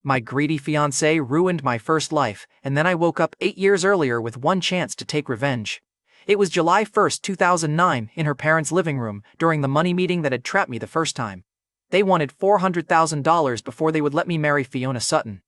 My greedy fiancé ruined my first life, and then I woke up 8 years earlier with one chance to take revenge. It was July 1st, 2009, in her parents' living room, during the money meeting that had trapped me the first time. They wanted $400,000 before they would let me marry Fiona Sutton.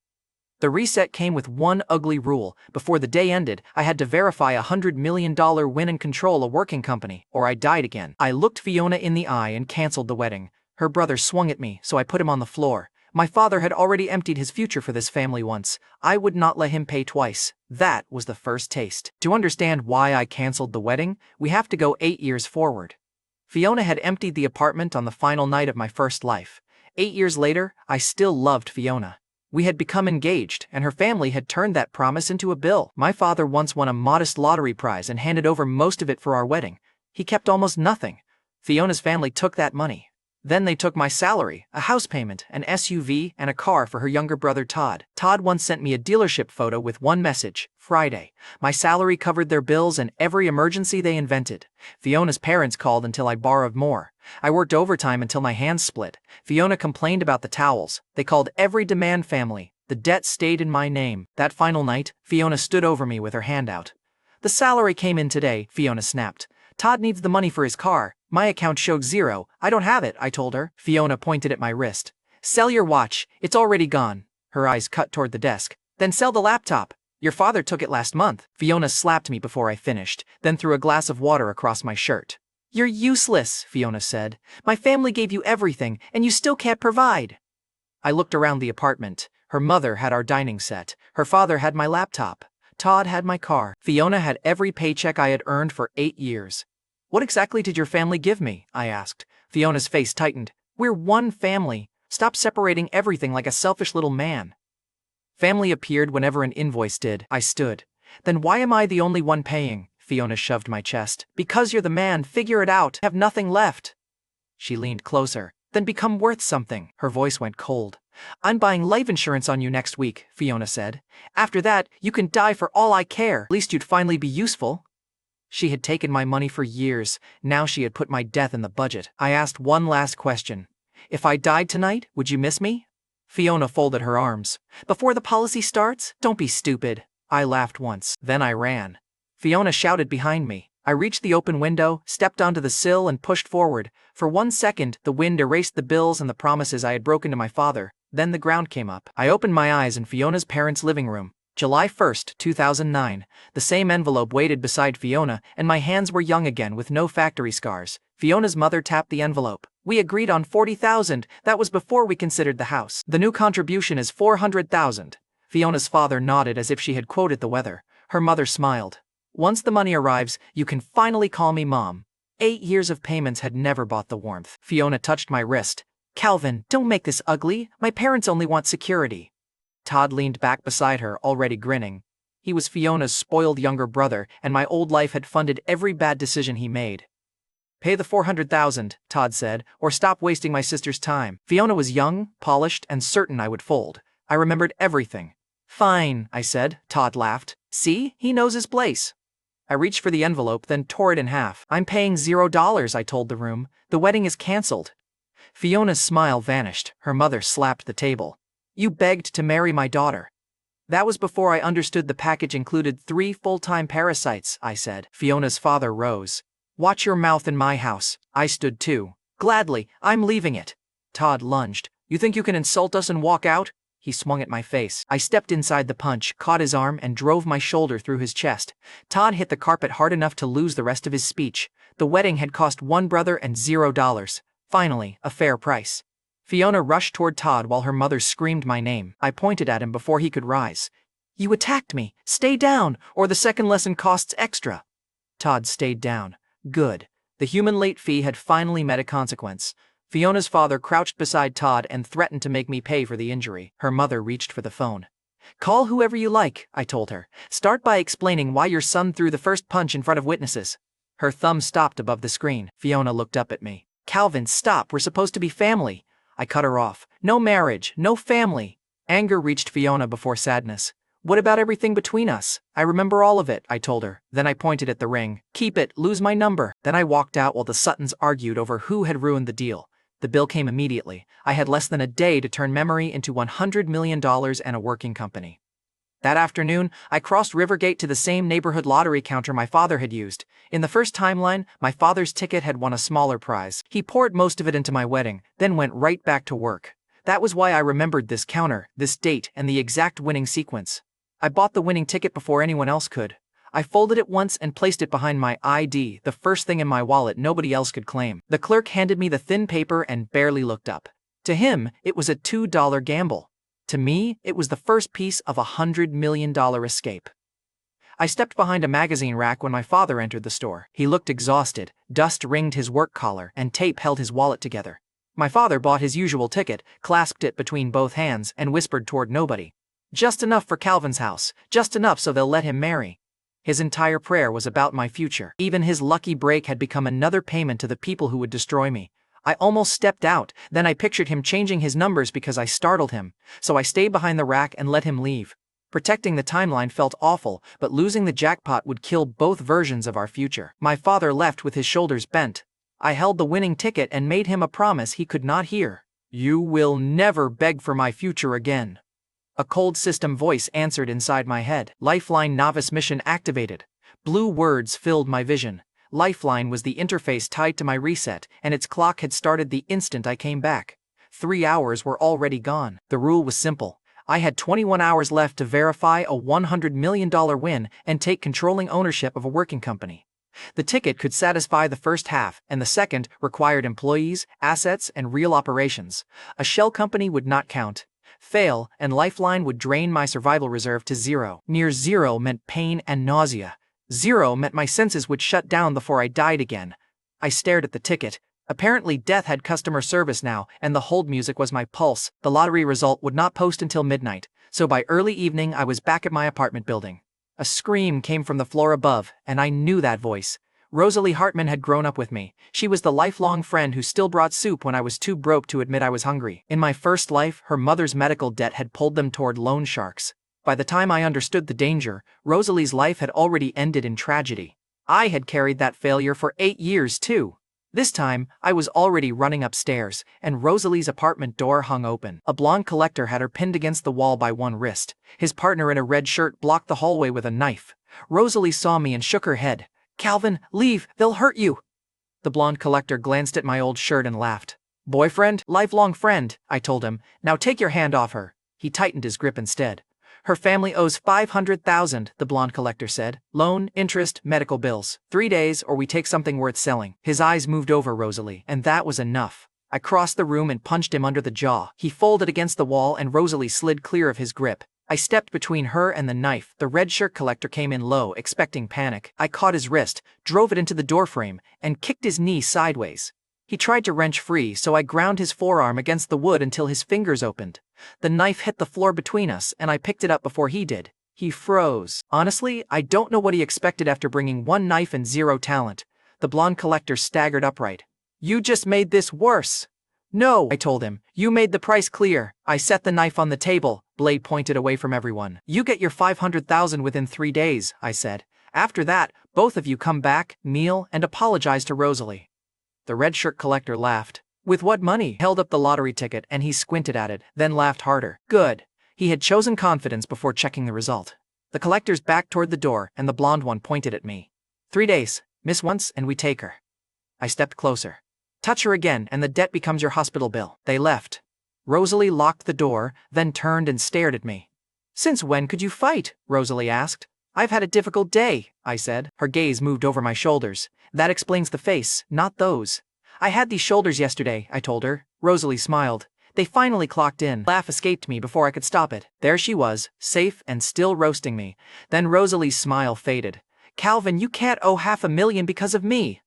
The reset came with one ugly rule: before the day ended, I had to verify a $100 million win and control a working company, or I died again. I looked Fiona in the eye and cancelled the wedding. Her brother swung at me, so I put him on the floor. My father had already emptied his future for this family once. I would not let him pay twice. That was the first taste. To understand why I cancelled the wedding, we have to go 8 years forward. Fiona had emptied the apartment on the final night of my first life. 8 years later, I still loved Fiona. We had become engaged, and her family had turned that promise into a bill. My father once won a modest lottery prize and handed over most of it for our wedding. He kept almost nothing. Fiona's family took that money. Then they took my salary, a house payment, an SUV, and a car for her younger brother Todd. Todd once sent me a dealership photo with one message: Friday. My salary covered their bills and every emergency they invented. Fiona's parents called until I borrowed more. I worked overtime until my hands split. Fiona complained about the towels. They called every demand family. The debt stayed in my name. That final night, Fiona stood over me with her hand out. "The salary came in today," Fiona snapped. "Todd needs the money for his car. My account showed zero. I don't have it," I told her. Fiona pointed at my wrist. "Sell your watch. It's already gone." Her eyes cut toward the desk. "Then sell the laptop. Your father took it last month." Fiona slapped me before I finished, then threw a glass of water across my shirt. "You're useless," Fiona said. "My family gave you everything, and you still can't provide." I looked around the apartment. Her mother had our dining set. Her father had my laptop. Todd had my car. Fiona had every paycheck I had earned for 8 years. "What exactly did your family give me?" I asked. Fiona's face tightened. "We're one family. Stop separating everything like a selfish little man." "Family appeared whenever an invoice did." I stood. "Then why am I the only one paying?" Fiona shoved my chest. "Because you're the man. Figure it out. Have nothing left." She leaned closer. "Then become worth something." Her voice went cold. "I'm buying life insurance on you next week," Fiona said. "After that, you can die for all I care. At least you'd finally be useful." She had taken my money for years. Now she had put my death in the budget. I asked one last question. "If I died tonight, would you miss me?" Fiona folded her arms. "Before the policy starts? Don't be stupid." I laughed once. Then I ran. Fiona shouted behind me. I reached the open window, stepped onto the sill, and pushed forward. For 1 second, the wind erased the bills and the promises I had broken to my father. Then the ground came up. I opened my eyes in Fiona's parents' living room. July 1st, 2009. The same envelope waited beside Fiona, and my hands were young again with no factory scars. Fiona's mother tapped the envelope. "We agreed on 40,000. That was before we considered the house. The new contribution is 400,000. Fiona's father nodded as if she had quoted the weather. Her mother smiled. "Once the money arrives, you can finally call me Mom." 8 years of payments had never bought the warmth. Fiona touched my wrist. "Calvin, don't make this ugly. My parents only want security." Todd leaned back beside her, already grinning. He was Fiona's spoiled younger brother, and my old life had funded every bad decision he made. "Pay the 400,000, Todd said, "or stop wasting my sister's time." Fiona was young, polished, and certain I would fold. I remembered everything. "Fine," I said. Todd laughed. "See, he knows his place." I reached for the envelope, then tore it in half. "I'm paying $0, I told the room. "The wedding is cancelled." Fiona's smile vanished. Her mother slapped the table. "You begged to marry my daughter." "That was before I understood the package included 3 full-time parasites," I said. Fiona's father rose. "Watch your mouth in my house." I stood too. "Gladly, I'm leaving it." Todd lunged. "You think you can insult us and walk out?" He swung at my face. I stepped inside the punch, caught his arm, and drove my shoulder through his chest. Todd hit the carpet hard enough to lose the rest of his speech. The wedding had cost 1 brother and $0. Finally, a fair price. Fiona rushed toward Todd while her mother screamed my name. I pointed at him before he could rise. "You attacked me. Stay down, or the second lesson costs extra." Todd stayed down. Good. The human late fee had finally met a consequence. Fiona's father crouched beside Todd and threatened to make me pay for the injury. Her mother reached for the phone. "Call whoever you like," I told her. "Start by explaining why your son threw the first punch in front of witnesses." Her thumb stopped above the screen. Fiona looked up at me. "Calvin, stop. We're supposed to be family." I cut her off. "No marriage, no family." Anger reached Fiona before sadness. "What about everything between us?" "I remember all of it," I told her. Then I pointed at the ring. "Keep it, lose my number." Then I walked out while the Suttons argued over who had ruined the deal. The bill came immediately. I had less than a day to turn memory into $100 million and a working company. That afternoon, I crossed Rivergate to the same neighborhood lottery counter my father had used. In the first timeline, my father's ticket had won a smaller prize. He poured most of it into my wedding, then went right back to work. That was why I remembered this counter, this date, and the exact winning sequence. I bought the winning ticket before anyone else could. I folded it once and placed it behind my ID, the first thing in my wallet nobody else could claim. The clerk handed me the thin paper and barely looked up. To him, it was a $2 gamble. To me, it was the first piece of a $100 million escape. I stepped behind a magazine rack when my father entered the store. He looked exhausted, dust ringed his work collar, and tape held his wallet together. My father bought his usual ticket, clasped it between both hands, and whispered toward nobody. Just enough for Calvin's house, just enough so they'll let him marry. His entire prayer was about my future. Even his lucky break had become another payment to the people who would destroy me. I almost stepped out, then I pictured him changing his numbers because I startled him, so I stayed behind the rack and let him leave. Protecting the timeline felt awful, but losing the jackpot would kill both versions of our future. My father left with his shoulders bent. I held the winning ticket and made him a promise he could not hear. "You will never beg for my future again." A cold system voice answered inside my head. Lifeline novice mission activated. Blue words filled my vision. Lifeline was the interface tied to my reset, and its clock had started the instant I came back. 3 hours were already gone. The rule was simple. I had 21 hours left to verify a $100 million win and take controlling ownership of a working company. The ticket could satisfy the first half, and the second required employees, assets, and real operations. A shell company would not count. Fail, and Lifeline would drain my survival reserve to zero. Near zero meant pain and nausea. Zero meant my senses would shut down before I died again. I stared at the ticket. Apparently death had customer service now, and the hold music was my pulse. The lottery result would not post until midnight, so by early evening I was back at my apartment building. A scream came from the floor above, and I knew that voice. Rosalie Hartman had grown up with me. She was the lifelong friend who still brought soup when I was too broke to admit I was hungry. In my first life, her mother's medical debt had pulled them toward loan sharks. By the time I understood the danger, Rosalie's life had already ended in tragedy. I had carried that failure for 8 years too. This time, I was already running upstairs, and Rosalie's apartment door hung open. A blonde collector had her pinned against the wall by one wrist. His partner in a red shirt blocked the hallway with a knife. Rosalie saw me and shook her head. "Calvin, leave, they'll hurt you." The blonde collector glanced at my old shirt and laughed. "Boyfriend? Lifelong friend," I told him. "Now take your hand off her." He tightened his grip instead. "Her family owes $500,000, the blonde collector said. "Loan, interest, medical bills. 3 days or we take something worth selling." His eyes moved over Rosalie, and that was enough. I crossed the room and punched him under the jaw. He folded against the wall and Rosalie slid clear of his grip. I stepped between her and the knife. The red shirt collector came in low, expecting panic. I caught his wrist, drove it into the doorframe, and kicked his knee sideways. He tried to wrench free, so I ground his forearm against the wood until his fingers opened. The knife hit the floor between us, and I picked it up before he did. He froze. Honestly, I don't know what he expected after bringing 1 knife and 0 talent. The blonde collector staggered upright. "You just made this worse." "No," I told him. "You made the price clear." I set the knife on the table, blade pointed away from everyone. "You get your $500,000 within 3 days, I said. "After that, both of you come back, kneel, and apologize to Rosalie." The red shirt collector laughed. "With what money?" Held up the lottery ticket and he squinted at it, then laughed harder. Good. He had chosen confidence before checking the result. The collector's backed toward the door and the blonde one pointed at me. 3 days, miss once and we take her. I stepped closer. Touch her again and the debt becomes your hospital bill. They left. Rosalie locked the door, then turned and stared at me. "Since when could you fight?" Rosalie asked. "I've had a difficult day," I said. Her gaze moved over my shoulders. "That explains the face, not those." "I had these shoulders yesterday," I told her. Rosalie smiled. "They finally clocked in." Laugh escaped me before I could stop it. There she was, safe and still roasting me. Then Rosalie's smile faded. "Calvin, you can't owe $500,000 because of me."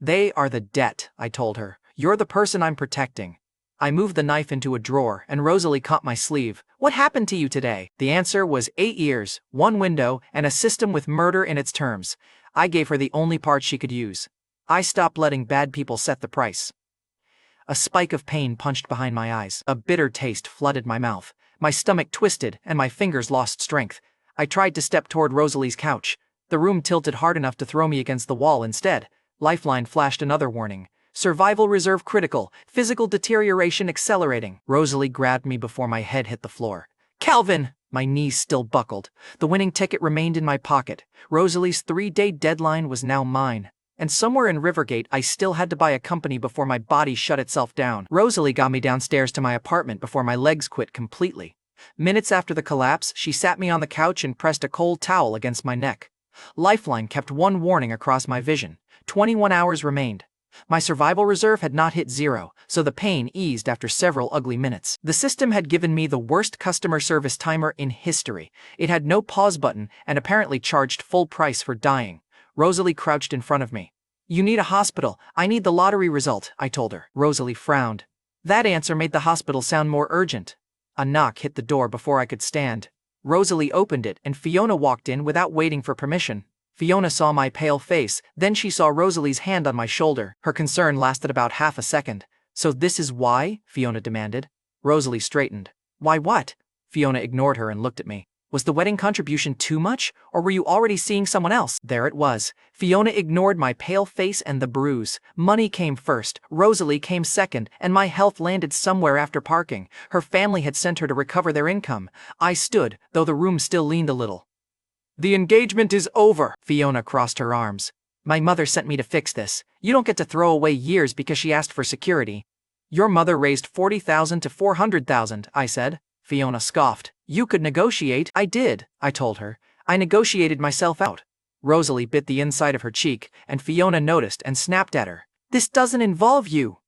"They are the debt," I told her. "You're the person I'm protecting." I moved the knife into a drawer and Rosalie caught my sleeve. "What happened to you today?" The answer was 8 years, 1 window, and a system with murder in its terms. I gave her the only part she could use. I stopped letting bad people set the price. A spike of pain punched behind my eyes. A bitter taste flooded my mouth. My stomach twisted and my fingers lost strength. I tried to step toward Rosalie's couch. The room tilted hard enough to throw me against the wall instead. Lifeline flashed another warning. Survival reserve critical, physical deterioration accelerating. Rosalie grabbed me before my head hit the floor. Calvin! My knees still buckled. The winning ticket remained in my pocket. Rosalie's 3-day deadline was now mine. And somewhere in Rivergate I still had to buy a company before my body shut itself down. Rosalie got me downstairs to my apartment before my legs quit completely. Minutes after the collapse, she sat me on the couch and pressed a cold towel against my neck. Lifeline kept one warning across my vision. 21 hours remained. My survival reserve had not hit 0, so the pain eased after several ugly minutes. The system had given me the worst customer service timer in history. It had no pause button and apparently charged full price for dying. Rosalie crouched in front of me. You need a hospital. I need the lottery result, I told her. Rosalie frowned. That answer made the hospital sound more urgent. A knock hit the door before I could stand. Rosalie opened it and Fiona walked in without waiting for permission. Fiona saw my pale face, then she saw Rosalie's hand on my shoulder. Her concern lasted about half a second. So this is why? Fiona demanded. Rosalie straightened. Why what? Fiona ignored her and looked at me. Was the wedding contribution too much, or were you already seeing someone else? There it was. Fiona ignored my pale face and the bruise. Money came first, Rosalie came second, and my health landed somewhere after parking. Her family had sent her to recover their income. I stood, though the room still leaned a little. The engagement is over. Fiona crossed her arms. My mother sent me to fix this. You don't get to throw away years because she asked for security. Your mother raised 40,000 to 400,000, I said. Fiona scoffed. You could negotiate. I did, I told her. I negotiated myself out. Rosalie bit the inside of her cheek, and Fiona noticed and snapped at her. This doesn't involve you.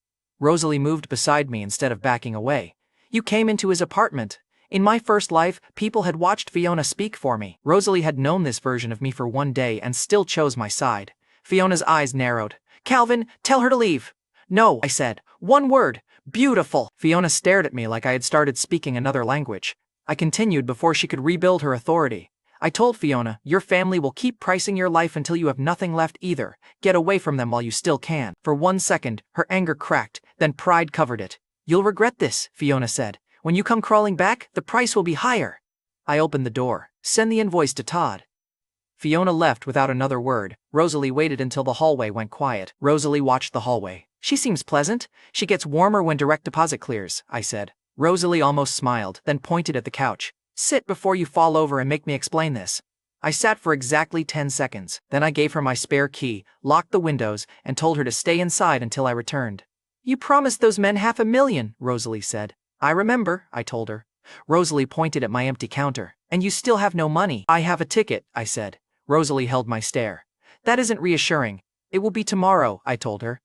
Rosalie moved beside me instead of backing away. You came into his apartment. In my first life, people had watched Fiona speak for me. Rosalie had known this version of me for one day and still chose my side. Fiona's eyes narrowed. Calvin, tell her to leave. No, I said. One word. Beautiful. Fiona stared at me like I had started speaking another language. I continued before she could rebuild her authority. I told Fiona, your family will keep pricing your life until you have nothing left either. Get away from them while you still can. For 1 second, her anger cracked, then pride covered it. You'll regret this, Fiona said. When you come crawling back, the price will be higher. I opened the door. Send the invoice to Todd. Fiona left without another word. Rosalie waited until the hallway went quiet. Rosalie watched the hallway. She seems pleasant. She gets warmer when direct deposit clears, I said. Rosalie almost smiled, then pointed at the couch. Sit before you fall over and make me explain this. I sat for exactly 10 seconds. Then I gave her my spare key, locked the windows, and told her to stay inside until I returned. You promised those men $500,000, Rosalie said. I remember, I told her. Rosalie pointed at my empty counter. And you still have no money. I have a ticket, I said. Rosalie held my stare. That isn't reassuring. It will be tomorrow, I told her.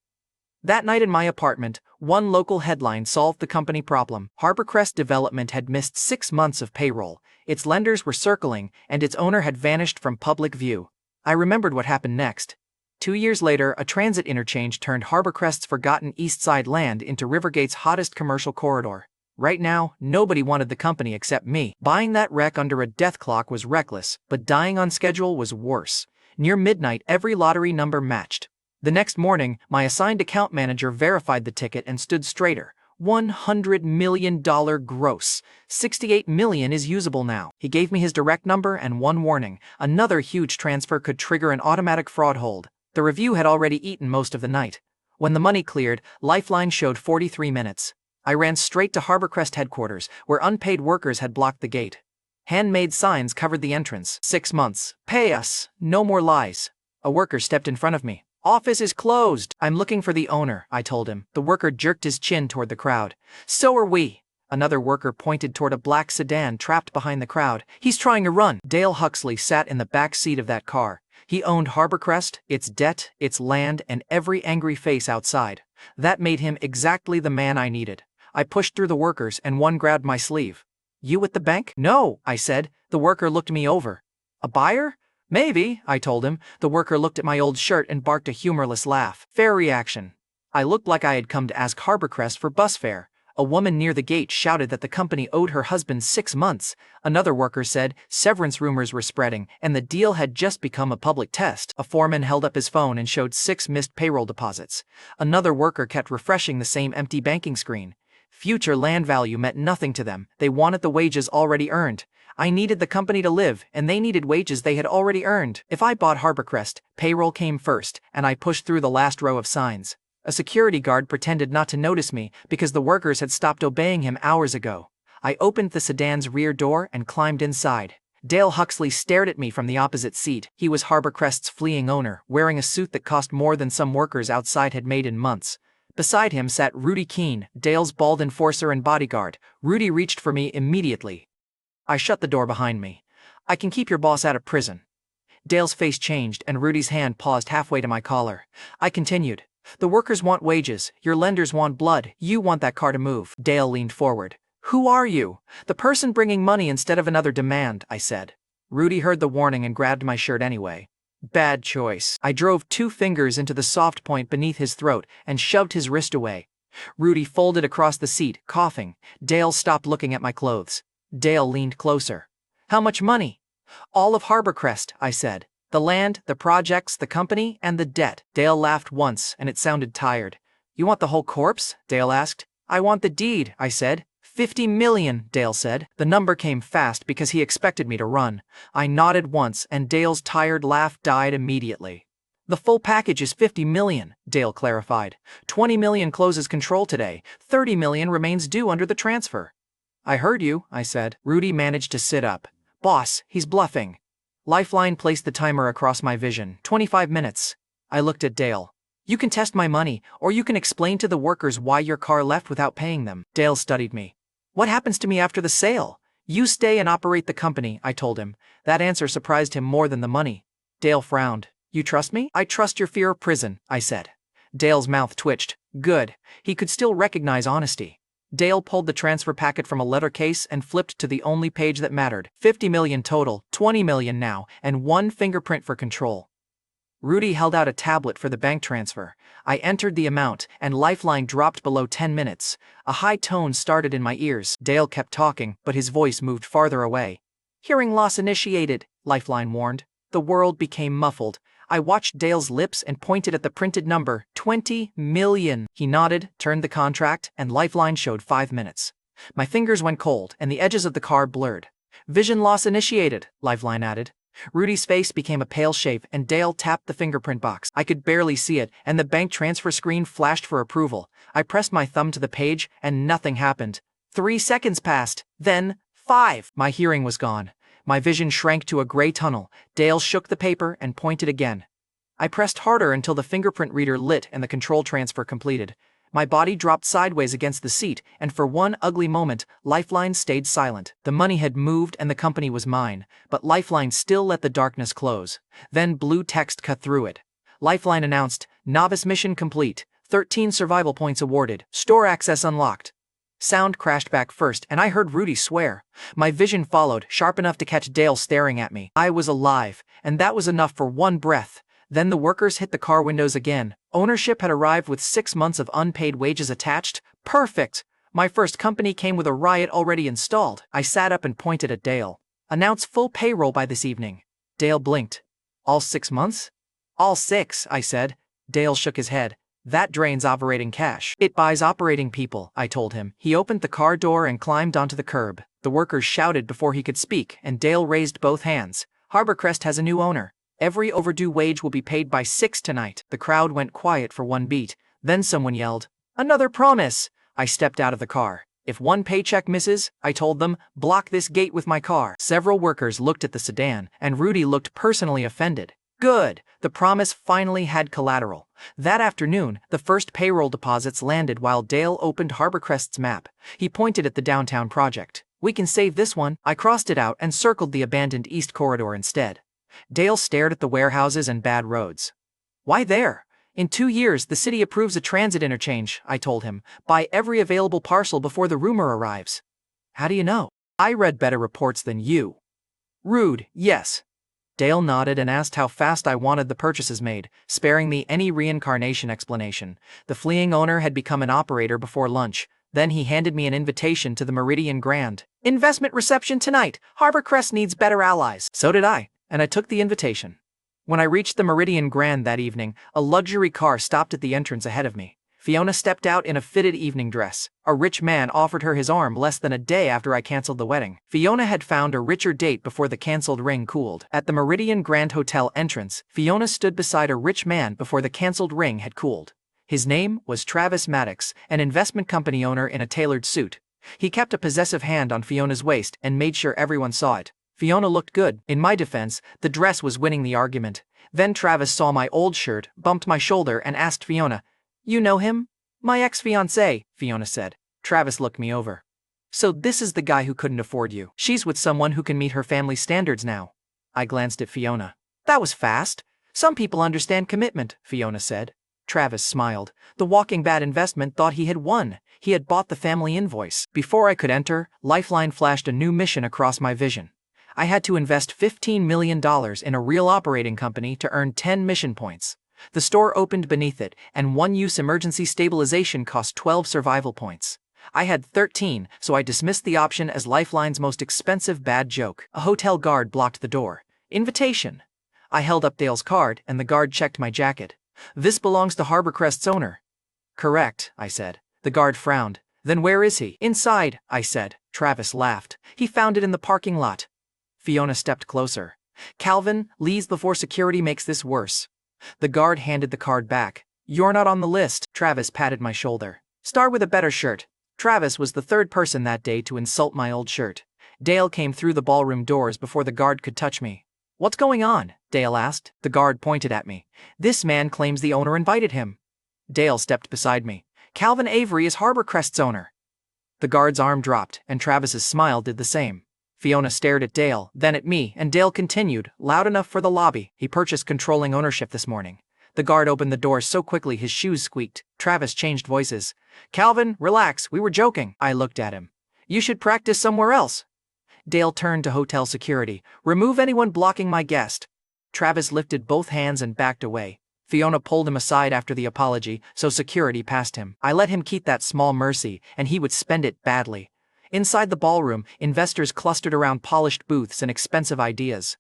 That night in my apartment, one local headline solved the company problem. Harborcrest Development had missed 6 months of payroll. Its lenders were circling, and its owner had vanished from public view. I remembered what happened next. 2 years later, a transit interchange turned Harborcrest's forgotten East Side land into Rivergate's hottest commercial corridor. Right now, nobody wanted the company except me. Buying that wreck under a death clock was reckless, but dying on schedule was worse. Near midnight, every lottery number matched. The next morning, my assigned account manager verified the ticket and stood straighter. $100 million gross. $68 million is usable now. He gave me his direct number and one warning. Another huge transfer could trigger an automatic fraud hold. The review had already eaten most of the night. When the money cleared, Lifeline showed 43 minutes. I ran straight to Harborcrest headquarters, where unpaid workers had blocked the gate. Handmade signs covered the entrance. 6 months. Pay us. No more lies. A worker stepped in front of me. Office is closed. I'm looking for the owner, I told him. The worker jerked his chin toward the crowd. So are we. Another worker pointed toward a black sedan trapped behind the crowd. He's trying to run. Dale Huxley sat in the back seat of that car. He owned Harborcrest, its debt, its land, and every angry face outside. That made him exactly the man I needed. I pushed through the workers and one grabbed my sleeve. You at the bank? No, I said. The worker looked me over. A buyer? Maybe, I told him. The worker looked at my old shirt and barked a humorless laugh. Fair reaction. I looked like I had come to ask Harborcrest for bus fare. A woman near the gate shouted that the company owed her husband 6 months. Another worker said severance rumors were spreading and the deal had just become a public test. A foreman held up his phone and showed 6 missed payroll deposits. Another worker kept refreshing the same empty banking screen. Future land value meant nothing to them. They wanted the wages already earned. I needed the company to live, and they needed wages they had already earned. If I bought Harborcrest, payroll came first, and I pushed through the last row of signs. A security guard pretended not to notice me because the workers had stopped obeying him hours ago. I opened the sedan's rear door and climbed inside. Dale Huxley stared at me from the opposite seat. He was Harborcrest's fleeing owner, wearing a suit that cost more than some workers outside had made in months. Beside him sat Rudy Keene, Dale's bald enforcer and bodyguard. Rudy reached for me immediately. I shut the door behind me. I can keep your boss out of prison. Dale's face changed and Rudy's hand paused halfway to my collar. I continued. The workers want wages, your lenders want blood, you want that car to move. Dale leaned forward. Who are you? The person bringing money instead of another demand, I said. Rudy heard the warning and grabbed my shirt anyway. Bad choice. I drove 2 fingers into the soft point beneath his throat and shoved his wrist away. Rudy folded across the seat, coughing. Dale stopped looking at my clothes. Dale leaned closer. How much money? All of Harborcrest, I said. The land, the projects, the company, and the debt. Dale laughed once, and it sounded tired. You want the whole corpse? Dale asked. I want the deed, I said. 50 million, Dale said. The number came fast because he expected me to run. I nodded once, and Dale's tired laugh died immediately. The full package is 50 million, Dale clarified. 20 million closes control today. 30 million remains due under the transfer. I heard you, I said. Rudy managed to sit up. Boss, he's bluffing. Lifeline placed the timer across my vision. 25 minutes. I looked at Dale. You can test my money, or you can explain to the workers why your car left without paying them. Dale studied me. What happens to me after the sale? You stay and operate the company, I told him. That answer surprised him more than the money. Dale frowned. You trust me? I trust your fear of prison, I said. Dale's mouth twitched. Good. He could still recognize honesty. Dale pulled the transfer packet from a letter case and flipped to the only page that mattered. 50 million total, 20 million now, and 1 fingerprint for control. Rudy held out a tablet for the bank transfer. I entered the amount, and Lifeline dropped below 10 minutes. A high tone started in my ears. Dale kept talking, but his voice moved farther away. Hearing loss initiated, Lifeline warned. The world became muffled. I watched Dale's lips and pointed at the printed number, 20 million. He nodded, turned the contract, and Lifeline showed 5 minutes. My fingers went cold, and the edges of the card blurred. Vision loss initiated, Lifeline added. Rudy's face became a pale shape and Dale tapped the fingerprint box. I could barely see it, and the bank transfer screen flashed for approval. I pressed my thumb to the page, and nothing happened. 3 seconds passed, then 5. My hearing was gone. My vision shrank to a gray tunnel. Dale shook the paper and pointed again. I pressed harder until the fingerprint reader lit and the control transfer completed. My body dropped sideways against the seat, and for one ugly moment, Lifeline stayed silent. The money had moved and the company was mine, but Lifeline still let the darkness close. Then blue text cut through it. Lifeline announced, Novice mission complete, 13 survival points awarded, store access unlocked. Sound crashed back first, and I heard Rudy swear. My vision followed, sharp enough to catch Dale staring at me. I was alive, and that was enough for one breath. Then the workers hit the car windows again. Ownership had arrived with 6 months of unpaid wages attached. Perfect! My first company came with a riot already installed. I sat up and pointed at Dale. Announce full payroll by this evening. Dale blinked. All 6 months? All 6, I said. Dale shook his head. That drains operating cash. It buys operating people, I told him. He opened the car door and climbed onto the curb. The workers shouted before he could speak, and Dale raised both hands. Harborcrest has a new owner. Every overdue wage will be paid by 6 tonight. The crowd went quiet for one beat. Then someone yelled, Another promise! I stepped out of the car. If one paycheck misses, I told them, block this gate with my car. Several workers looked at the sedan, and Rudy looked personally offended. Good! The promise finally had collateral. That afternoon, the first payroll deposits landed while Dale opened Harborcrest's map. He pointed at the downtown project. We can save this one. I crossed it out and circled the abandoned East Corridor instead. Dale stared at the warehouses and bad roads. Why there? In 2 years, the city approves a transit interchange, I told him. Buy every available parcel before the rumor arrives. How do you know? I read better reports than you. Rude, yes. Dale nodded and asked how fast I wanted the purchases made, sparing me any reincarnation explanation. The fleeing owner had become an operator before lunch. Then he handed me an invitation to the Meridian Grand. Investment reception tonight. Harborcrest needs better allies. So did I. And I took the invitation. When I reached the Meridian Grand that evening, a luxury car stopped at the entrance ahead of me. Fiona stepped out in a fitted evening dress. A rich man offered her his arm less than a day after I canceled the wedding. Fiona had found a richer date before the canceled ring cooled. At the Meridian Grand Hotel entrance, Fiona stood beside a rich man before the canceled ring had cooled. His name was Travis Maddox, an investment company owner in a tailored suit. He kept a possessive hand on Fiona's waist and made sure everyone saw it. Fiona looked good. In my defense, the dress was winning the argument. Then Travis saw my old shirt, bumped my shoulder and asked Fiona, "You know him?" "My ex-fiancée," Fiona said. Travis looked me over. "So this is the guy who couldn't afford you. She's with someone who can meet her family's standards now." I glanced at Fiona. "That was fast." "Some people understand commitment," Fiona said. Travis smiled. The Walking Bad investment thought he had won. He had bought the family invoice. Before I could enter, Lifeline flashed a new mission across my vision. I had to invest $15 million in a real operating company to earn 10 mission points. The store opened beneath it, and one-use emergency stabilization cost 12 survival points. I had 13, so I dismissed the option as Lifeline's most expensive bad joke. A hotel guard blocked the door. "Invitation." I held up Dale's card, and the guard checked my jacket. "This belongs to Harborcrest's owner." "Correct," I said. The guard frowned. "Then where is he?" "Inside," I said. Travis laughed. "He found it in the parking lot." Fiona stepped closer. "Calvin, leave before security makes this worse." The guard handed the card back. "You're not on the list." Travis patted my shoulder. "Start with a better shirt." Travis was the third person that day to insult my old shirt. Dale came through the ballroom doors before the guard could touch me. "What's going on?" Dale asked. The guard pointed at me. "This man claims the owner invited him." Dale stepped beside me. "Calvin Avery is Harborcrest's owner." The guard's arm dropped, and Travis's smile did the same. Fiona stared at Dale, then at me, and Dale continued, loud enough for the lobby. "He purchased controlling ownership this morning." The guard opened the door so quickly his shoes squeaked. Travis changed voices. "Calvin, relax, we were joking." I looked at him. "You should practice somewhere else." Dale turned to hotel security. "Remove anyone blocking my guest." Travis lifted both hands and backed away. Fiona pulled him aside after the apology, so security passed him. I let him keep that small mercy, and he would spend it badly. Inside the ballroom, investors clustered around polished booths and expensive ideas.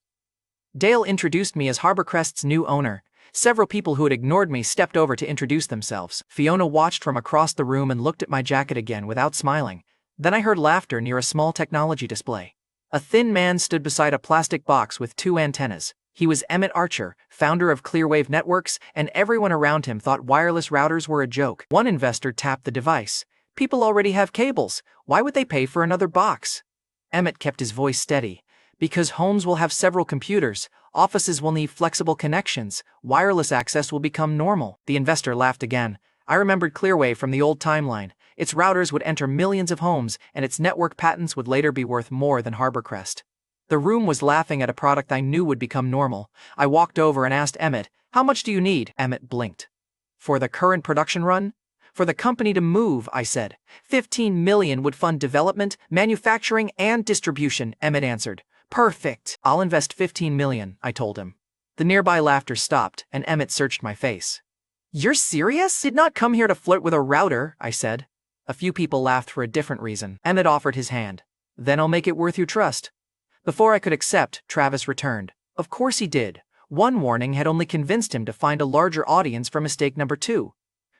Dale introduced me as Harborcrest's new owner. Several people who had ignored me stepped over to introduce themselves. Fiona watched from across the room and looked at my jacket again without smiling. Then I heard laughter near a small technology display. A thin man stood beside a plastic box with two antennas. He was Emmett Archer, founder of Clearwave Networks, and everyone around him thought wireless routers were a joke. One investor tapped the device. "People already have cables. Why would they pay for another box?" Emmett kept his voice steady. "Because homes will have several computers, offices will need flexible connections, wireless access will become normal." The investor laughed again. I remembered Clearwave from the old timeline. Its routers would enter millions of homes, and its network patents would later be worth more than Harborcrest. The room was laughing at a product I knew would become normal. I walked over and asked Emmett, "How much do you need?" Emmett blinked. "For the current production run?" "For the company to move," I said. "15 million would fund development, manufacturing, and distribution," Emmett answered. "Perfect. I'll invest 15 million, I told him. The nearby laughter stopped, and Emmett searched my face. "You're serious?" "Did not come here to flirt with a router," I said. A few people laughed for a different reason. Emmett offered his hand. "Then I'll make it worth your trust." Before I could accept, Travis returned. Of course he did. One warning had only convinced him to find a larger audience for mistake number 2.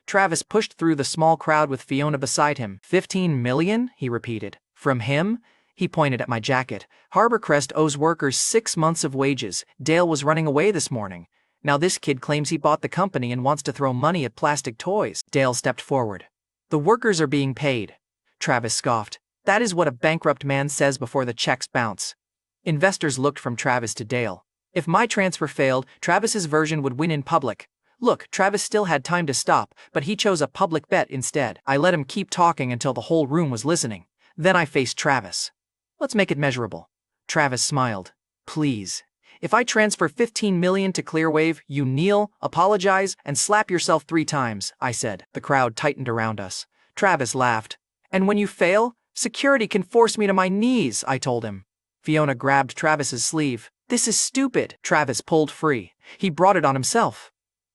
Travis pushed through the small crowd with Fiona beside him. 15 million, he repeated. From him? He pointed at my jacket. Harborcrest owes workers 6 months of wages. Dale was running away this morning. Now this kid claims he bought the company and wants to throw money at plastic toys. Dale stepped forward. "The workers are being paid." Travis scoffed. "That is what a bankrupt man says before the checks bounce." Investors looked from Travis to Dale. If my transfer failed, Travis's version would win in public. Look, Travis still had time to stop, but he chose a public bet instead. I let him keep talking until the whole room was listening. Then I faced Travis. "Let's make it measurable." Travis smiled. "Please. If I transfer 15 million to Clearwave, you kneel, apologize, and slap yourself 3 times, I said. The crowd tightened around us. Travis laughed. "And when you fail, security can force me to my knees," I told him. Fiona grabbed Travis's sleeve. "This is stupid." Travis pulled free. He brought it on himself.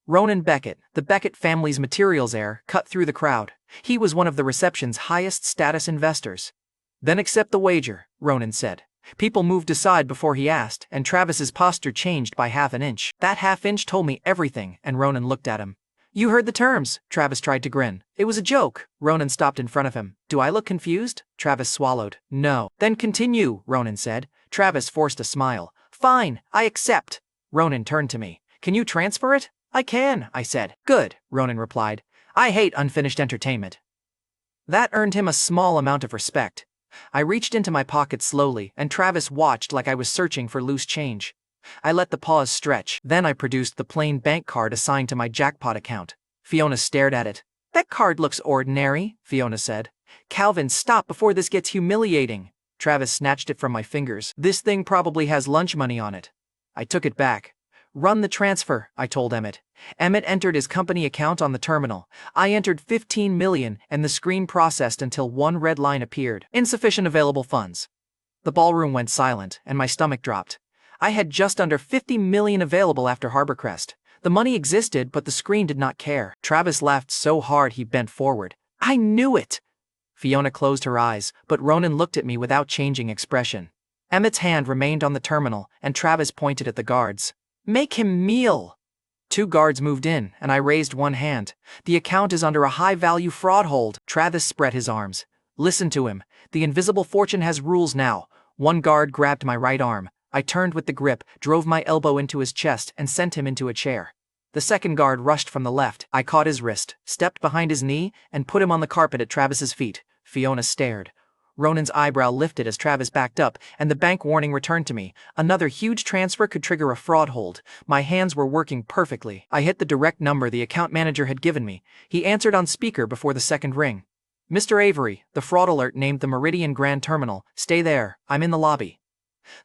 Ronan Beckett, the Beckett family's materials heir, cut through the crowd. He was one of the reception's highest status investors. "Then accept the wager," Ronan said. People moved aside before he asked, and Travis's posture changed by half an inch. That half inch told me everything, and Ronan looked at him. "You heard the terms," Travis tried to grin. "It was a joke." Ronan stopped in front of him. "Do I look confused?" Travis swallowed. "No." "Then continue," Ronan said. Travis forced a smile. "Fine, I accept." Ronan turned to me. "Can you transfer it?" "I can," I said. "Good," Ronan replied. I hate unfinished entertainment. That earned him a small amount of respect. I reached into my pocket slowly, and Travis watched like I was searching for loose change. I let the pause stretch, then I produced the plain bank card assigned to my jackpot account. Fiona stared at it. That card looks ordinary, Fiona said. Calvin, stop before this gets humiliating. Travis snatched it from my fingers. This thing probably has lunch money on it. I took it back. Run the transfer, I told Emmett. Emmett entered his company account on the terminal. I entered 15 million and the screen processed until one red line appeared. Insufficient available funds. The ballroom went silent and my stomach dropped. I had just under 50 million available after Harborcrest. The money existed, but the screen did not care. Travis laughed so hard he bent forward. I knew it! Fiona closed her eyes, but Ronan looked at me without changing expression. Emmett's hand remained on the terminal, and Travis pointed at the guards. Make him kneel! 2 guards moved in, and I raised one hand. The account is under a high-value fraud hold. Travis spread his arms. Listen to him. The invisible fortune has rules now. One guard grabbed my right arm. I turned with the grip, drove my elbow into his chest, and sent him into a chair. The second guard rushed from the left. I caught his wrist, stepped behind his knee, and put him on the carpet at Travis's feet. Fiona stared. Ronan's eyebrow lifted as Travis backed up, and the bank warning returned to me. Another huge transfer could trigger a fraud hold. My hands were working perfectly. I hit the direct number the account manager had given me. He answered on speaker before the second ring. Mr. Avery, the fraud alert named the Meridian Grand Terminal. Stay there. I'm in the lobby.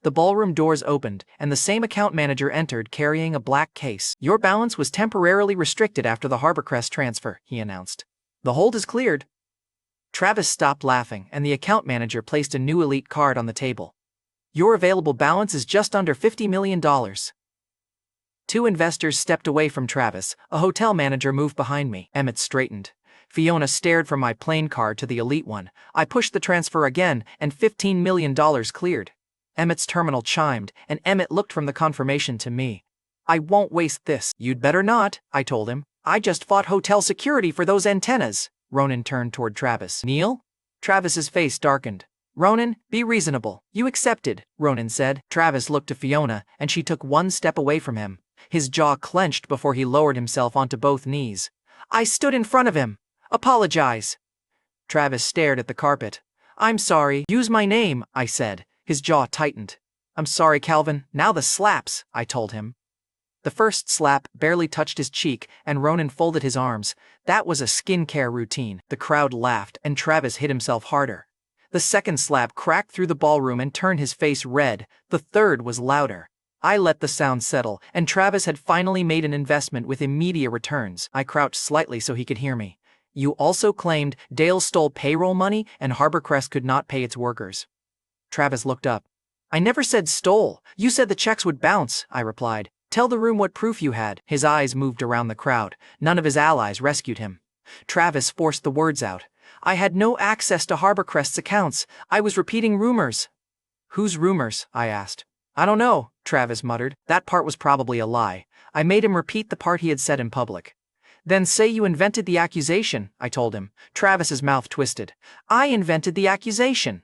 The ballroom doors opened, and the same account manager entered carrying a black case. Your balance was temporarily restricted after the Harborcrest transfer, he announced. The hold is cleared. Travis stopped laughing, and the account manager placed a new elite card on the table. Your available balance is just under $50 million. 2 investors stepped away from Travis. A hotel manager moved behind me. Emmett straightened. Fiona stared from my plain card to the elite one. I pushed the transfer again, and $15 million cleared. Emmett's terminal chimed, and Emmett looked from the confirmation to me. I won't waste this. You'd better not, I told him. I just fought hotel security for those antennas. Ronan turned toward Travis. Neil? Travis's face darkened. Ronan, be reasonable. You accepted, Ronan said. Travis looked to Fiona, and she took one step away from him. His jaw clenched before he lowered himself onto both knees. I stood in front of him. Apologize. Travis stared at the carpet. I'm sorry. Use my name, I said. His jaw tightened. I'm sorry, Calvin. Now the slaps, I told him. The first slap barely touched his cheek, and Ronan folded his arms. That was a skincare routine. The crowd laughed, and Travis hit himself harder. The second slap cracked through the ballroom and turned his face red. The third was louder. I let the sound settle, and Travis had finally made an investment with immediate returns. I crouched slightly so he could hear me. You also claimed Dale stole payroll money and Harborcrest could not pay its workers. Travis looked up. I never said stole. You said the checks would bounce, I replied. Tell the room what proof you had. His eyes moved around the crowd. None of his allies rescued him. Travis forced the words out. I had no access to Harborcrest's accounts. I was repeating rumors. Whose rumors? I asked. I don't know, Travis muttered. That part was probably a lie. I made him repeat the part he had said in public. Then say you invented the accusation, I told him. Travis's mouth twisted. I invented the accusation.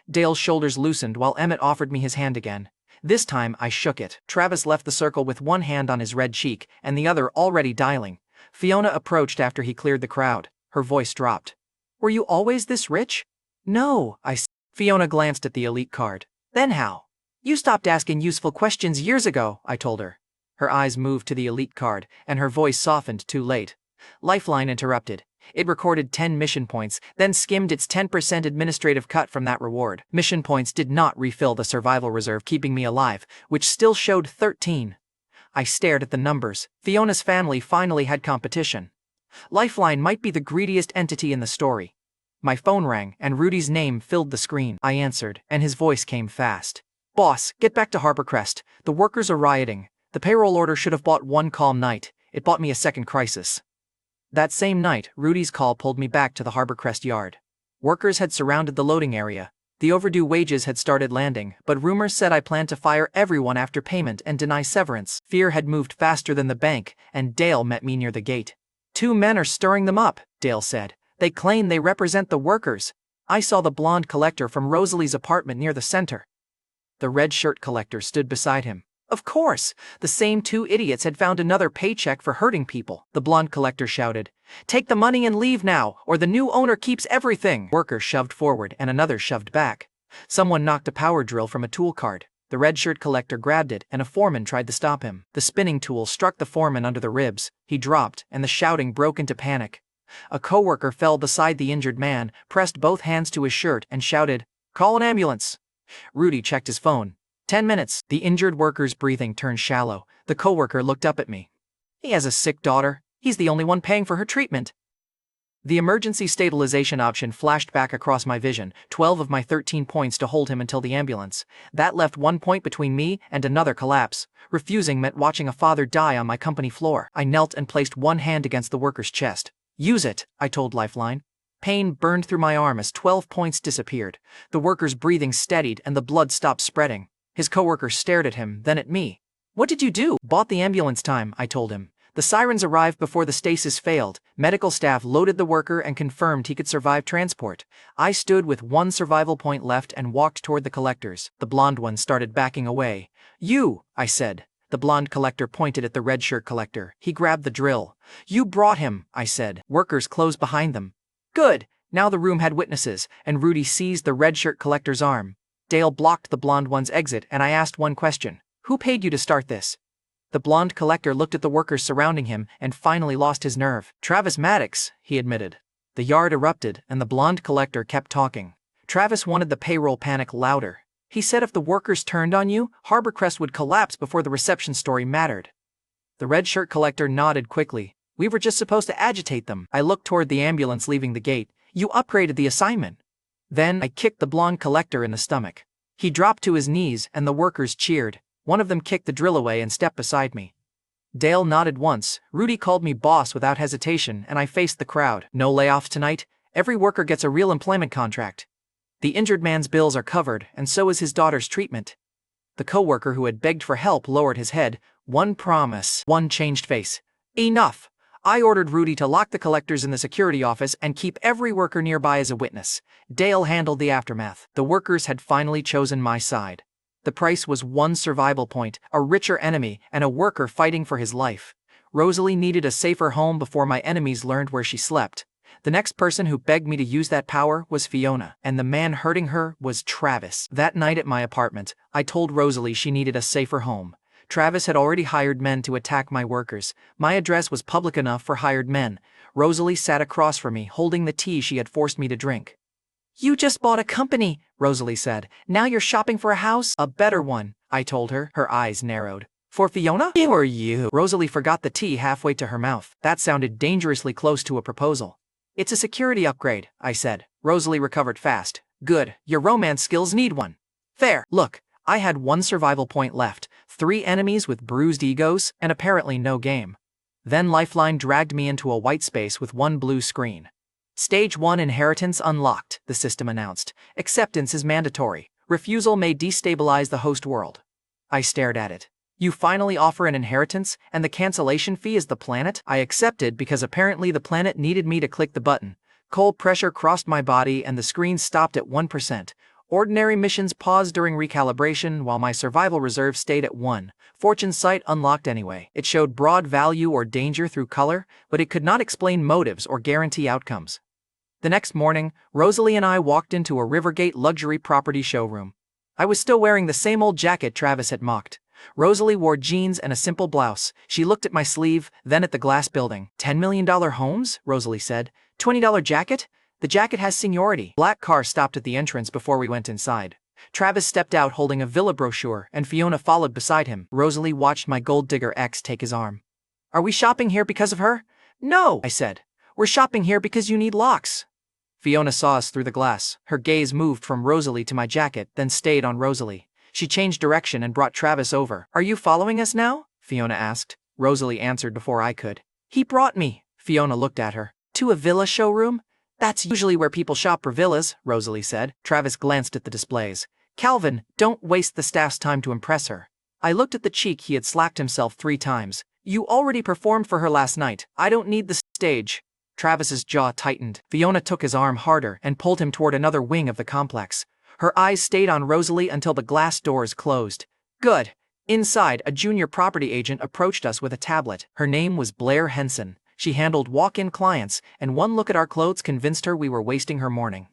Dale's shoulders loosened while Emmett offered me his hand again. This time I shook it. Travis left the circle with one hand on his red cheek and the other already dialing. Fiona approached after he cleared the crowd. Her voice dropped. Were you always this rich? No, I said. Fiona glanced at the elite card. Then how? You stopped asking useful questions years ago, I told her. Her eyes moved to the elite card, and her voice softened too late. Lifeline interrupted. It recorded 10 mission points, then skimmed its 10% administrative cut from that reward. Mission points did not refill the survival reserve keeping me alive, which still showed 13. I stared at the numbers. Fiona's family finally had competition. Lifeline might be the greediest entity in the story. My phone rang, and Rudy's name filled the screen. I answered, and his voice came fast. Boss, get back to Harborcrest. The workers are rioting. The payroll order should have bought one calm night. It bought me a second crisis. That same night, Rudy's call pulled me back to the Harborcrest yard. Workers had surrounded the loading area. The overdue wages had started landing, but rumors said I planned to fire everyone after payment and deny severance. Fear had moved faster than the bank, and Dale met me near the gate. 2 men are stirring them up, Dale said. They claim they represent the workers. I saw the blonde collector from Rosalie's apartment near the center. The red shirt collector stood beside him. Of course, the same 2 idiots had found another paycheck for hurting people. The blonde collector shouted, "Take the money and leave now, or the new owner keeps everything." Worker shoved forward and another shoved back. Someone knocked a power drill from a tool cart. The red shirt collector grabbed it and a foreman tried to stop him. The spinning tool struck the foreman under the ribs. He dropped and the shouting broke into panic. A coworker fell beside the injured man, pressed both hands to his shirt and shouted, "Call an ambulance." Rudy checked his phone. 10 minutes. The injured worker's breathing turned shallow. The coworker looked up at me. "He has a sick daughter. He's the only one paying for her treatment." The emergency stabilization option flashed back across my vision, 12 of my 13 points to hold him until the ambulance. That left 1 point between me and another collapse. Refusing meant watching a father die on my company floor. I knelt and placed one hand against the worker's chest. "Use it," I told Lifeline. Pain burned through my arm as 12 points disappeared. The worker's breathing steadied and the blood stopped spreading. His coworker stared at him, then at me. "What did you do?" "Bought the ambulance time," I told him. The sirens arrived before the stasis failed. Medical staff loaded the worker and confirmed he could survive transport. I stood with 1 survival point left and walked toward the collectors. The blonde one started backing away. "You," I said. The blonde collector pointed at the red shirt collector. He grabbed the drill. "You brought him," I said. Workers closed behind them. Good. Now the room had witnesses, and Rudy seized the red shirt collector's arm. Dale blocked the blonde one's exit, and I asked one question. "Who paid you to start this?" The blonde collector looked at the workers surrounding him and finally lost his nerve. "Travis Maddox," he admitted. The yard erupted, and the blonde collector kept talking. Travis wanted the payroll panic louder. He said if the workers turned on you, Harborcrest would collapse before the reception story mattered. The red shirt collector nodded quickly. "We were just supposed to agitate them." I looked toward the ambulance leaving the gate. "You upgraded the assignment." Then I kicked the blonde collector in the stomach. He dropped to his knees and the workers cheered. One of them kicked the drill away and stepped beside me. Dale nodded once. Rudy called me boss without hesitation, and I faced the crowd. "No layoffs tonight. Every worker gets a real employment contract. The injured man's bills are covered, and so is his daughter's treatment." The coworker who had begged for help lowered his head. "One promise." One changed face. "Enough." I ordered Rudy to lock the collectors in the security office and keep every worker nearby as a witness. Dale handled the aftermath. The workers had finally chosen my side. The price was 1 survival point, a richer enemy, and a worker fighting for his life. Rosalie needed a safer home before my enemies learned where she slept. The next person who begged me to use that power was Fiona, and the man hurting her was Travis. That night at my apartment, I told Rosalie she needed a safer home. Travis had already hired men to attack my workers. My address was public enough for hired men. Rosalie sat across from me, holding the tea she had forced me to drink. "You just bought a company," Rosalie said. "Now you're shopping for a house?" "A better one," I told her. Her eyes narrowed. "For Fiona? Or you?" Rosalie forgot the tea halfway to her mouth. That sounded dangerously close to a proposal. "It's a security upgrade," I said. Rosalie recovered fast. "Good, your romance skills need one." "Fair. Look, I had 1 survival point left, 3 enemies with bruised egos, and apparently no game." Then Lifeline dragged me into a white space with 1 blue screen. "Stage 1 inheritance unlocked," the system announced. "Acceptance is mandatory. Refusal may destabilize the host world." I stared at it. "You finally offer an inheritance, and the cancellation fee is the planet?" I accepted because apparently the planet needed me to click the button. Cold pressure crossed my body and the screen stopped at 1%. Ordinary missions paused during recalibration while my survival reserve stayed at 1. Fortune sight unlocked anyway. It showed broad value or danger through color, but it could not explain motives or guarantee outcomes. The next morning, Rosalie and I walked into a Rivergate luxury property showroom. I was still wearing the same old jacket Travis had mocked. Rosalie wore jeans and a simple blouse. She looked at my sleeve, then at the glass building. $10 million homes? Rosalie said. $20 jacket? The jacket has seniority. Black car stopped at the entrance before we went inside. Travis stepped out holding a villa brochure, and Fiona followed beside him. Rosalie watched my gold digger ex take his arm. "Are we shopping here because of her?" "No," I said. "We're shopping here because you need locks." Fiona saw us through the glass. Her gaze moved from Rosalie to my jacket, then stayed on Rosalie. She changed direction and brought Travis over. "Are you following us now?" Fiona asked. Rosalie answered before I could. "He brought me." Fiona looked at her. "To a villa showroom?" "That's usually where people shop for villas," Rosalie said. Travis glanced at the displays. "Calvin, don't waste the staff's time to impress her." I looked at the cheek he had slapped himself 3 times. "You already performed for her last night. I don't need the stage." Travis's jaw tightened. Fiona took his arm harder and pulled him toward another wing of the complex. Her eyes stayed on Rosalie until the glass doors closed. "Good." Inside, a junior property agent approached us with a tablet. Her name was Blair Henson. She handled walk-in clients, and one look at our clothes convinced her we were wasting her morning.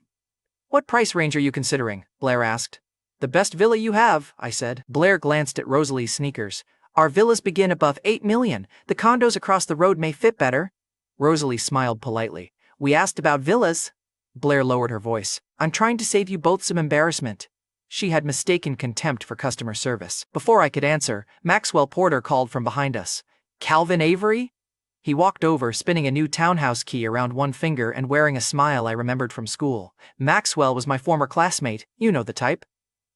"What price range are you considering?" Blair asked. "The best villa you have," I said. Blair glanced at Rosalie's sneakers. "Our villas begin above 8 million. The condos across the road may fit better." Rosalie smiled politely. "We asked about villas." Blair lowered her voice. "I'm trying to save you both some embarrassment." She had mistaken contempt for customer service. Before I could answer, Maxwell Porter called from behind us. "Calvin Avery?" He walked over, spinning a new townhouse key around one finger and wearing a smile I remembered from school. Maxwell was my former classmate, you know the type.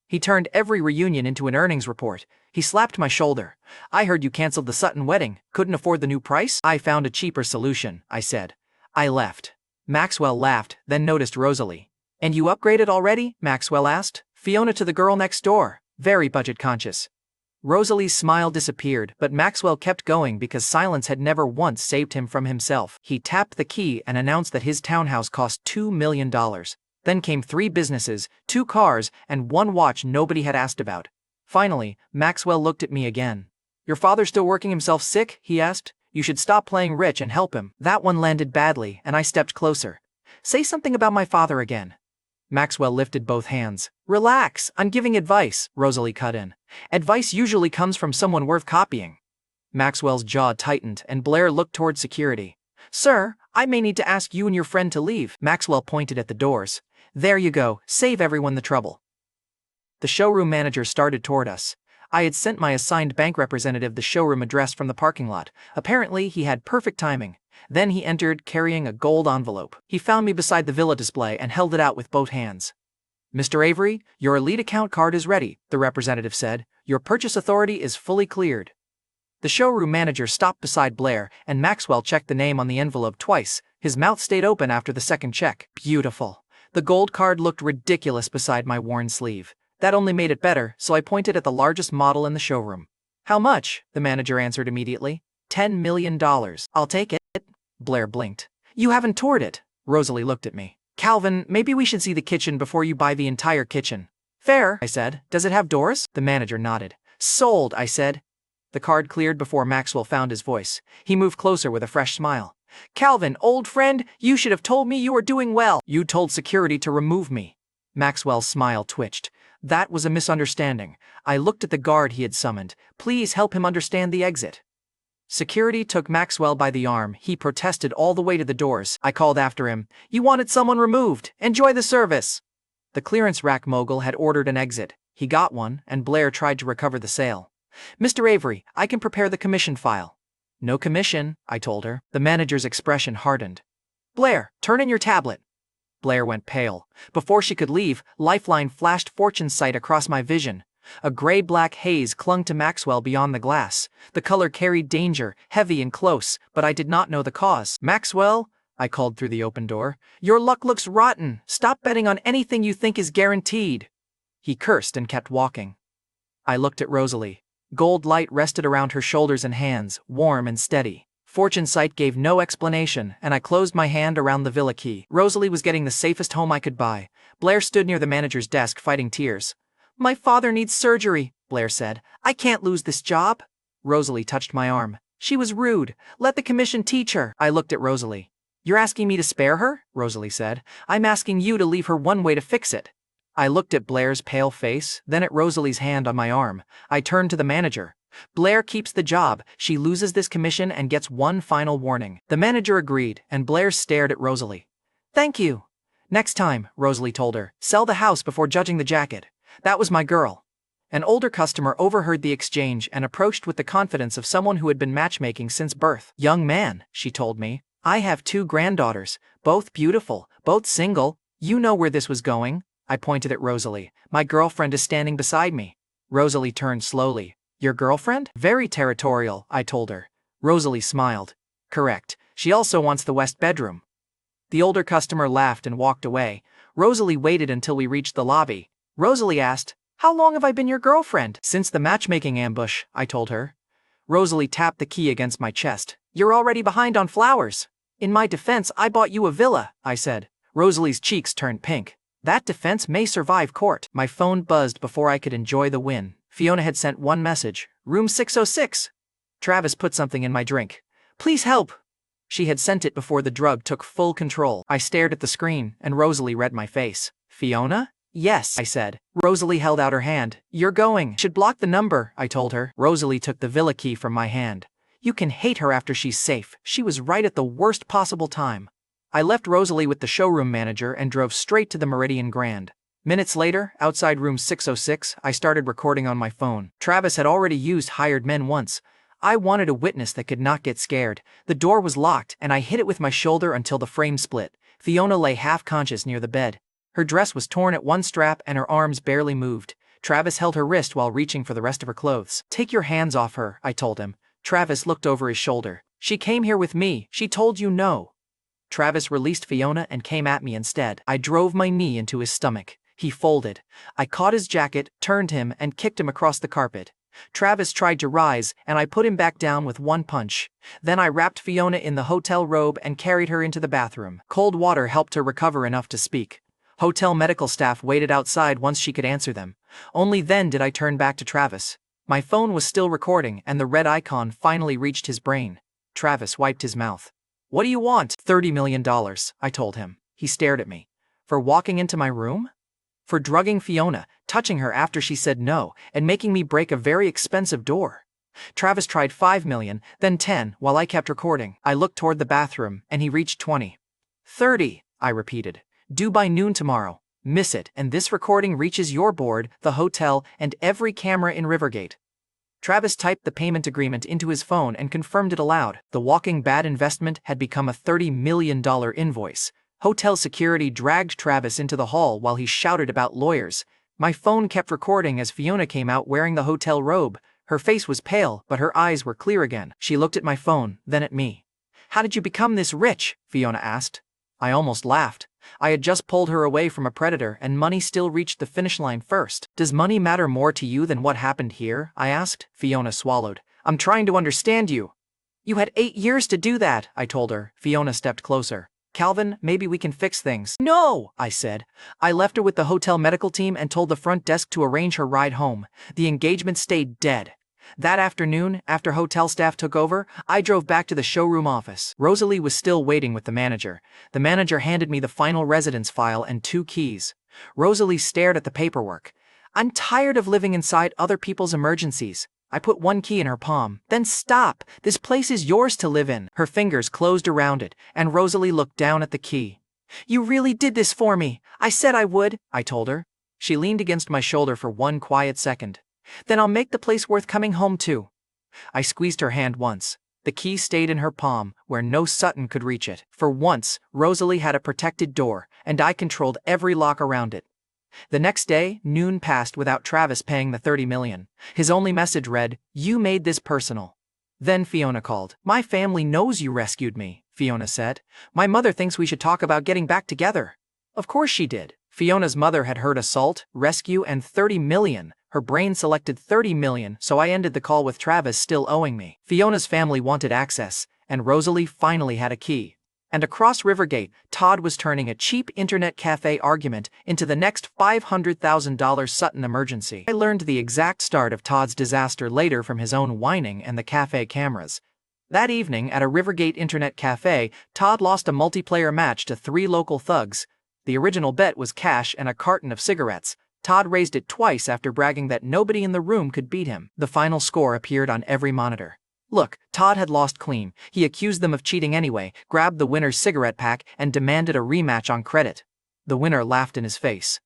He turned every reunion into an earnings report. He slapped my shoulder. "I heard you canceled the Sutton wedding. Couldn't afford the new price?" "I found a cheaper solution," I said. I left. Maxwell laughed, then noticed Rosalie. "And you upgraded already?" Maxwell asked. "Fiona to the girl next door. Very budget conscious." Rosalie's smile disappeared, but Maxwell kept going because silence had never once saved him from himself. He tapped the key and announced that his townhouse cost $2 million. Then came 3 businesses, 2 cars, and 1 watch nobody had asked about. Finally, Maxwell looked at me again. "Your father still working himself sick?" he asked. "You should stop playing rich and help him." That one landed badly, and I stepped closer. "Say something about my father again." Maxwell lifted both hands. "Relax, I'm giving advice," Rosalie cut in. "Advice usually comes from someone worth copying." Maxwell's jaw tightened, and Blair looked toward security. "Sir, I may need to ask you and your friend to leave." Maxwell pointed at the doors. "There you go, save everyone the trouble." The showroom manager started toward us. I had sent my assigned bank representative the showroom address from the parking lot. Apparently, he had perfect timing. Then he entered, carrying a gold envelope. He found me beside the villa display and held it out with both hands. "Mr. Avery, your elite account card is ready," the representative said. "Your purchase authority is fully cleared." The showroom manager stopped beside Blair, and Maxwell checked the name on the envelope twice. His mouth stayed open after the second check. Beautiful. The gold card looked ridiculous beside my worn sleeve. That only made it better, so I pointed at the largest model in the showroom. "How much?" the manager answered immediately. $10 million. "I'll take it." Blair blinked. "You haven't toured it." Rosalie looked at me. "Calvin, maybe we should see the kitchen before you buy the entire kitchen." "Fair," I said. "Does it have doors?" The manager nodded. "Sold," I said. The card cleared before Maxwell found his voice. He moved closer with a fresh smile. "Calvin, old friend, you should have told me you were doing well." "You told security to remove me." Maxwell's smile twitched. That was a misunderstanding. I looked at the guard he had summoned. "Please help him understand the exit." Security took Maxwell by the arm. He protested all the way to the doors. I called after him. "You wanted someone removed. Enjoy the service." The clearance rack mogul had ordered an exit. He got one, and Blair tried to recover the sale. "Mr. Avery, I can prepare the commission file." "No commission," I told her. The manager's expression hardened. "Blair, turn in your tablet." Blair went pale. Before she could leave, Lifeline flashed fortune sight across my vision. A gray-black haze clung to Maxwell beyond the glass. The color carried danger, heavy and close, but I did not know the cause. "Maxwell," I called through the open door, "your luck looks rotten. Stop betting on anything you think is guaranteed." He cursed and kept walking. I looked at Rosalie. Gold light rested around her shoulders and hands, warm and steady. Fortune sight gave no explanation, and I closed my hand around the villa key. Rosalie was getting the safest home I could buy. Blair stood near the manager's desk fighting tears. "My father needs surgery," Blair said. "I can't lose this job." Rosalie touched my arm. She was rude. "Let the commission teach her." I looked at Rosalie. "You're asking me to spare her?" Rosalie said. "I'm asking you to leave her one way to fix it." I looked at Blair's pale face, then at Rosalie's hand on my arm. I turned to the manager. "Blair keeps the job. She loses this commission and gets one final warning." The manager agreed, and Blair stared at Rosalie. "Thank you." "Next time," Rosalie told her, "sell the house before judging the jacket." That was my girl. An older customer overheard the exchange and approached with the confidence of someone who had been matchmaking since birth. "Young man," she told me, "I have 2 granddaughters, both beautiful, both single. You know where this was going." I pointed at Rosalie. "My girlfriend is standing beside me." Rosalie turned slowly. "Your girlfriend?" "Very territorial," I told her. Rosalie smiled. "Correct. She also wants the west bedroom." The older customer laughed and walked away. Rosalie waited until we reached the lobby. Rosalie asked, "How long have I been your girlfriend?" "Since the matchmaking ambush," I told her. Rosalie tapped the key against my chest. "You're already behind on flowers." "In my defense, I bought you a villa," I said. Rosalie's cheeks turned pink. "That defense may survive court." My phone buzzed before I could enjoy the win. Fiona had sent one message. "Room 606. Travis put something in my drink. Please help." She had sent it before the drug took full control. I stared at the screen, and Rosalie read my face. Fiona? Yes, I said. Rosalie held out her hand. You're going. Should block the number, I told her. Rosalie took the villa key from my hand. You can hate her after she's safe. She was right at the worst possible time. I left Rosalie with the showroom manager and drove straight to the Meridian Grand. Minutes later, outside room 606, I started recording on my phone. Travis had already used hired men once. I wanted a witness that could not get scared. The door was locked, and I hit it with my shoulder until the frame split. Fiona lay half-conscious near the bed. Her dress was torn at one strap and her arms barely moved. Travis held her wrist while reaching for the rest of her clothes. Take your hands off her, I told him. Travis looked over his shoulder. She came here with me. She told you no. Travis released Fiona and came at me instead. I drove my knee into his stomach. He folded. I caught his jacket, turned him, and kicked him across the carpet. Travis tried to rise, and I put him back down with one punch. Then I wrapped Fiona in the hotel robe and carried her into the bathroom. Cold water helped her recover enough to speak. Hotel medical staff waited outside once she could answer them. Only then did I turn back to Travis. My phone was still recording, and the red icon finally reached his brain. Travis wiped his mouth. What do you want? $30 million, I told him. He stared at me. For walking into my room? For drugging Fiona, touching her after she said no, and making me break a very expensive door. Travis tried $5 million, then 10, while I kept recording. I looked toward the bathroom, and he reached 20. 30, I repeated. Due by noon tomorrow. Miss it, and this recording reaches your board, the hotel, and every camera in Rivergate. Travis typed the payment agreement into his phone and confirmed it aloud. The Walking Bad investment had become a $30 million invoice. Hotel security dragged Travis into the hall while he shouted about lawyers. My phone kept recording as Fiona came out wearing the hotel robe. Her face was pale, but her eyes were clear again. She looked at my phone, then at me. How did you become this rich? Fiona asked. I almost laughed. I had just pulled her away from a predator, and money still reached the finish line first. Does money matter more to you than what happened here? I asked. Fiona swallowed. I'm trying to understand you. You had 8 years to do that, I told her. Fiona stepped closer. Calvin, maybe we can fix things. No, I said. I left her with the hotel medical team and told the front desk to arrange her ride home. The engagement stayed dead. That afternoon, after hotel staff took over, I drove back to the showroom office. Rosalie was still waiting with the manager. The manager handed me the final residence file and 2 keys. Rosalie stared at the paperwork. I'm tired of living inside other people's emergencies. I put 1 key in her palm. Then stop! This place is yours to live in. Her fingers closed around it, and Rosalie looked down at the key. You really did this for me. I said I would, I told her. She leaned against my shoulder for 1 quiet second. Then I'll make the place worth coming home to. I squeezed her hand once. The key stayed in her palm, where no Sutton could reach it. For once, Rosalie had a protected door, and I controlled every lock around it. The next day, noon passed without Travis paying the $30 million. His only message read, "You made this personal." Then Fiona called. My family knows you rescued me, Fiona said. My mother thinks we should talk about getting back together. Of course she did. Fiona's mother had heard assault, rescue, and $30 million. Her brain selected $30 million, so I ended the call with Travis still owing me. Fiona's family wanted access, and Rosalie finally had a key. And across Rivergate, Todd was turning a cheap internet cafe argument into the next $500,000 Sutton emergency. I learned the exact start of Todd's disaster later from his own whining and the cafe cameras. That evening, at a Rivergate internet cafe, Todd lost a multiplayer match to 3 local thugs. The original bet was cash and a carton of cigarettes. Todd raised it twice after bragging that nobody in the room could beat him. The final score appeared on every monitor. Look, Todd had lost clean. He accused them of cheating anyway, grabbed the winner's cigarette pack, and demanded a rematch on credit. The winner laughed in his face.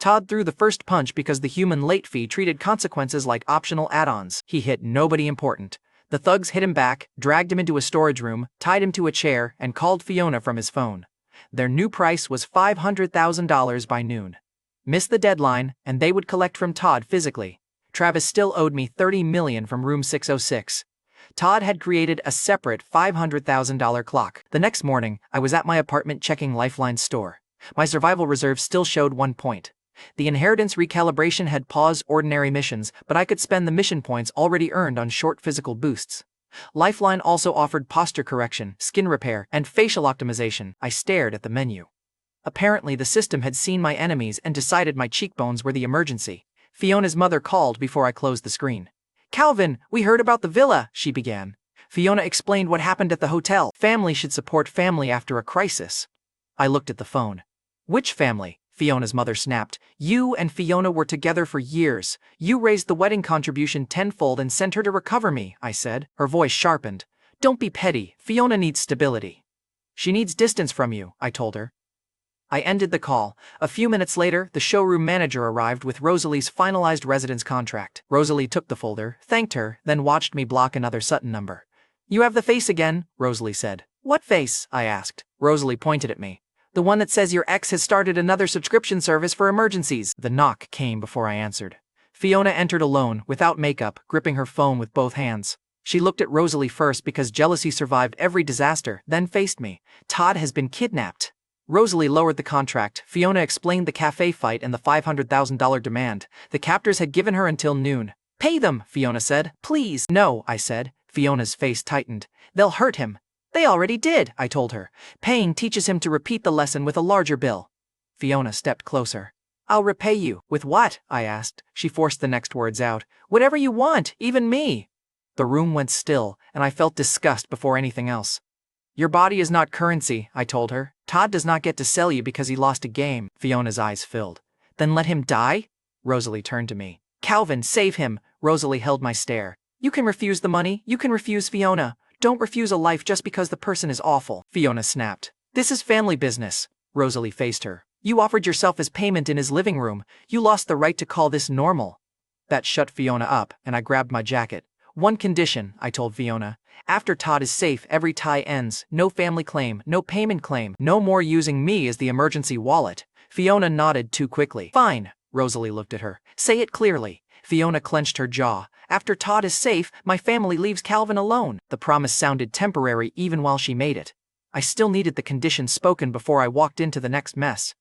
Todd threw the first punch because the human late fee treated consequences like optional add-ons. He hit nobody important. The thugs hit him back, dragged him into a storage room, tied him to a chair, and called Fiona from his phone. Their new price was $500,000 by noon. Miss the deadline, and they would collect from Todd physically. Travis still owed me $30 million from room 606. Todd had created a separate $500,000 clock. The next morning, I was at my apartment checking Lifeline's store. My survival reserve still showed 1 point. The inheritance recalibration had paused ordinary missions, but I could spend the mission points already earned on short physical boosts. Lifeline also offered posture correction, skin repair, and facial optimization. I stared at the menu. Apparently, the system had seen my enemies and decided my cheekbones were the emergency. Fiona's mother called before I closed the screen. Calvin, we heard about the villa, she began. Fiona explained what happened at the hotel. Family should support family after a crisis. I looked at the phone. Which family? Fiona's mother snapped. You and Fiona were together for years. You raised the wedding contribution tenfold and sent her to recover me, I said. Her voice sharpened. Don't be petty. Fiona needs stability. She needs distance from you, I told her. I ended the call. A few minutes later, the showroom manager arrived with Rosalie's finalized residence contract. Rosalie took the folder, thanked her, then watched me block another Sutton number. You have the face again, Rosalie said. What face? I asked. Rosalie pointed at me. The one that says your ex has started another subscription service for emergencies. The knock came before I answered. Fiona entered alone, without makeup, gripping her phone with both hands. She looked at Rosalie first because jealousy survived every disaster, then faced me. Todd has been kidnapped. Rosalie lowered the contract. Fiona explained the cafe fight and the $500,000 demand. The captors had given her until noon. Pay them, Fiona said. Please. No, I said. Fiona's face tightened. They'll hurt him. They already did, I told her. Paying teaches him to repeat the lesson with a larger bill. Fiona stepped closer. I'll repay you. With what? I asked. She forced the next words out. Whatever you want, even me. The room went still, and I felt disgust before anything else. Your body is not currency, I told her. Todd does not get to sell you because he lost a game. Fiona's eyes filled. Then let him die? Rosalie turned to me. Calvin, save him. Rosalie held my stare. You can refuse the money, you can refuse Fiona. Don't refuse a life just because the person is awful. Fiona snapped. This is family business. Rosalie faced her. You offered yourself as payment in his living room. You lost the right to call this normal. That shut Fiona up, and I grabbed my jacket. One condition, I told Fiona. After Todd is safe, every tie ends. No family claim, no payment claim, no more using me as the emergency wallet. Fiona nodded too quickly. Fine. Rosalie looked at her. Say it clearly. Fiona clenched her jaw. After Todd is safe, my family leaves Calvin alone. The promise sounded temporary even while she made it. I still needed the conditions spoken before I walked into the next mess.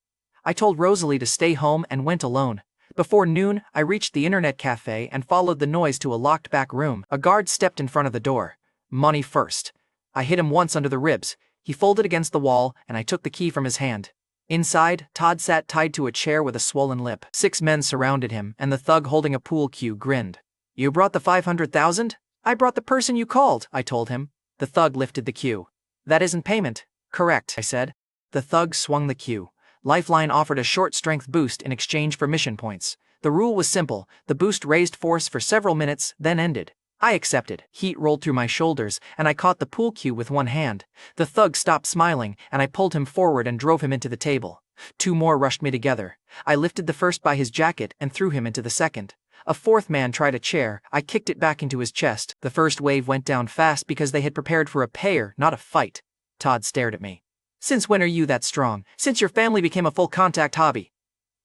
I told Rosalie to stay home and went alone. Before noon, I reached the internet cafe and followed the noise to a locked back room. A guard stepped in front of the door. Money first. I hit him once under the ribs. He folded against the wall, and I took the key from his hand. Inside, Todd sat tied to a chair with a swollen lip. 6 men surrounded him, and the thug holding a pool cue grinned. You brought the 500,000? I brought the person you called, I told him. The thug lifted the cue. That isn't payment. Correct, I said. The thug swung the cue. Lifeline offered a short strength boost in exchange for mission points. The rule was simple. The boost raised force for several minutes, then ended. I accepted. Heat rolled through my shoulders, and I caught the pool cue with one hand. The thug stopped smiling, and I pulled him forward and drove him into the table. 2 more rushed me together. I lifted the first by his jacket and threw him into the second. A 4th man tried a chair. I kicked it back into his chest. The first wave went down fast because they had prepared for a pair, not a fight. Todd stared at me. Since when are you that strong? Since your family became a full-contact hobby.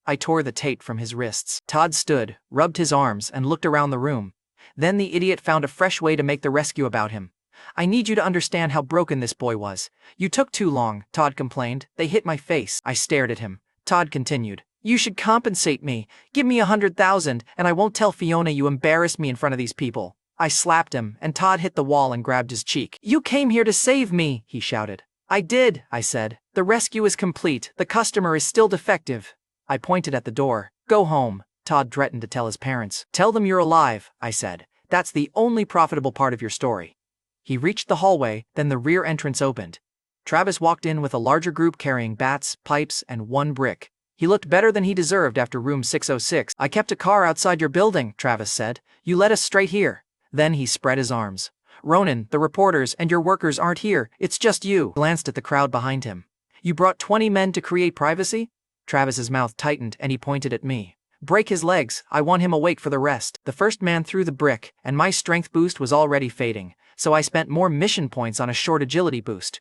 I tore the tape from his wrists. Todd stood, rubbed his arms, and looked around the room. Then the idiot found a fresh way to make the rescue about him. I need you to understand how broken this boy was. You took too long, Todd complained. They hit my face. I stared at him. Todd continued. You should compensate me. Give me 100,000, and I won't tell Fiona you embarrassed me in front of these people. I slapped him, and Todd hit the wall and grabbed his cheek. You came here to save me, he shouted. I did, I said. The rescue is complete. The customer is still defective. I pointed at the door. Go home. Todd threatened to tell his parents. Tell them you're alive, I said. That's the only profitable part of your story. He reached the hallway, then the rear entrance opened. Travis walked in with a larger group carrying bats, pipes, and 1 brick. He looked better than he deserved after room 606. I kept a car outside your building, Travis said. You led us straight here. Then he spread his arms. Ronan, the reporters, and your workers aren't here. It's just you. Glanced at the crowd behind him. You brought 20 men to create privacy? Travis's mouth tightened and he pointed at me. Break his legs. I want him awake for the rest. The first man threw the brick, and my strength boost was already fading, so I spent more mission points on a short agility boost.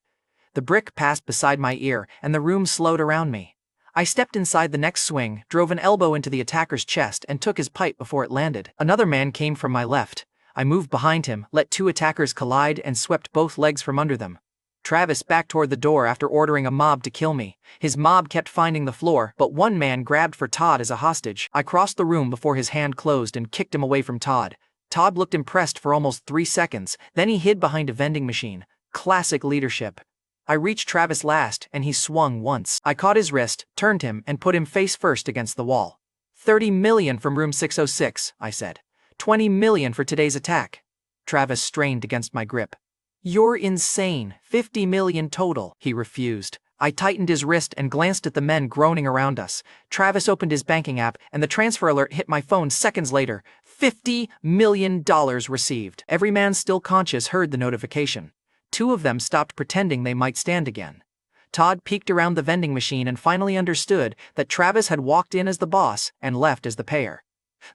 The brick passed beside my ear, and the room slowed around me. I stepped inside the next swing, drove an elbow into the attacker's chest, and took his pipe before it landed. Another man came from my left. I moved behind him, let 2 attackers collide, and swept both legs from under them. Travis backed toward the door after ordering a mob to kill me. His mob kept finding the floor, but 1 man grabbed for Todd as a hostage. I crossed the room before his hand closed and kicked him away from Todd. Todd looked impressed for almost 3 seconds, then he hid behind a vending machine. Classic leadership. I reached Travis last, and he swung once. I caught his wrist, turned him, and put him face first against the wall. 30 million from room 606, I said. 20 million for today's attack. Travis strained against my grip. You're insane. 50 million total. He refused. I tightened his wrist and glanced at the men groaning around us. Travis opened his banking app and the transfer alert hit my phone seconds later. $50 million received. Every man still conscious heard the notification. Two of them stopped pretending they might stand again. Todd peeked around the vending machine and finally understood that Travis had walked in as the boss and left as the payer.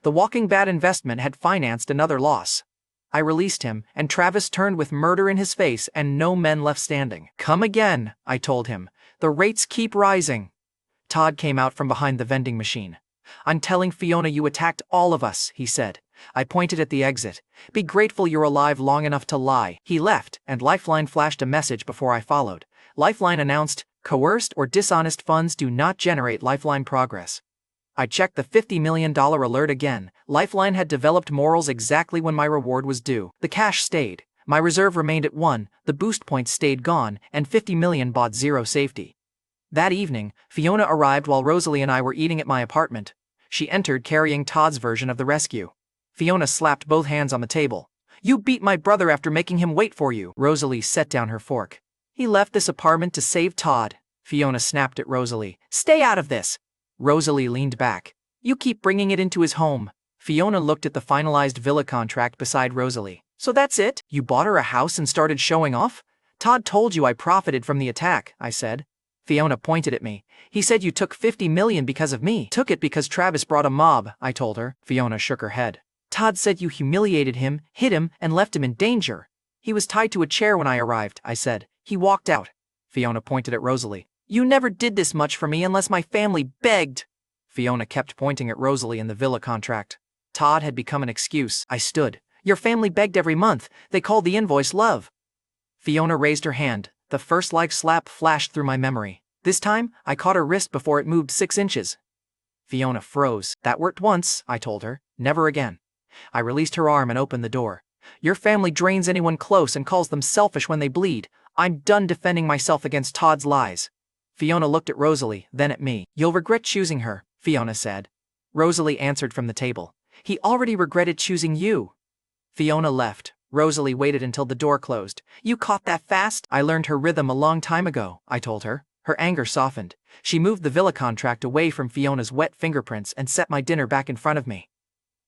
The Walking Bad investment had financed another loss. I released him, and Travis turned with murder in his face and no men left standing. Come again, I told him. The rates keep rising. Todd came out from behind the vending machine. I'm telling Fiona you attacked all of us, he said. I pointed at the exit. Be grateful you're alive long enough to lie. He left, and Lifeline flashed a message before I followed. Lifeline announced, coerced or dishonest funds do not generate Lifeline progress. I checked the $50 million alert again. Lifeline had developed morals exactly when my reward was due. The cash stayed. My reserve remained at 1, the boost points stayed gone, and 50 million bought 0 safety. That evening, Fiona arrived while Rosalie and I were eating at my apartment. She entered carrying Todd's version of the rescue. Fiona slapped both hands on the table. You beat my brother after making him wait for you. Rosalie set down her fork. He left this apartment to save Todd. Fiona snapped at Rosalie. Stay out of this. Rosalie leaned back. You keep bringing it into his home. Fiona looked at the finalized villa contract beside Rosalie. So that's it? You bought her a house and started showing off? Todd told you I profited from the attack, I said. Fiona pointed at me. He said you took 50 million because of me. Took it because Travis brought a mob, I told her. Fiona shook her head. Todd said you humiliated him, hit him, and left him in danger. He was tied to a chair when I arrived, I said. He walked out. Fiona pointed at Rosalie. You never did this much for me unless my family begged. Fiona kept pointing at Rosalie in the villa contract. Todd had become an excuse. I stood. Your family begged every month. They called the invoice love. Fiona raised her hand. The first like slap flashed through my memory. This time, I caught her wrist before it moved 6 inches. Fiona froze. That worked once, I told her. Never again. I released her arm and opened the door. Your family drains anyone close and calls them selfish when they bleed. I'm done defending myself against Todd's lies. Fiona looked at Rosalie, then at me. You'll regret choosing her, Fiona said. Rosalie answered from the table. He already regretted choosing you. Fiona left. Rosalie waited until the door closed. You caught that fast? I learned her rhythm a long time ago, I told her. Her anger softened. She moved the villa contract away from Fiona's wet fingerprints and set my dinner back in front of me.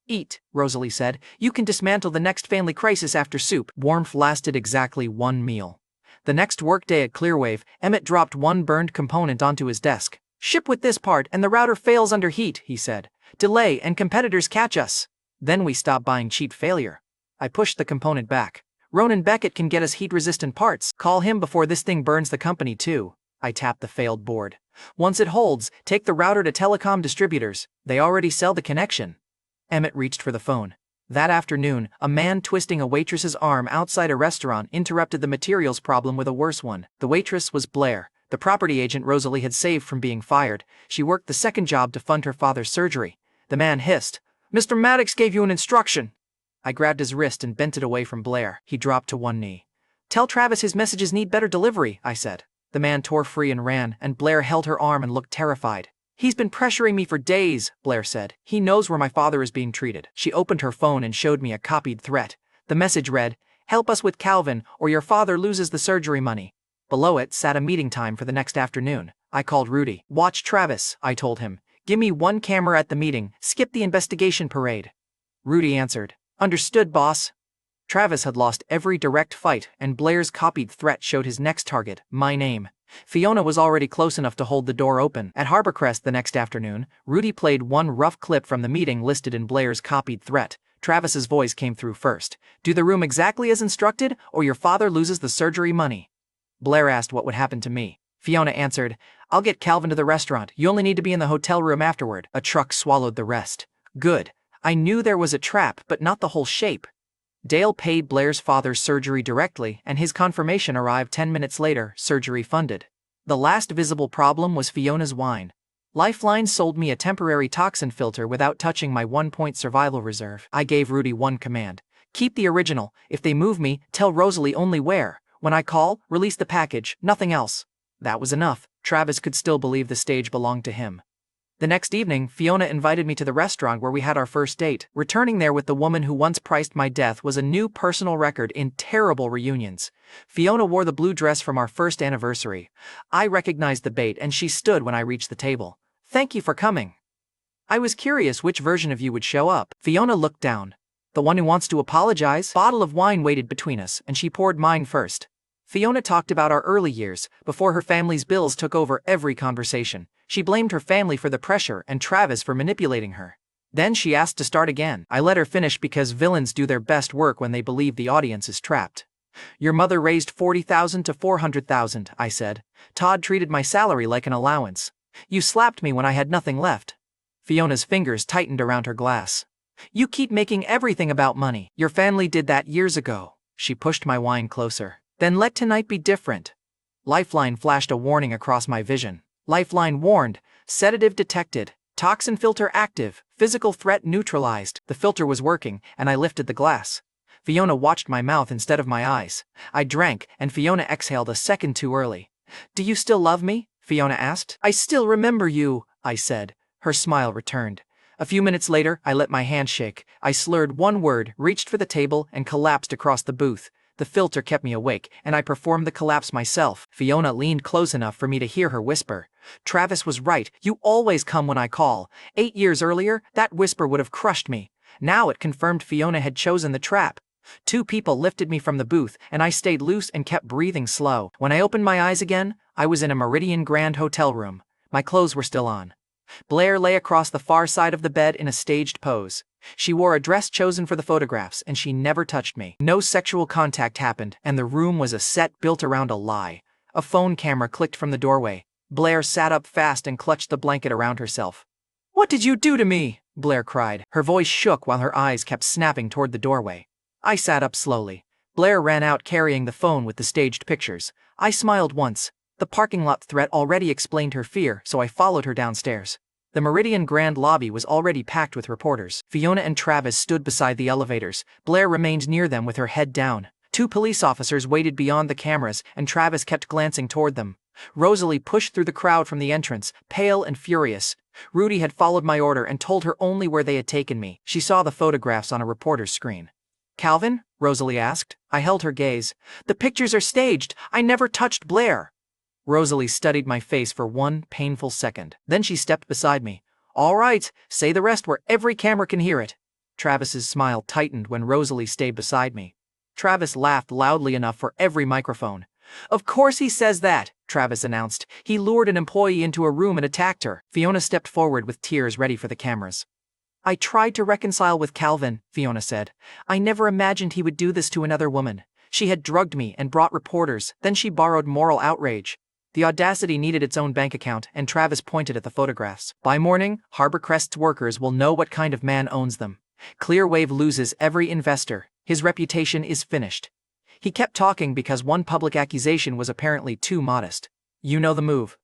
Eat, Rosalie said. You can dismantle the next family crisis after soup. Warmth lasted exactly 1 meal. The next workday at Clearwave, Emmett dropped 1 burned component onto his desk. Ship with this part and the router fails under heat, he said. Delay and competitors catch us. Then we stop buying cheap failure. I pushed the component back. Ronan Beckett can get us heat-resistant parts. Call him before this thing burns the company too. I tapped the failed board. Once it holds, take the router to telecom distributors. They already sell the connection. Emmett reached for the phone. That afternoon, a man twisting a waitress's arm outside a restaurant interrupted the materials problem with a worse one. The waitress was Blair, the property agent Rosalie had saved from being fired. She worked the second job to fund her father's surgery. The man hissed. Mr. Maddox gave you an instruction. I grabbed his wrist and bent it away from Blair. He dropped to one knee. Tell Travis his messages need better delivery, I said. The man tore free and ran, and Blair held her arm and looked terrified. He's been pressuring me for days, Blair said. He knows where my father is being treated. She opened her phone and showed me a copied threat. The message read, help us with Calvin, or your father loses the surgery money. Below it sat a meeting time for the next afternoon. I called Rudy. Watch Travis, I told him. Give me 1 camera at the meeting, skip the investigation parade. Rudy answered. Understood, boss. Travis had lost every direct fight, and Blair's copied threat showed his next target, my name. Fiona was already close enough to hold the door open. At Harborcrest the next afternoon, Rudy played 1 rough clip from the meeting listed in Blair's copied threat. Travis's voice came through first. Do the room exactly as instructed, or your father loses the surgery money. Blair asked what would happen to me. Fiona answered, I'll get Calvin to the restaurant. You only need to be in the hotel room afterward. A truck swallowed the rest. Good. I knew there was a trap, but not the whole shape. Dale paid Blair's father's surgery directly, and his confirmation arrived 10 minutes later, surgery funded. The last visible problem was Fiona's wine. Lifeline sold me a temporary toxin filter without touching my 1-point survival reserve. I gave Rudy 1 command. Keep the original. If they move me, tell Rosalie only where. When I call, release the package, nothing else. That was enough. Travis could still believe the stage belonged to him. The next evening, Fiona invited me to the restaurant where we had our first date. Returning there with the woman who once priced my death was a new personal record in terrible reunions. Fiona wore the blue dress from our first anniversary. I recognized the bait and she stood when I reached the table. "Thank you for coming. I was curious which version of you would show up." Fiona looked down. "The one who wants to apologize?" A bottle of wine waited between us, and she poured mine first. Fiona talked about our early years, before her family's bills took over every conversation. She blamed her family for the pressure and Travis for manipulating her. Then she asked to start again. I let her finish because villains do their best work when they believe the audience is trapped. "Your mother raised $40,000 to $400,000, I said. Todd treated my salary like an allowance. You slapped me when I had nothing left." Fiona's fingers tightened around her glass. "You keep making everything about money. Your family did that years ago." She pushed my wine closer. "Then let tonight be different." Lifeline flashed a warning across my vision. Lifeline warned, sedative detected, toxin filter active, physical threat neutralized. The filter was working, and I lifted the glass. Fiona watched my mouth instead of my eyes. I drank, and Fiona exhaled a second too early. "Do you still love me?" Fiona asked. "I still remember you," I said. Her smile returned. A few minutes later, I let my hand shake. I slurred one word, reached for the table, and collapsed across the booth. The filter kept me awake, and I performed the collapse myself. Fiona leaned close enough for me to hear her whisper. "Travis was right. You always come when I call. 8 years earlier, that whisper would have crushed me. Now it confirmed Fiona had chosen the trap. 2 people lifted me from the booth, and I stayed loose and kept breathing slow. When I opened my eyes again, I was in a Meridian Grand hotel room. My clothes were still on. Blair lay across the far side of the bed in a staged pose. She wore a dress chosen for the photographs, and she never touched me. No sexual contact happened, and the room was a set built around a lie. A phone camera clicked from the doorway. Blair sat up fast and clutched the blanket around herself. "What did you do to me?" Blair cried. Her voice shook while her eyes kept snapping toward the doorway. I sat up slowly. Blair ran out carrying the phone with the staged pictures. I smiled once. The parking lot threat already explained her fear, so I followed her downstairs. The Meridian Grand lobby was already packed with reporters. Fiona and Travis stood beside the elevators. Blair remained near them with her head down. 2 police officers waited beyond the cameras, and Travis kept glancing toward them. Rosalie pushed through the crowd from the entrance, pale and furious. Rudy had followed my order and told her only where they had taken me. She saw the photographs on a reporter's screen. "Calvin?" Rosalie asked. I held her gaze. "The pictures are staged. I never touched Blair." Rosalie studied my face for one painful second. Then she stepped beside me. "All right, say the rest where every camera can hear it." Travis's smile tightened when Rosalie stayed beside me. Travis laughed loudly enough for every microphone. "Of course he says that," Travis announced. "He lured an employee into a room and attacked her." Fiona stepped forward with tears ready for the cameras. "I tried to reconcile with Calvin," Fiona said. "I never imagined he would do this to another woman. She had drugged me and brought reporters, then she borrowed moral outrage. The audacity needed its own bank account, and Travis pointed at the photographs. By morning, Harborcrest's workers will know what kind of man owns them. Clearwave loses every investor. His reputation is finished." He kept talking because one public accusation was apparently too modest. "You know the move."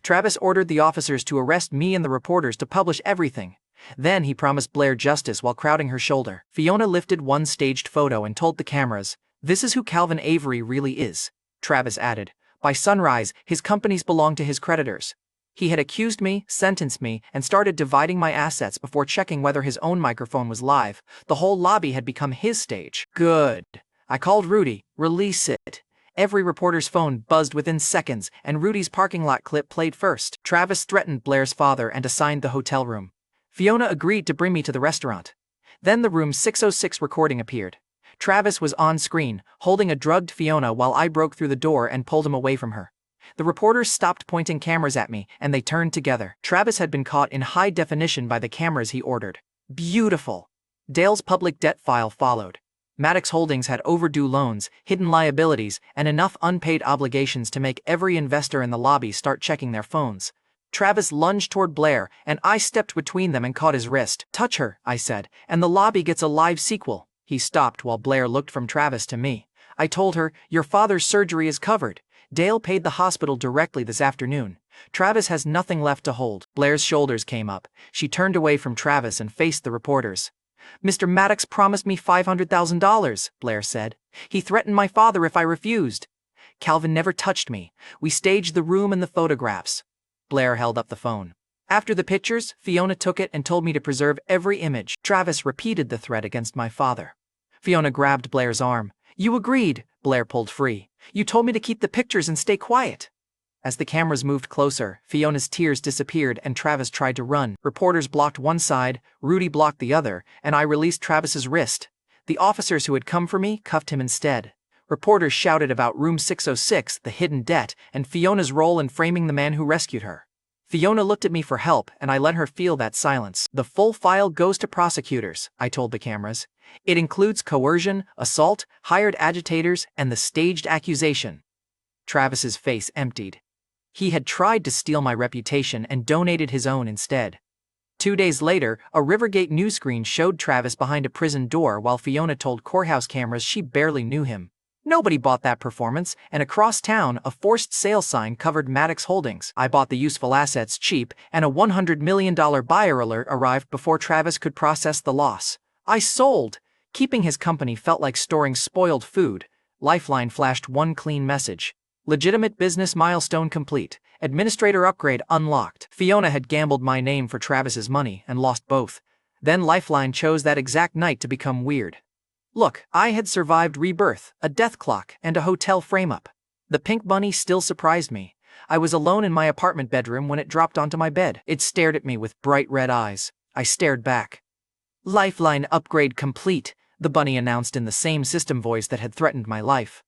Travis ordered the officers to arrest me and the reporters to publish everything. Then he promised Blair justice while crowding her shoulder. Fiona lifted one staged photo and told the cameras, "This is who Calvin Avery really is." Travis added, "By sunrise, his companies belonged to his creditors. He had accused me, sentenced me, and started dividing my assets before checking whether his own microphone was live. The whole lobby had become his stage." "Good." I called Rudy. "Release it." Every reporter's phone buzzed within seconds, and Rudy's parking lot clip played first. Travis threatened Blair's father and assigned the hotel room. Fiona agreed to bring me to the restaurant. Then the room 606 recording appeared. Travis was on screen, holding a drugged Fiona while I broke through the door and pulled him away from her. The reporters stopped pointing cameras at me, and they turned together. Travis had been caught in high definition by the cameras he ordered. Beautiful. Dale's public debt file followed. Maddox Holdings had overdue loans, hidden liabilities, and enough unpaid obligations to make every investor in the lobby start checking their phones. Travis lunged toward Blair, and I stepped between them and caught his wrist. "Touch her," I said, "and the lobby gets a live sequel." He stopped while Blair looked from Travis to me. I told her, "Your father's surgery is covered. Dale paid the hospital directly this afternoon. Travis has nothing left to hold." Blair's shoulders came up. She turned away from Travis and faced the reporters. "Mr. Maddox promised me $500,000, Blair said. "He threatened my father if I refused." "Calvin never touched me. We staged the room and the photographs." Blair held up the phone. After the pictures, Fiona took it and told me to preserve every image. Travis repeated the threat against my father. Fiona grabbed Blair's arm. You agreed, Blair pulled free. You told me to keep the pictures and stay quiet. As the cameras moved closer, Fiona's tears disappeared and Travis tried to run. Reporters blocked one side, Rudy blocked the other, and I released Travis's wrist. The officers who had come for me cuffed him instead. Reporters shouted about Room 606, the hidden debt, and Fiona's role in framing the man who rescued her. Fiona looked at me for help, and I let her feel that silence. The full file goes to prosecutors, I told the cameras. It includes coercion, assault, hired agitators, and the staged accusation. Travis's face emptied. He had tried to steal my reputation and donated his own instead. 2 days later, a Rivergate news screen showed Travis behind a prison door while Fiona told courthouse cameras she barely knew him. Nobody bought that performance, and across town, a forced sale sign covered Maddox Holdings. I bought the useful assets cheap, and a $100 million buyer alert arrived before Travis could process the loss. I sold. Keeping his company felt like storing spoiled food. Lifeline flashed one clean message. Legitimate business milestone complete. Administrator upgrade unlocked. Fiona had gambled my name for Travis's money and lost both. Then Lifeline chose that exact night to become weird. Look, I had survived rebirth, a death clock, and a hotel frame-up. The pink bunny still surprised me. I was alone in my apartment bedroom when it dropped onto my bed. It stared at me with bright red eyes. I stared back. Lifeline upgrade complete, the bunny announced in the same system voice that had threatened my life.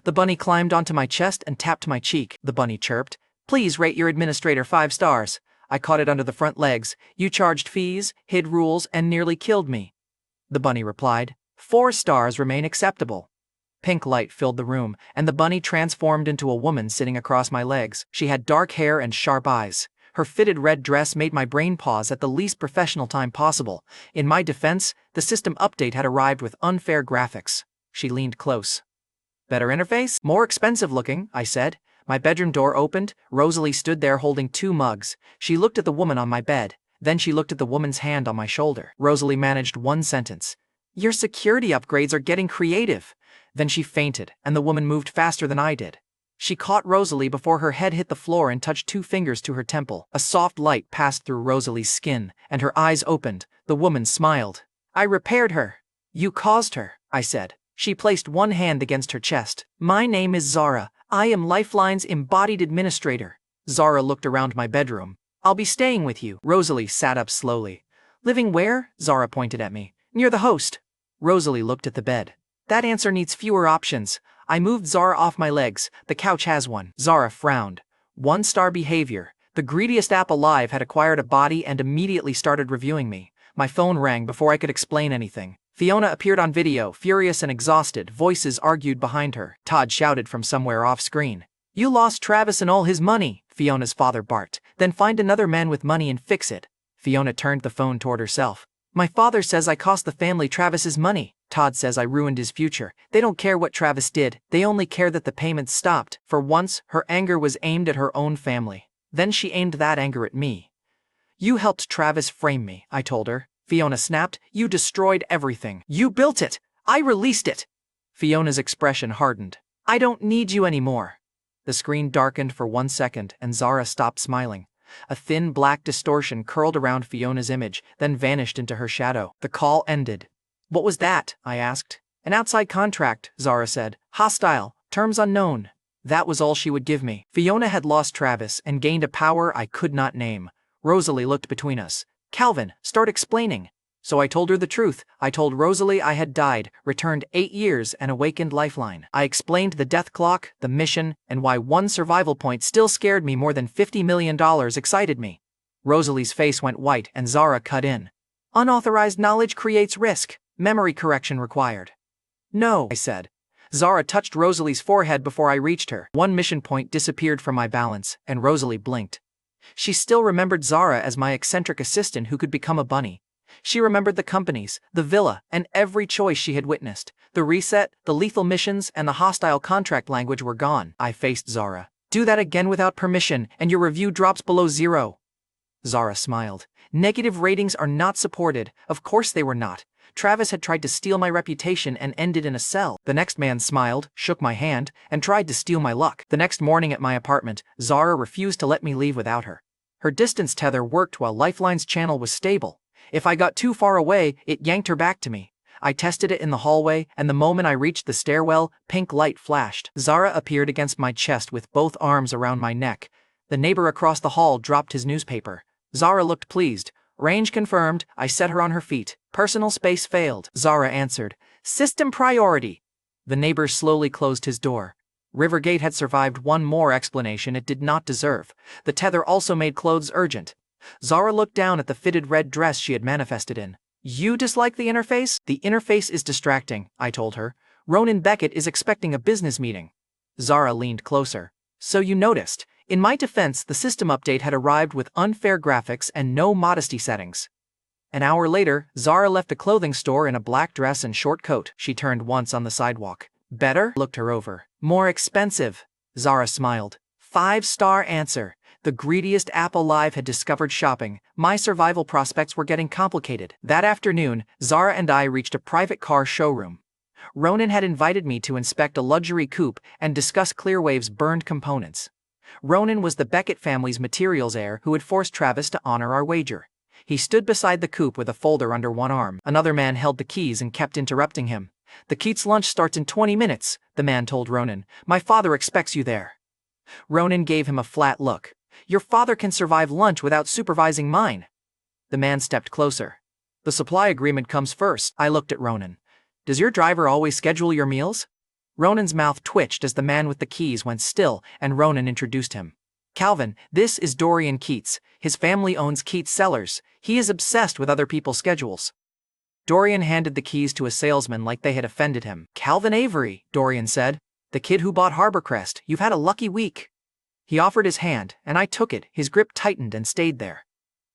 The bunny climbed onto my chest and tapped my cheek. The bunny chirped. Please rate your administrator 5 stars. I caught it under the front legs. You charged fees, hid rules, and nearly killed me. The bunny replied. 4 stars remain acceptable. Pink light filled the room, and the bunny transformed into a woman sitting across my legs. She had dark hair and sharp eyes. Her fitted red dress made my brain pause at the least professional time possible. In my defense, the system update had arrived with unfair graphics. She leaned close. Better interface? More expensive looking, I said. My bedroom door opened. Rosalie stood there holding 2 mugs. She looked at the woman on my bed. Then she looked at the woman's hand on my shoulder. Rosalie managed one sentence. Your security upgrades are getting creative. Then she fainted, and the woman moved faster than I did. She caught Rosalie before her head hit the floor and touched 2 fingers to her temple. A soft light passed through Rosalie's skin, and her eyes opened. The woman smiled. I repaired her. You caused her, I said. She placed one hand against her chest. My name is Zara. I am Lifeline's embodied administrator. Zara looked around my bedroom. I'll be staying with you. Rosalie sat up slowly. Living where? Zara pointed at me. Near the host. Rosalie looked at the bed. That answer needs fewer options. I moved Zara off my legs. The couch has one. Zara frowned. 1-star behavior. The greediest app alive had acquired a body and immediately started reviewing me. My phone rang before I could explain anything. Fiona appeared on video, furious and exhausted. Voices argued behind her. Todd shouted from somewhere off-screen. You lost Travis and all his money, Fiona's father barked. Then find another man with money and fix it. Fiona turned the phone toward herself. My father says I cost the family Travis's money. Todd says I ruined his future. They don't care what Travis did. They only care that the payments stopped. For once, her anger was aimed at her own family. Then she aimed that anger at me. You helped Travis frame me, I told her. Fiona snapped. You destroyed everything. You built it. I released it. Fiona's expression hardened. I don't need you anymore. The screen darkened for 1 second and Zara stopped smiling. A thin black distortion curled around Fiona's image, then vanished into her shadow. The call ended. What was that? I asked. An outside contract, Zara said. Hostile. Terms unknown. That was all she would give me. Fiona had lost Travis and gained a power I could not name. Rosalie looked between us. Calvin, start explaining. So I told her the truth. I told Rosalie I had died, returned 8 years, and awakened Lifeline. I explained the death clock, the mission, and why 1 survival point still scared me more than $50 million excited me. Rosalie's face went white and Zara cut in. Unauthorized knowledge creates risk. Memory correction required. No, I said. Zara touched Rosalie's forehead before I reached her. 1 mission point disappeared from my balance, and Rosalie blinked. She still remembered Zara as my eccentric assistant who could become a bunny. She remembered the companies, the villa, and every choice she had witnessed. The reset, the lethal missions, and the hostile contract language were gone. I faced Zara. Do that again without permission, and your review drops below 0. Zara smiled. Negative ratings are not supported. Of course they were not. Travis had tried to steal my reputation and ended in a cell. The next man smiled, shook my hand, and tried to steal my luck. The next morning at my apartment, Zara refused to let me leave without her. Her distance tether worked while Lifeline's channel was stable. If I got too far away, it yanked her back to me. I tested it in the hallway, and the moment I reached the stairwell, pink light flashed. Zara appeared against my chest with both arms around my neck. The neighbor across the hall dropped his newspaper. Zara looked pleased. Range confirmed. I set her on her feet. Personal space failed. Zara answered. System priority. The neighbor slowly closed his door. Rivergate had survived one more explanation it did not deserve. The tether also made clothes urgent. Zara looked down at the fitted red dress she had manifested in. You dislike the interface? The interface is distracting, I told her. Ronan Beckett is expecting a business meeting. Zara leaned closer. So you noticed. In my defense, the system update had arrived with unfair graphics and no modesty settings. An hour later, Zara left a clothing store in a black dress and short coat. She turned once on the sidewalk. Better? Looked her over. More expensive. Zara smiled. 5-star answer. The greediest app alive had discovered shopping. My survival prospects were getting complicated. That afternoon, Zara and I reached a private car showroom. Ronan had invited me to inspect a luxury coupe and discuss Clearwave's burned components. Ronan was the Beckett family's materials heir who had forced Travis to honor our wager. He stood beside the coupe with a folder under one arm. Another man held the keys and kept interrupting him. The Keats lunch starts in 20 minutes, the man told Ronan. My father expects you there. Ronan gave him a flat look. Your father can survive lunch without supervising mine. The man stepped closer. The supply agreement comes first. I looked at Ronan. Does your driver always schedule your meals? Ronan's mouth twitched as the man with the keys went still, and Ronan introduced him. Calvin, this is Dorian Keats. His family owns Keats Cellars. He is obsessed with other people's schedules. Dorian handed the keys to a salesman like they had offended him. Calvin Avery, Dorian said. The kid who bought Harborcrest. You've had a lucky week. He offered his hand, and I took it. His grip tightened and stayed there.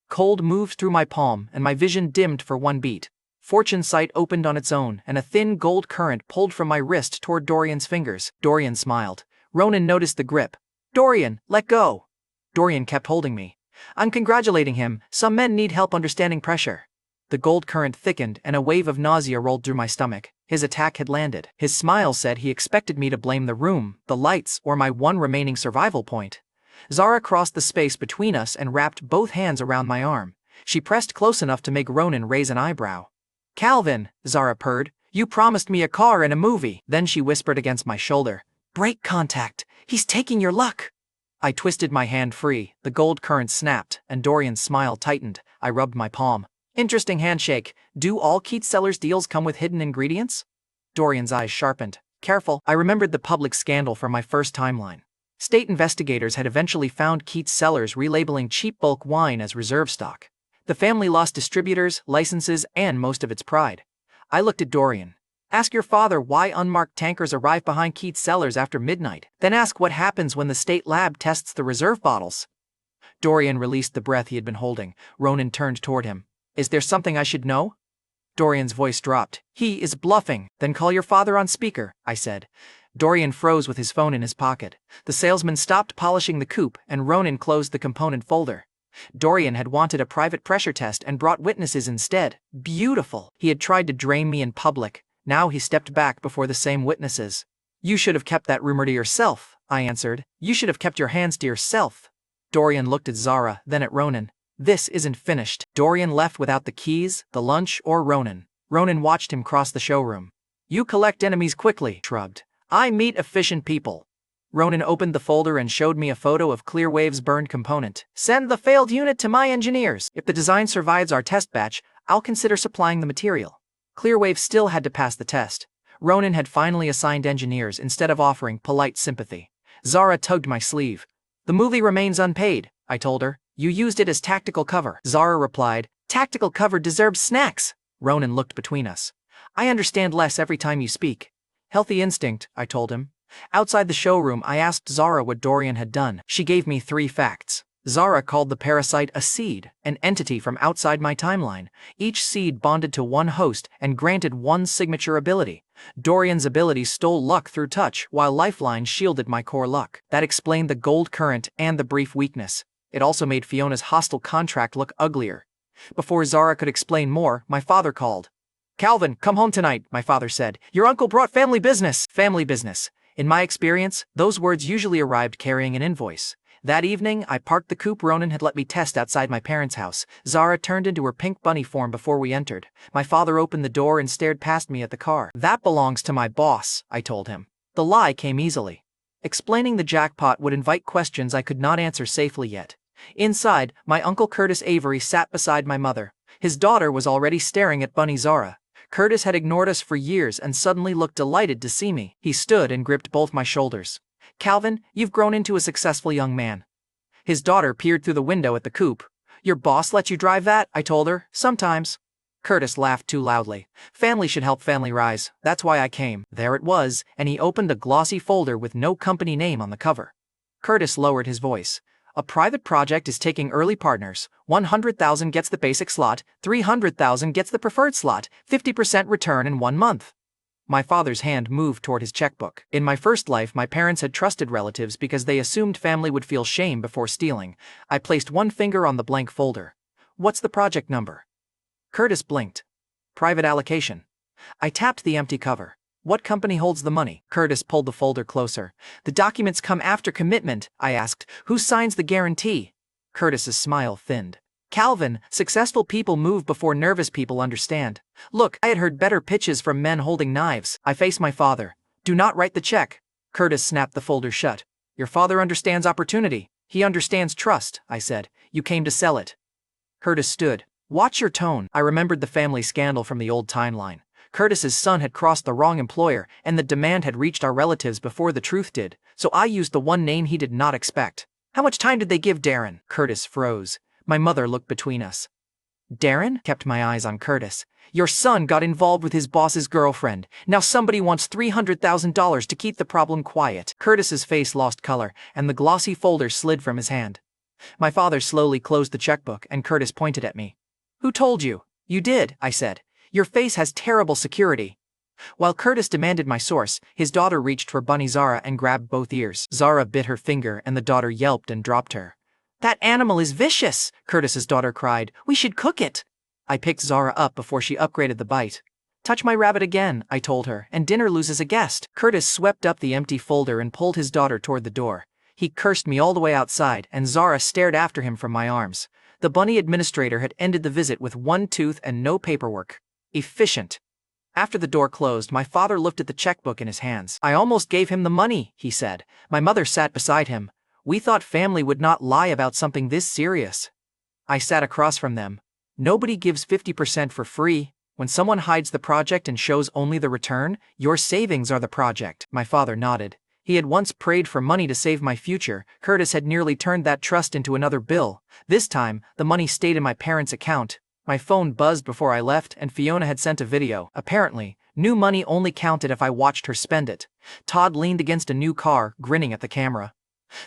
Cold moved through my palm, and my vision dimmed for one beat. Fortune sight opened on its own, and a thin gold current pulled from my wrist toward Dorian's fingers. Dorian smiled. Ronan noticed the grip. Dorian, let go. Dorian kept holding me. I'm congratulating him. Some men need help understanding pressure. The gold current thickened, and a wave of nausea rolled through my stomach. His attack had landed. His smile said he expected me to blame the room, the lights, or my one remaining survival point. Zara crossed the space between us and wrapped both hands around my arm. She pressed close enough to make Ronan raise an eyebrow. Calvin, Zara purred, you promised me a car and a movie. Then she whispered against my shoulder. Break contact. He's taking your luck. I twisted my hand free. The gold current snapped, and Dorian's smile tightened. I rubbed my palm. Interesting handshake. Do all Keats Cellars deals come with hidden ingredients? Dorian's eyes sharpened. Careful. I remembered the public scandal from my first timeline. State investigators had eventually found Keats Cellars relabeling cheap bulk wine as reserve stock. The family lost distributors, licenses, and most of its pride. I looked at Dorian. Ask your father why unmarked tankers arrive behind Keats Cellars after midnight. Then ask what happens when the state lab tests the reserve bottles. Dorian released the breath he had been holding. Ronan turned toward him. Is there something I should know? Dorian's voice dropped. He is bluffing. Then call your father on speaker, I said. Dorian froze with his phone in his pocket. The salesman stopped polishing the coupe, and Ronan closed the component folder. Dorian had wanted a private pressure test and brought witnesses instead. Beautiful. He had tried to drain me in public. Now he stepped back before the same witnesses. You should have kept that rumor to yourself, I answered. You should have kept your hands to yourself. Dorian looked at Zara, then at Ronan. This isn't finished. Dorian left without the keys, the lunch, or Ronan. Ronan watched him cross the showroom. You collect enemies quickly, shrugged. I meet efficient people. Ronan opened the folder and showed me a photo of Clearwave's burned component. Send the failed unit to my engineers. If the design survives our test batch, I'll consider supplying the material. Clearwave still had to pass the test. Ronan had finally assigned engineers instead of offering polite sympathy. Zara tugged my sleeve. The movie remains unpaid, I told her. You used it as tactical cover. Zara replied, tactical cover deserves snacks. Ronan looked between us. I understand less every time you speak. Healthy instinct, I told him. Outside the showroom, I asked Zara what Dorian had done. She gave me 3 facts. Zara called the parasite a seed, an entity from outside my timeline. Each seed bonded to one host and granted one signature ability. Dorian's ability stole luck through touch, while Lifeline shielded my core luck. That explained the gold current and the brief weakness. It also made Fiona's hostile contract look uglier. Before Zara could explain more, my father called. Calvin, come home tonight, my father said. Your uncle brought family business. Family business. In my experience, those words usually arrived carrying an invoice. That evening, I parked the coupe Ronan had let me test outside my parents' house. Zara turned into her pink bunny form before we entered. My father opened the door and stared past me at the car. That belongs to my boss, I told him. The lie came easily. Explaining the jackpot would invite questions I could not answer safely yet. Inside, my uncle Curtis Avery sat beside my mother. His daughter was already staring at Bunny Zara. Curtis had ignored us for years and suddenly looked delighted to see me. He stood and gripped both my shoulders. Calvin, you've grown into a successful young man. His daughter peered through the window at the coupe. Your boss lets you drive that? I told her. Sometimes. Curtis laughed too loudly. Family should help family rise. That's why I came. There it was, and he opened a glossy folder with no company name on the cover. Curtis lowered his voice. A private project is taking early partners. 100,000 gets the basic slot, 300,000 gets the preferred slot, 50% return in 1 month. My father's hand moved toward his checkbook. In my first life, my parents had trusted relatives because they assumed family would feel shame before stealing. I placed one finger on the blank folder. What's the project number? Curtis blinked. Private allocation. I tapped the empty cover. What company holds the money? Curtis pulled the folder closer. The documents come after commitment, I asked. Who signs the guarantee? Curtis's smile thinned. Calvin, successful people move before nervous people understand. Look, I had heard better pitches from men holding knives. I faced my father. Do not write the check. Curtis snapped the folder shut. Your father understands opportunity. He understands trust, I said. You came to sell it. Curtis stood. Watch your tone. I remembered the family scandal from the old timeline. Curtis's son had crossed the wrong employer, and the demand had reached our relatives before the truth did, so I used the one name he did not expect. How much time did they give Darren? Curtis froze. My mother looked between us. Darren? Kept my eyes on Curtis. Your son got involved with his boss's girlfriend. Now somebody wants $300,000 to keep the problem quiet. Curtis's face lost color, and the glossy folder slid from his hand. My father slowly closed the checkbook, and Curtis pointed at me. Who told you? You did, I said. Your face has terrible security. While Curtis demanded my source, his daughter reached for Bunny Zara and grabbed both ears. Zara bit her finger and the daughter yelped and dropped her. That animal is vicious, Curtis's daughter cried. We should cook it. I picked Zara up before she upgraded the bite. Touch my rabbit again, I told her, and dinner loses a guest. Curtis swept up the empty folder and pulled his daughter toward the door. He cursed me all the way outside, and Zara stared after him from my arms. The bunny administrator had ended the visit with one tooth and no paperwork. Efficient. After the door closed, my father looked at the checkbook in his hands. I almost gave him the money, he said. My mother sat beside him. We thought family would not lie about something this serious. I sat across from them. Nobody gives 50% for free. When someone hides the project and shows only the return, your savings are the project. My father nodded. He had once prayed for money to save my future. Curtis had nearly turned that trust into another bill. This time, the money stayed in my parents' account. My phone buzzed before I left, and Fiona had sent a video. Apparently, new money only counted if I watched her spend it. Todd leaned against a new car, grinning at the camera.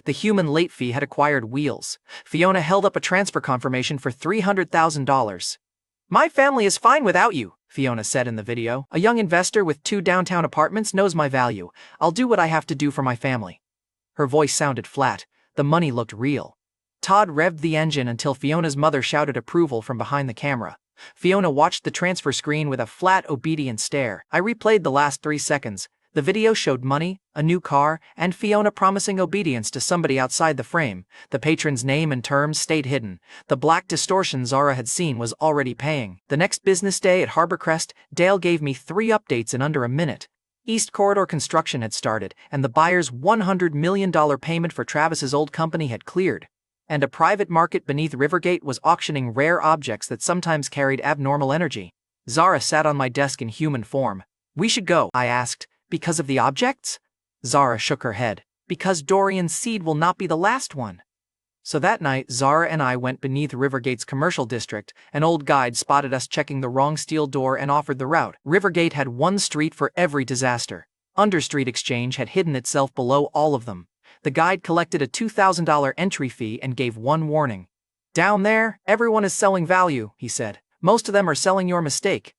The human late fee had acquired wheels. Fiona held up a transfer confirmation for $300,000. My family is fine without you, Fiona said in the video. A young investor with 2 downtown apartments knows my value. I'll do what I have to do for my family. Her voice sounded flat. The money looked real. Todd revved the engine until Fiona's mother shouted approval from behind the camera. Fiona watched the transfer screen with a flat, obedient stare. I replayed the last 3 seconds. The video showed money, a new car, and Fiona promising obedience to somebody outside the frame. The patron's name and terms stayed hidden. The black distortion Zara had seen was already paying. The next business day at Harborcrest, Dale gave me 3 updates in under a minute. East Corridor construction had started, and the buyer's $100 million payment for Travis's old company had cleared. And a private market beneath Rivergate was auctioning rare objects that sometimes carried abnormal energy. Zara sat on my desk in human form. We should go, I asked. Because of the objects? Zara shook her head. Because Dorian's seed will not be the last one. So that night, Zara and I went beneath Rivergate's commercial district. An old guide spotted us checking the wrong steel door and offered the route. Rivergate had one street for every disaster. Understreet Exchange had hidden itself below all of them. The guide collected a $2,000 entry fee and gave one warning. Down there, everyone is selling value, he said. Most of them are selling your mistake.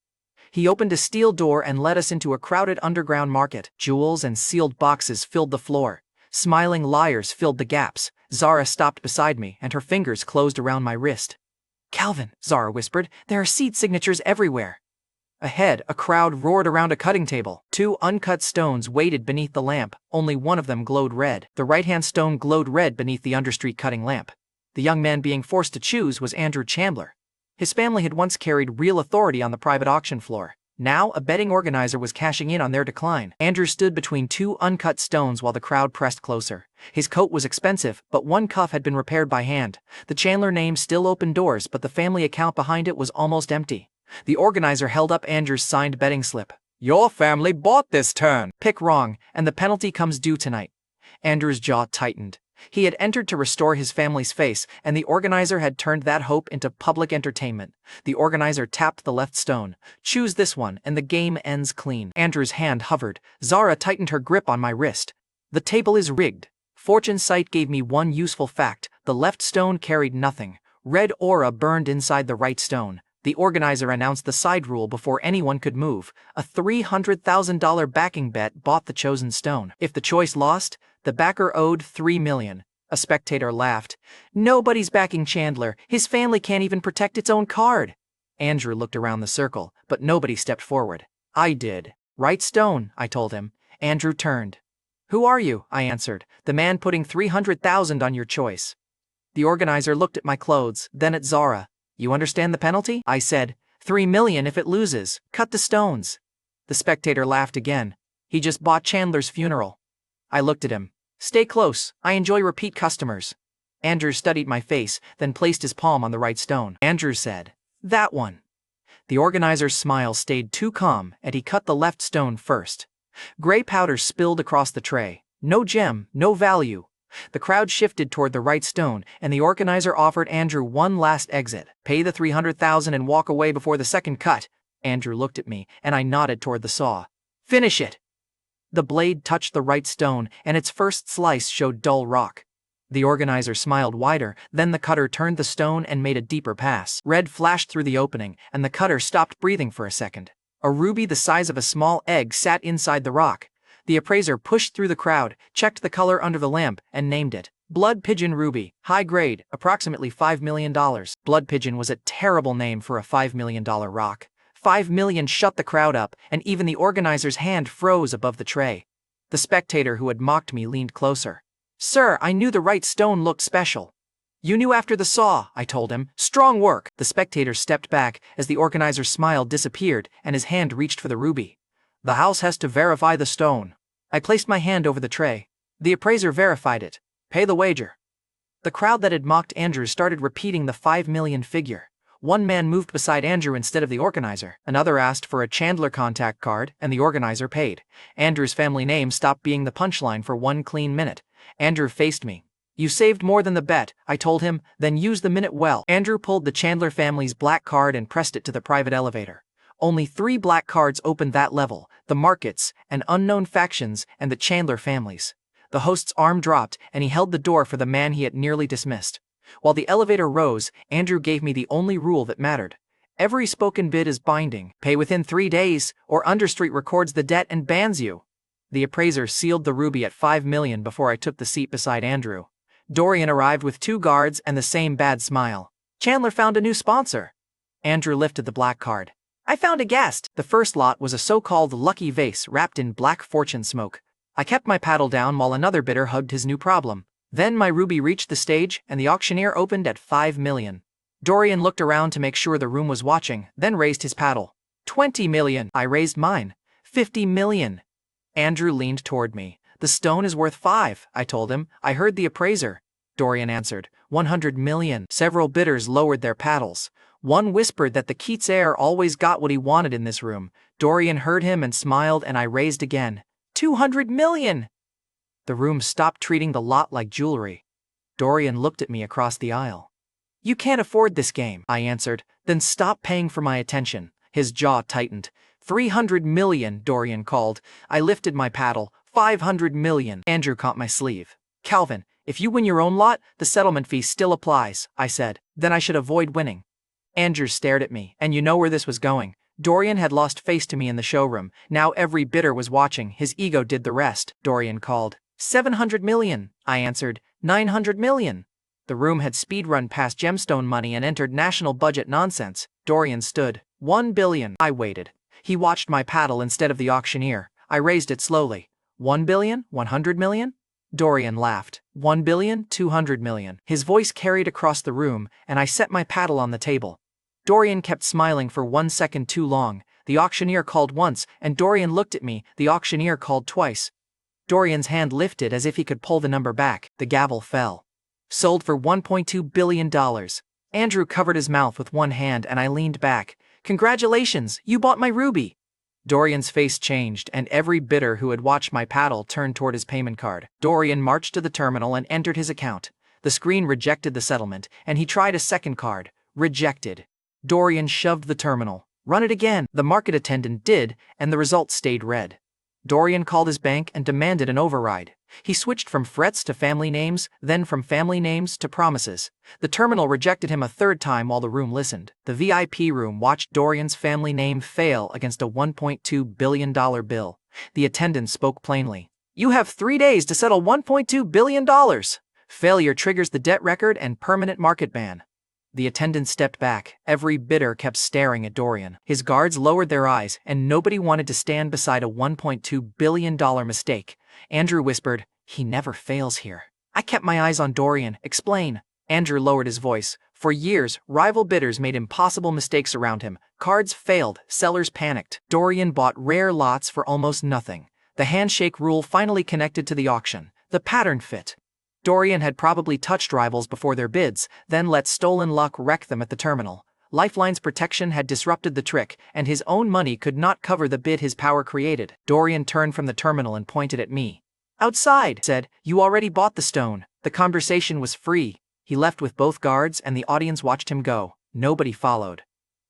He opened a steel door and led us into a crowded underground market. Jewels and sealed boxes filled the floor. Smiling liars filled the gaps. Zara stopped beside me, and her fingers closed around my wrist. Calvin, Zara whispered, there are seed signatures everywhere. Ahead, a crowd roared around a cutting table. 2 uncut stones waited beneath the lamp, only one of them glowed red. The right-hand stone glowed red beneath the understreet cutting lamp. The young man being forced to choose was Andrew Chandler. His family had once carried real authority on the private auction floor. Now, a betting organizer was cashing in on their decline. Andrew stood between 2 uncut stones while the crowd pressed closer. His coat was expensive, but one cuff had been repaired by hand. The Chandler name still opened doors, but the family account behind it was almost empty. The organizer held up Andrew's signed betting slip. "Your family bought this turn. Pick wrong, and the penalty comes due tonight." Andrew's jaw tightened. He had entered to restore his family's face, and the organizer had turned that hope into public entertainment. The organizer tapped the left stone. "Choose this one, and the game ends clean." Andrew's hand hovered. Zara tightened her grip on my wrist. "The table is rigged." Fortune sight gave me one useful fact. The left stone carried nothing. Red aura burned inside the right stone. The organizer announced the side rule before anyone could move. A $300,000 backing bet bought the chosen stone. If the choice lost, the backer owed $3 million. A spectator laughed. "Nobody's backing Chandler. His family can't even protect its own card." Andrew looked around the circle, but nobody stepped forward. I did. "Right stone," I told him. Andrew turned. "Who are you?" I answered. "The man putting $300,000 on your choice." The organizer looked at my clothes, then at Zara. "You understand the penalty?" I said. $3 million if it loses. Cut the stones." The spectator laughed again. "He just bought Chandler's funeral." I looked at him. "Stay close. I enjoy repeat customers." Andrew studied my face, then placed his palm on the right stone. Andrew said, "That one." The organizer's smile stayed too calm, and he cut the left stone first. Gray powder spilled across the tray. No gem, no value. The crowd shifted toward the right stone, and the organizer offered Andrew one last exit. "Pay the $300,000 and walk away before the second cut." Andrew looked at me, and I nodded toward the saw. "Finish it." The blade touched the right stone, and its first slice showed dull rock. The organizer smiled wider, then the cutter turned the stone and made a deeper pass. Red flashed through the opening, and the cutter stopped breathing for a second. A ruby the size of a small egg sat inside the rock. The appraiser pushed through the crowd, checked the color under the lamp, and named it. Blood Pigeon Ruby, high grade, approximately $5 million. Blood Pigeon was a terrible name for a $5 million rock. 5 million shut the crowd up, and even the organizer's hand froze above the tray. The spectator who had mocked me leaned closer. "Sir, I knew the right stone looked special." "You knew after the saw," I told him. "Strong work." The spectator stepped back as the organizer's smile disappeared and his hand reached for the ruby. "The house has to verify the stone." I placed my hand over the tray. The appraiser verified it. "Pay the wager." The crowd that had mocked Andrew started repeating the 5 million figure. One man moved beside Andrew instead of the organizer. Another asked for a Chandler contact card, and the organizer paid. Andrew's family name stopped being the punchline for one clean minute. Andrew faced me. "You saved more than the bet," I told him, "then use the minute well." Andrew pulled the Chandler family's black card and pressed it to the private elevator. Only 3 black cards opened that level: the Markets, and Unknown Factions, and the Chandler families. The host's arm dropped, and he held the door for the man he had nearly dismissed. While the elevator rose, Andrew gave me the only rule that mattered. "Every spoken bid is binding. Pay within 3 days, or Understreet records the debt and bans you." The appraiser sealed the ruby at 5 million before I took the seat beside Andrew. Dorian arrived with 2 guards and the same bad smile. "Chandler found a new sponsor." Andrew lifted the black card. "I found a guest." The first lot was a so-called lucky vase wrapped in black fortune smoke. I kept my paddle down while another bidder hugged his new problem. Then my ruby reached the stage, and the auctioneer opened at 5 million. Dorian looked around to make sure the room was watching, then raised his paddle. 20 million. I raised mine. 50 million. Andrew leaned toward me. "The stone is worth 5, I told him. "I heard the appraiser." Dorian answered. 100 million. Several bidders lowered their paddles. One whispered that the Keats heir always got what he wanted in this room. Dorian heard him and smiled, and I raised again. 200 million. The room stopped treating the lot like jewelry. Dorian looked at me across the aisle. "You can't afford this game," I answered. "Then stop paying for my attention." His jaw tightened. 300 million, Dorian called. I lifted my paddle. 500 million. Andrew caught my sleeve. "Calvin, if you win your own lot, the settlement fee still applies," I said. "Then I should avoid winning." Andrew stared at me, and you know where this was going. Dorian had lost face to me in the showroom. Now every bidder was watching. His ego did the rest. Dorian called. 700 million, I answered. 900 million. The room had speed-run past gemstone money and entered national budget nonsense. Dorian stood. 1 billion. I waited. He watched my paddle instead of the auctioneer. I raised it slowly. 1 billion? 100 million? Dorian laughed. 1 billion? 200 million. His voice carried across the room, and I set my paddle on the table. Dorian kept smiling for 1 second too long. The auctioneer called once, and Dorian looked at me. The auctioneer called twice. Dorian's hand lifted as if he could pull the number back. The gavel fell. Sold for $1.2 billion. Andrew covered his mouth with one hand and I leaned back. Congratulations, you bought my ruby. Dorian's face changed and every bidder who had watched my paddle turned toward his payment card. Dorian marched to the terminal and entered his account. The screen rejected the settlement and he tried a second card. Rejected. Dorian shoved the terminal. Run it again. The market attendant did, and the result stayed red. Dorian called his bank and demanded an override. He switched from threats to family names, then from family names to promises. The terminal rejected him a third time while the room listened. The VIP room watched Dorian's family name fail against a $1.2 billion bill. The attendant spoke plainly. You have 3 days to settle $1.2 billion. Failure triggers the debt record and permanent market ban. The attendant stepped back. Every bidder kept staring at Dorian. His guards lowered their eyes, and nobody wanted to stand beside a $1.2 billion mistake. Andrew whispered, "He never fails here." I kept my eyes on Dorian. Explain. Andrew lowered his voice. For years, rival bidders made impossible mistakes around him. Cards failed, sellers panicked. Dorian bought rare lots for almost nothing. The handshake rule finally connected to the auction. The pattern fit. Dorian had probably touched rivals before their bids, then let stolen luck wreck them at the terminal. Lifeline's protection had disrupted the trick, and his own money could not cover the bid his power created. Dorian turned from the terminal and pointed at me. Outside, said, you already bought the stone. The conversation was free. He left with both guards and the audience watched him go. Nobody followed.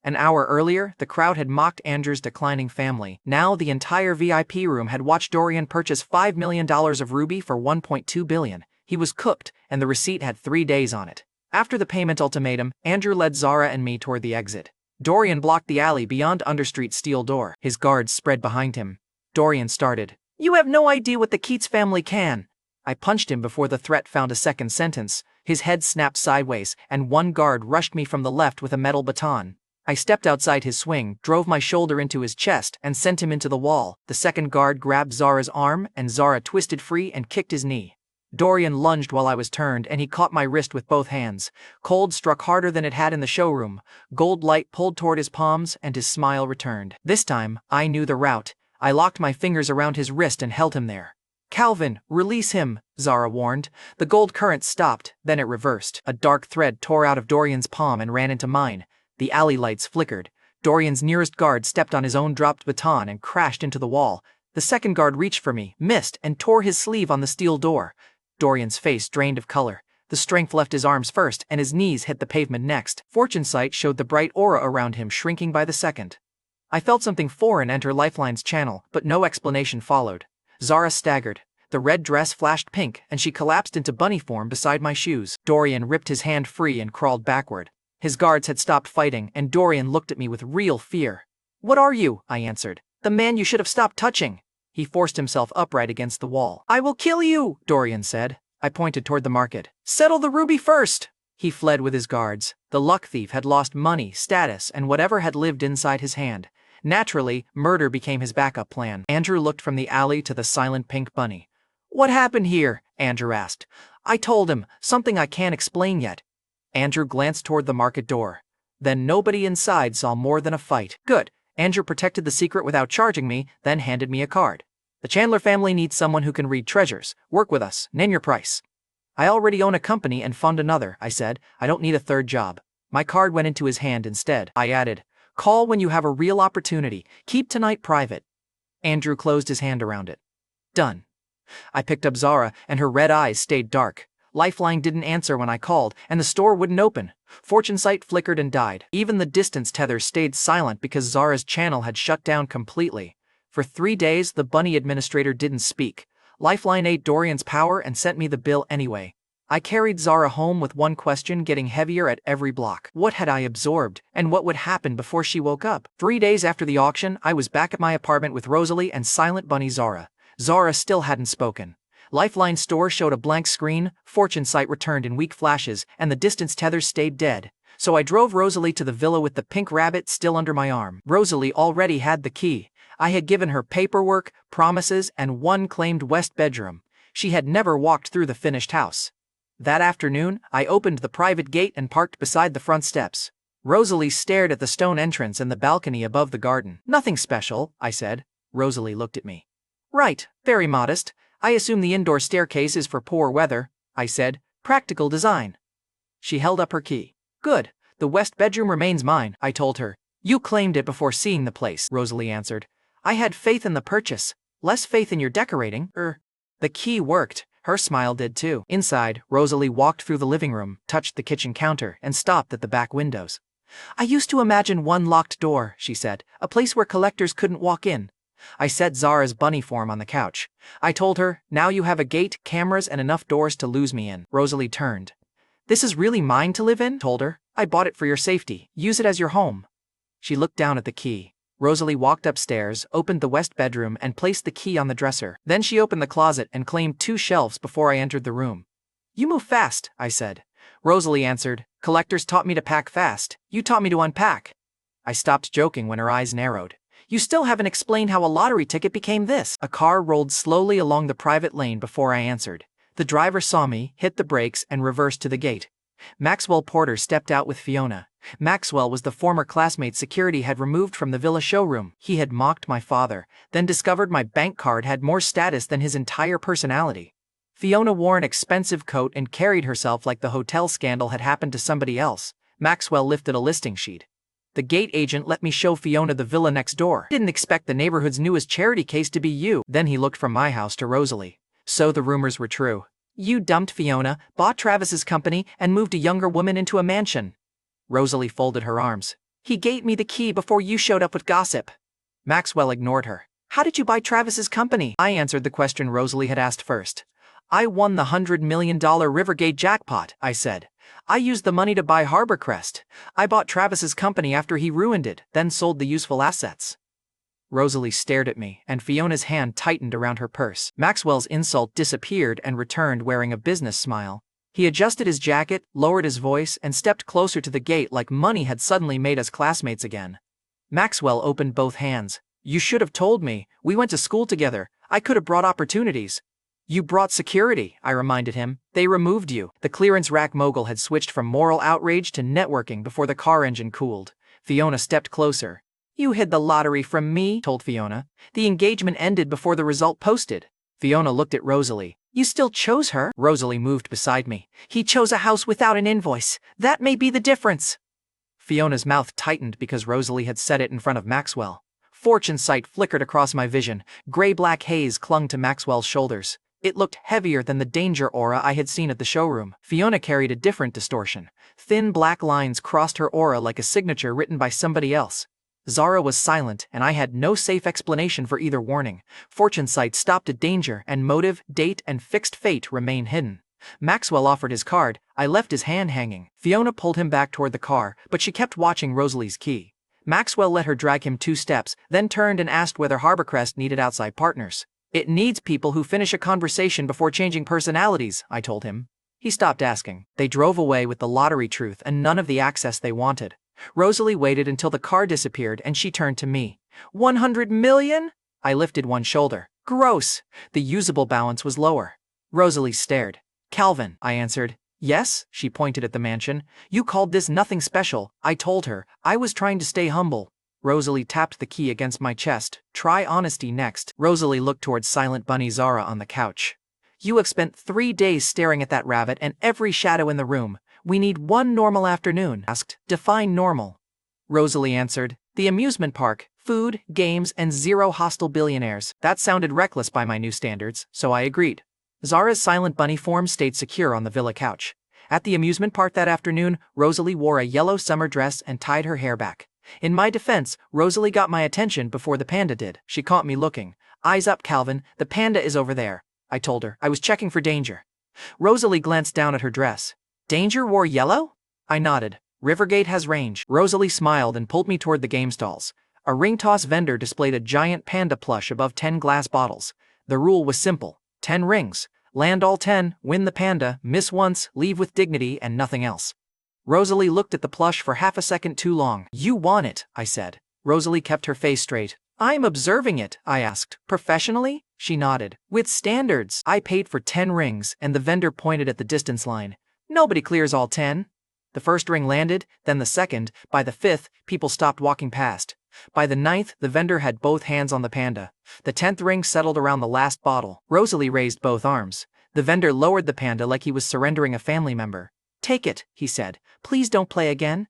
An hour earlier, the crowd had mocked Andrew's declining family. Now the entire VIP room had watched Dorian purchase $5 million of ruby for $1.2 billion. He was cooked, and the receipt had 3 days on it. After the payment ultimatum, Andrew led Zara and me toward the exit. Dorian blocked the alley beyond Understreet's steel door. His guards spread behind him. Dorian started. You have no idea what the Keats family can. I punched him before the threat found a second sentence. His head snapped sideways, and one guard rushed me from the left with a metal baton. I stepped outside his swing, drove my shoulder into his chest, and sent him into the wall. The second guard grabbed Zara's arm, and Zara twisted free and kicked his knee. Dorian lunged while I was turned, and he caught my wrist with both hands. Cold struck harder than it had in the showroom. Gold light pulled toward his palms, and his smile returned. This time, I knew the route. I locked my fingers around his wrist and held him there. Calvin, release him, Zara warned. The gold current stopped, then it reversed. A dark thread tore out of Dorian's palm and ran into mine. The alley lights flickered. Dorian's nearest guard stepped on his own dropped baton and crashed into the wall. The second guard reached for me, missed, and tore his sleeve on the steel door. Dorian's face drained of color. The strength left his arms first, and his knees hit the pavement next. Fortune sight showed the bright aura around him shrinking by the second. I felt something foreign enter Lifeline's channel, but no explanation followed. Zara staggered. The red dress flashed pink, and she collapsed into bunny form beside my shoes. Dorian ripped his hand free and crawled backward. His guards had stopped fighting, and Dorian looked at me with real fear. What are you? I answered. The man you should have stopped touching. He forced himself upright against the wall. I will kill you, Dorian said. I pointed toward the market. Settle the ruby first! He fled with his guards. The luck thief had lost money, status, and whatever had lived inside his hand. Naturally, murder became his backup plan. Andrew looked from the alley to the silent pink bunny. What happened here? Andrew asked. I told him, something I can't explain yet. Andrew glanced toward the market door. Then nobody inside saw more than a fight. Good. Andrew protected the secret without charging me, then handed me a card. The Chandler family needs someone who can read treasures. Work with us. Name your price. I already own a company and fund another, I said. I don't need a third job. My card went into his hand instead. I added, call when you have a real opportunity. Keep tonight private. Andrew closed his hand around it. Done. I picked up Zara, and her red eyes stayed dark. Lifeline didn't answer when I called, and the store wouldn't open. Fortune sight flickered and died. Even the distance tether stayed silent because Zara's channel had shut down completely. For 3 days, the bunny administrator didn't speak. Lifeline ate Dorian's power and sent me the bill anyway. I carried Zara home with one question getting heavier at every block. What had I absorbed, and what would happen before she woke up? 3 days after the auction, I was back at my apartment with Rosalie and silent bunny Zara. Zara still hadn't spoken. Lifeline's store showed a blank screen, Fortune sight returned in weak flashes, and the distance tethers stayed dead. So I drove Rosalie to the villa with the pink rabbit still under my arm. Rosalie already had the key. I had given her paperwork, promises, and one claimed west bedroom. She had never walked through the finished house. That afternoon, I opened the private gate and parked beside the front steps. Rosalie stared at the stone entrance and the balcony above the garden. "Nothing special," I said. Rosalie looked at me. "Right, very modest. I assume the indoor staircase is for poor weather," I said. "Practical design." She held up her key. "Good. The west bedroom remains mine," I told her. "You claimed it before seeing the place," Rosalie answered. "I had faith in the purchase. Less faith in your decorating." The key worked. Her smile did too. Inside, Rosalie walked through the living room, touched the kitchen counter, and stopped at the back windows. "I used to imagine one locked door," she said, "a place where collectors couldn't walk in." I set Zara's bunny form on the couch. I told her, "Now you have a gate, cameras, and enough doors to lose me in." Rosalie turned. "This is really mine to live in?" Told her. "I bought it for your safety. Use it as your home." She looked down at the key. Rosalie walked upstairs, opened the west bedroom, and placed the key on the dresser. Then she opened the closet and claimed 2 shelves before I entered the room. "You move fast," I said. Rosalie answered, "Collectors taught me to pack fast. You taught me to unpack." I stopped joking when her eyes narrowed. "You still haven't explained how a lottery ticket became this." A car rolled slowly along the private lane before I answered. The driver saw me, hit the brakes, and reversed to the gate. Maxwell Porter stepped out with Fiona. Maxwell was the former classmate security had removed from the villa showroom. He had mocked my father, then discovered my bank card had more status than his entire personality. Fiona wore an expensive coat and carried herself like the hotel scandal had happened to somebody else. Maxwell lifted a listing sheet. "The gate agent let me show Fiona the villa next door. Didn't expect the neighborhood's newest charity case to be you." Then he looked from my house to Rosalie. "So the rumors were true. You dumped Fiona, bought Travis's company, and moved a younger woman into a mansion." Rosalie folded her arms. "He gave me the key before you showed up with gossip." Maxwell ignored her. "How did you buy Travis's company?" I answered the question Rosalie had asked first. "I won the $100 million Rivergate jackpot," I said. "I used the money to buy Harborcrest. I bought Travis's company after he ruined it, then sold the useful assets." Rosalie stared at me, and Fiona's hand tightened around her purse. Maxwell's insult disappeared and returned wearing a business smile. He adjusted his jacket, lowered his voice, and stepped closer to the gate like money had suddenly made us classmates again. Maxwell opened both hands. "You should have told me. We went to school together. I could have brought opportunities." "You brought security," I reminded him. "They removed you." The clearance rack mogul had switched from moral outrage to networking before the car engine cooled. Fiona stepped closer. "You hid the lottery from me," told Fiona. "The engagement ended before the result posted." Fiona looked at Rosalie. "You still chose her?" Rosalie moved beside me. "He chose a house without an invoice. That may be the difference." Fiona's mouth tightened because Rosalie had said it in front of Maxwell. Fortune sight flickered across my vision. Gray-black haze clung to Maxwell's shoulders. It looked heavier than the danger aura I had seen at the showroom. Fiona carried a different distortion. Thin black lines crossed her aura like a signature written by somebody else. Zara was silent, and I had no safe explanation for either warning. Fortune sight stopped at danger, and motive, date, and fixed fate remain hidden. Maxwell offered his card. I left his hand hanging. Fiona pulled him back toward the car, but she kept watching Rosalie's key. Maxwell let her drag him 2 steps, then turned and asked whether Harborcrest needed outside partners. "It needs people who finish a conversation before changing personalities," I told him. He stopped asking. They drove away with the lottery truth and none of the access they wanted. Rosalie waited until the car disappeared and she turned to me. "100 million?" I lifted one shoulder. "Gross." The usable balance was lower. Rosalie stared. "Calvin," I answered. "Yes?" She pointed at the mansion. "You called this nothing special." I told her. I was trying to stay humble. Rosalie tapped the key against my chest. "Try honesty next." Rosalie looked towards Silent Bunny Zara on the couch. "You have spent 3 days staring at that rabbit and every shadow in the room. We need one normal afternoon." Asked, "Define normal." Rosalie answered, "The amusement park, food, games, and 0 hostile billionaires." That sounded reckless by my new standards, so I agreed. Zara's Silent Bunny form stayed secure on the villa couch. At the amusement park that afternoon, Rosalie wore a yellow summer dress and tied her hair back. In my defense, Rosalie got my attention before the panda did. She caught me looking. "Eyes up, Calvin, the panda is over there," I told her. I was checking for danger. Rosalie glanced down at her dress. "Danger wore yellow?" I nodded. "Rivergate has range." Rosalie smiled and pulled me toward the game stalls. A ring toss vendor displayed a giant panda plush above 10 glass bottles. The rule was simple. 10 rings. Land all 10, win the panda, miss once, leave with dignity, and nothing else. Rosalie looked at the plush for half a second too long. You want it, I said. Rosalie kept her face straight. I'm observing it, I asked. Professionally? She nodded. With standards. I paid for 10 rings, and the vendor pointed at the distance line. Nobody clears all 10. The first ring landed, then the second. By the 5th, people stopped walking past. By the 9th, the vendor had both hands on the panda. The 10th ring settled around the last bottle. Rosalie raised both arms. The vendor lowered the panda like he was surrendering a family member. Take it, he said. Please don't play again.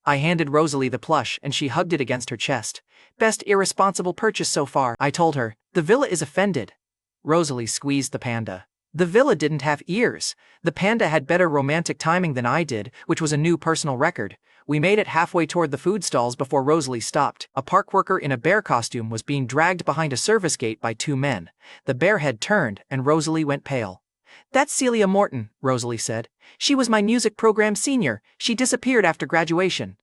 I handed Rosalie the plush and she hugged it against her chest. Best irresponsible purchase so far, I told her. The villa is offended. Rosalie squeezed the panda. The villa didn't have ears. The panda had better romantic timing than I did, which was a new personal record. We made it halfway toward the food stalls before Rosalie stopped. A park worker in a bear costume was being dragged behind a service gate by 2 men. The bear had turned and Rosalie went pale. That's Celia Morton, Rosalie said. She was my music program senior. She disappeared after graduation.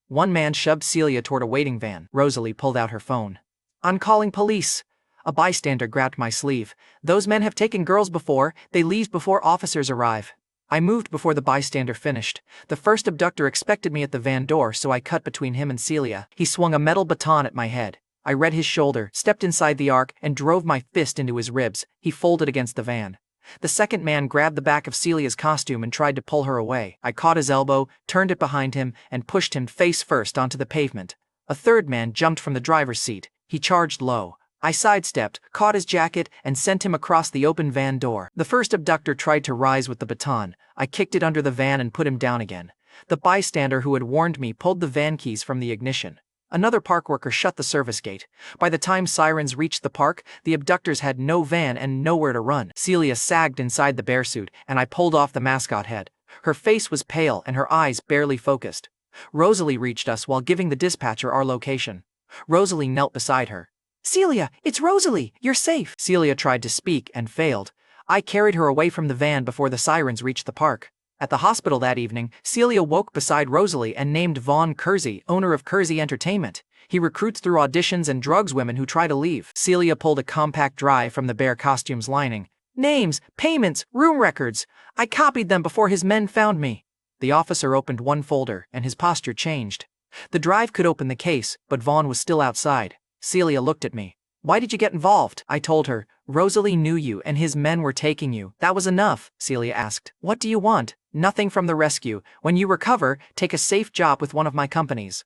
One man shoved Celia toward a waiting van. Rosalie pulled out her phone. I'm calling police. A bystander grabbed my sleeve. Those men have taken girls before. They leave before officers arrive. I moved before the bystander finished. The first abductor expected me at the van door, so I cut between him and Celia. He swung a metal baton at my head. I read his shoulder, stepped inside the arc, and drove my fist into his ribs. He folded against the van. The second man grabbed the back of Celia's costume and tried to pull her away. I caught his elbow, turned it behind him, and pushed him face first onto the pavement. A third man jumped from the driver's seat. He charged low. I sidestepped, caught his jacket, and sent him across the open van door. The first abductor tried to rise with the baton. I kicked it under the van and put him down again. The bystander who had warned me pulled the van keys from the ignition. Another park worker shut the service gate. By the time sirens reached the park, the abductors had no van and nowhere to run. Celia sagged inside the bear suit, and I pulled off the mascot head. Her face was pale and her eyes barely focused. Rosalie reached us while giving the dispatcher our location. Rosalie knelt beside her. Celia, it's Rosalie, you're safe. Celia tried to speak and failed. I carried her away from the van before the sirens reached the park. At the hospital that evening, Celia woke beside Rosalie and named Vaughn Kersey, owner of Kersey Entertainment. He recruits through auditions and drugs women who try to leave. Celia pulled a compact drive from the bear costume's lining. Names, payments, room records. I copied them before his men found me. The officer opened one folder, and his posture changed. The drive could open the case, but Vaughn was still outside. Celia looked at me. Why did you get involved? I told her. Rosalie knew you and his men were taking you. That was enough, Celia asked. What do you want? Nothing from the rescue. When you recover, take a safe job with one of my companies.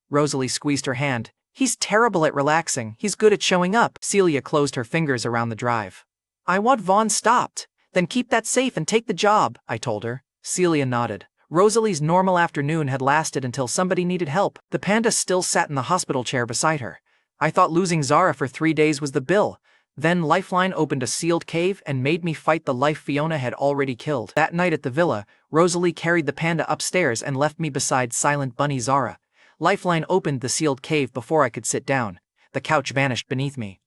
Rosalie squeezed her hand. He's terrible at relaxing. He's good at showing up. Celia closed her fingers around the drive. I want Vaughn stopped. Then keep that safe and take the job, I told her. Celia nodded. Rosalie's normal afternoon had lasted until somebody needed help. The panda still sat in the hospital chair beside her. I thought losing Zara for 3 days was the bill. Then Lifeline opened a sealed cave and made me fight the life Fiona had already killed. That night at the villa, Rosalie carried the panda upstairs and left me beside Silent Bunny Zara. Lifeline opened the sealed cave before I could sit down. The couch vanished beneath me.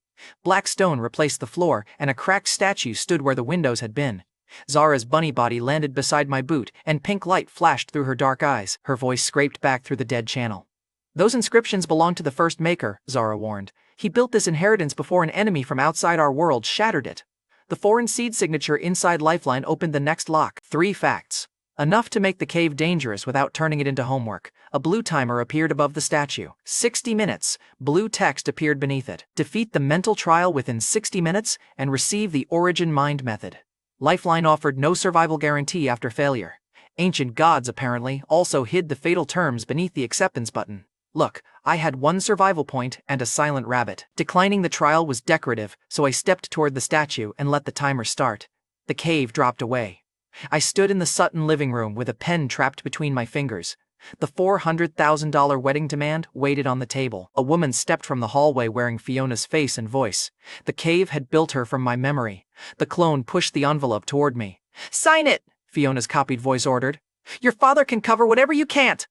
Black stone replaced the floor, and a cracked statue stood where the windows had been. Zara's bunny body landed beside my boot, and pink light flashed through her dark eyes. Her voice scraped back through the dead channel. Those inscriptions belong to the first maker, Zara warned. He built this inheritance before an enemy from outside our world shattered it. The foreign seed signature inside Lifeline opened the next lock. 3 facts. Enough to make the cave dangerous without turning it into homework. A blue timer appeared above the statue. 60 minutes. Blue text appeared beneath it. Defeat the mental trial within 60 minutes and receive the Origin Mind method. Lifeline offered no survival guarantee after failure. Ancient gods apparently also hid the fatal terms beneath the acceptance button. Look, I had 1 survival point and a silent rabbit. Declining the trial was decorative, so I stepped toward the statue and let the timer start. The cave dropped away. I stood in the Sutton living room with a pen trapped between my fingers. The $400,000 wedding demand waited on the table. A woman stepped from the hallway wearing Fiona's face and voice. The cave had built her from my memory. The clone pushed the envelope toward me. Sign it, Fiona's copied voice ordered. Your father can cover whatever you can't.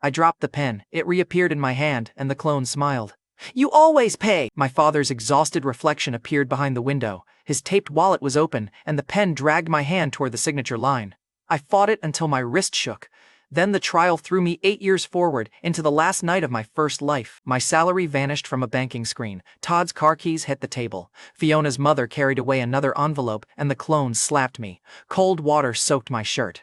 I dropped the pen, it reappeared in my hand, and the clone smiled. You always pay! My father's exhausted reflection appeared behind the window. His taped wallet was open, and the pen dragged my hand toward the signature line. I fought it until my wrist shook. Then the trial threw me 8 years forward, into the last night of my first life. My salary vanished from a banking screen. Todd's car keys hit the table. Fiona's mother carried away another envelope, and the clone slapped me. Cold water soaked my shirt.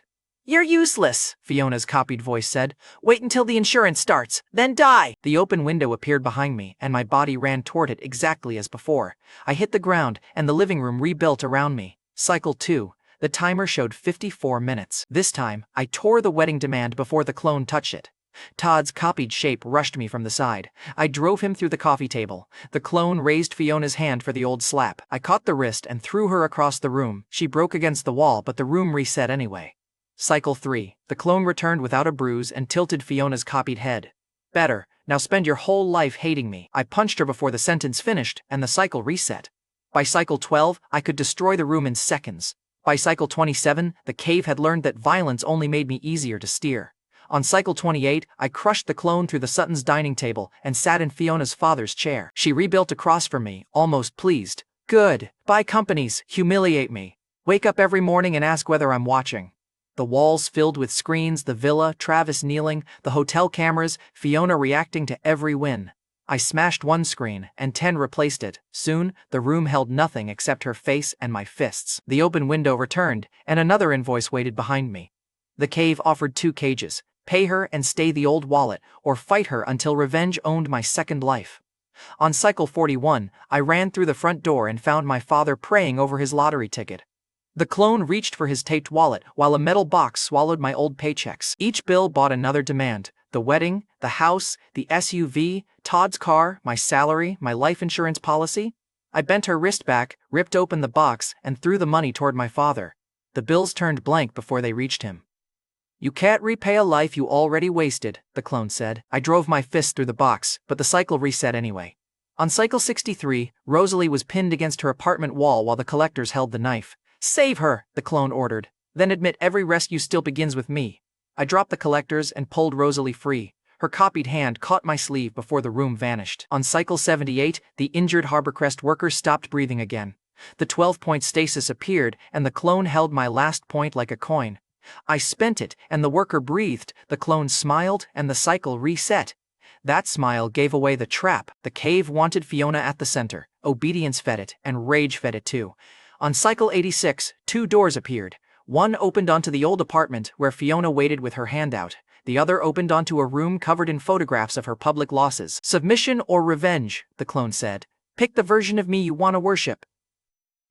"You're useless," Fiona's copied voice said. "Wait until the insurance starts, then die." The open window appeared behind me, and my body ran toward it exactly as before. I hit the ground, and the living room rebuilt around me. Cycle 2. The timer showed 54 minutes. This time, I tore the wedding demand before the clone touched it. Todd's copied shape rushed me from the side. I drove him through the coffee table. The clone raised Fiona's hand for the old slap. I caught the wrist and threw her across the room. She broke against the wall, but the room reset anyway. Cycle 3. The clone returned without a bruise and tilted Fiona's copied head. "Better. Now spend your whole life hating me." I punched her before the sentence finished, and the cycle reset. By cycle 12, I could destroy the room in seconds. By cycle 27, the cave had learned that violence only made me easier to steer. On cycle 28, I crushed the clone through the Suttons' dining table and sat in Fiona's father's chair. She rebuilt across from me, almost pleased. "Good. Buy companies, humiliate me. Wake up every morning and ask whether I'm watching." The walls filled with screens, the villa, Travis kneeling, the hotel cameras, Fiona reacting to every win. I smashed one screen, and 10 replaced it. Soon, the room held nothing except her face and my fists. The open window returned, and another invoice waited behind me. The cave offered 2 cages. Pay her and stay the old wallet, or fight her until revenge owned my second life. On cycle 41, I ran through the front door and found my father praying over his lottery ticket. The clone reached for his taped wallet while a metal box swallowed my old paychecks. Each bill bought another demand: the wedding, the house, the SUV, Todd's car, my salary, my life insurance policy. I bent her wrist back, ripped open the box, and threw the money toward my father. The bills turned blank before they reached him. "You can't repay a life you already wasted," the clone said. I drove my fist through the box, but the cycle reset anyway. On cycle 63, Rosalie was pinned against her apartment wall while the collectors held the knife. "Save her," the clone ordered. "Then admit every rescue still begins with me." I dropped the collectors and pulled Rosalie free. Her copied hand caught my sleeve before the room vanished. On cycle 78, the injured Harborcrest worker stopped breathing again. The 12-point stasis appeared, and the clone held my last point like a coin. I spent it, and the worker breathed, the clone smiled, and the cycle reset. That smile gave away the trap. The cave wanted Fiona at the center. Obedience fed it, and rage fed it too. On cycle 86, 2 doors appeared. One opened onto the old apartment where Fiona waited with her hand out. The other opened onto a room covered in photographs of her public losses. "Submission or revenge," the clone said. "Pick the version of me you want to worship."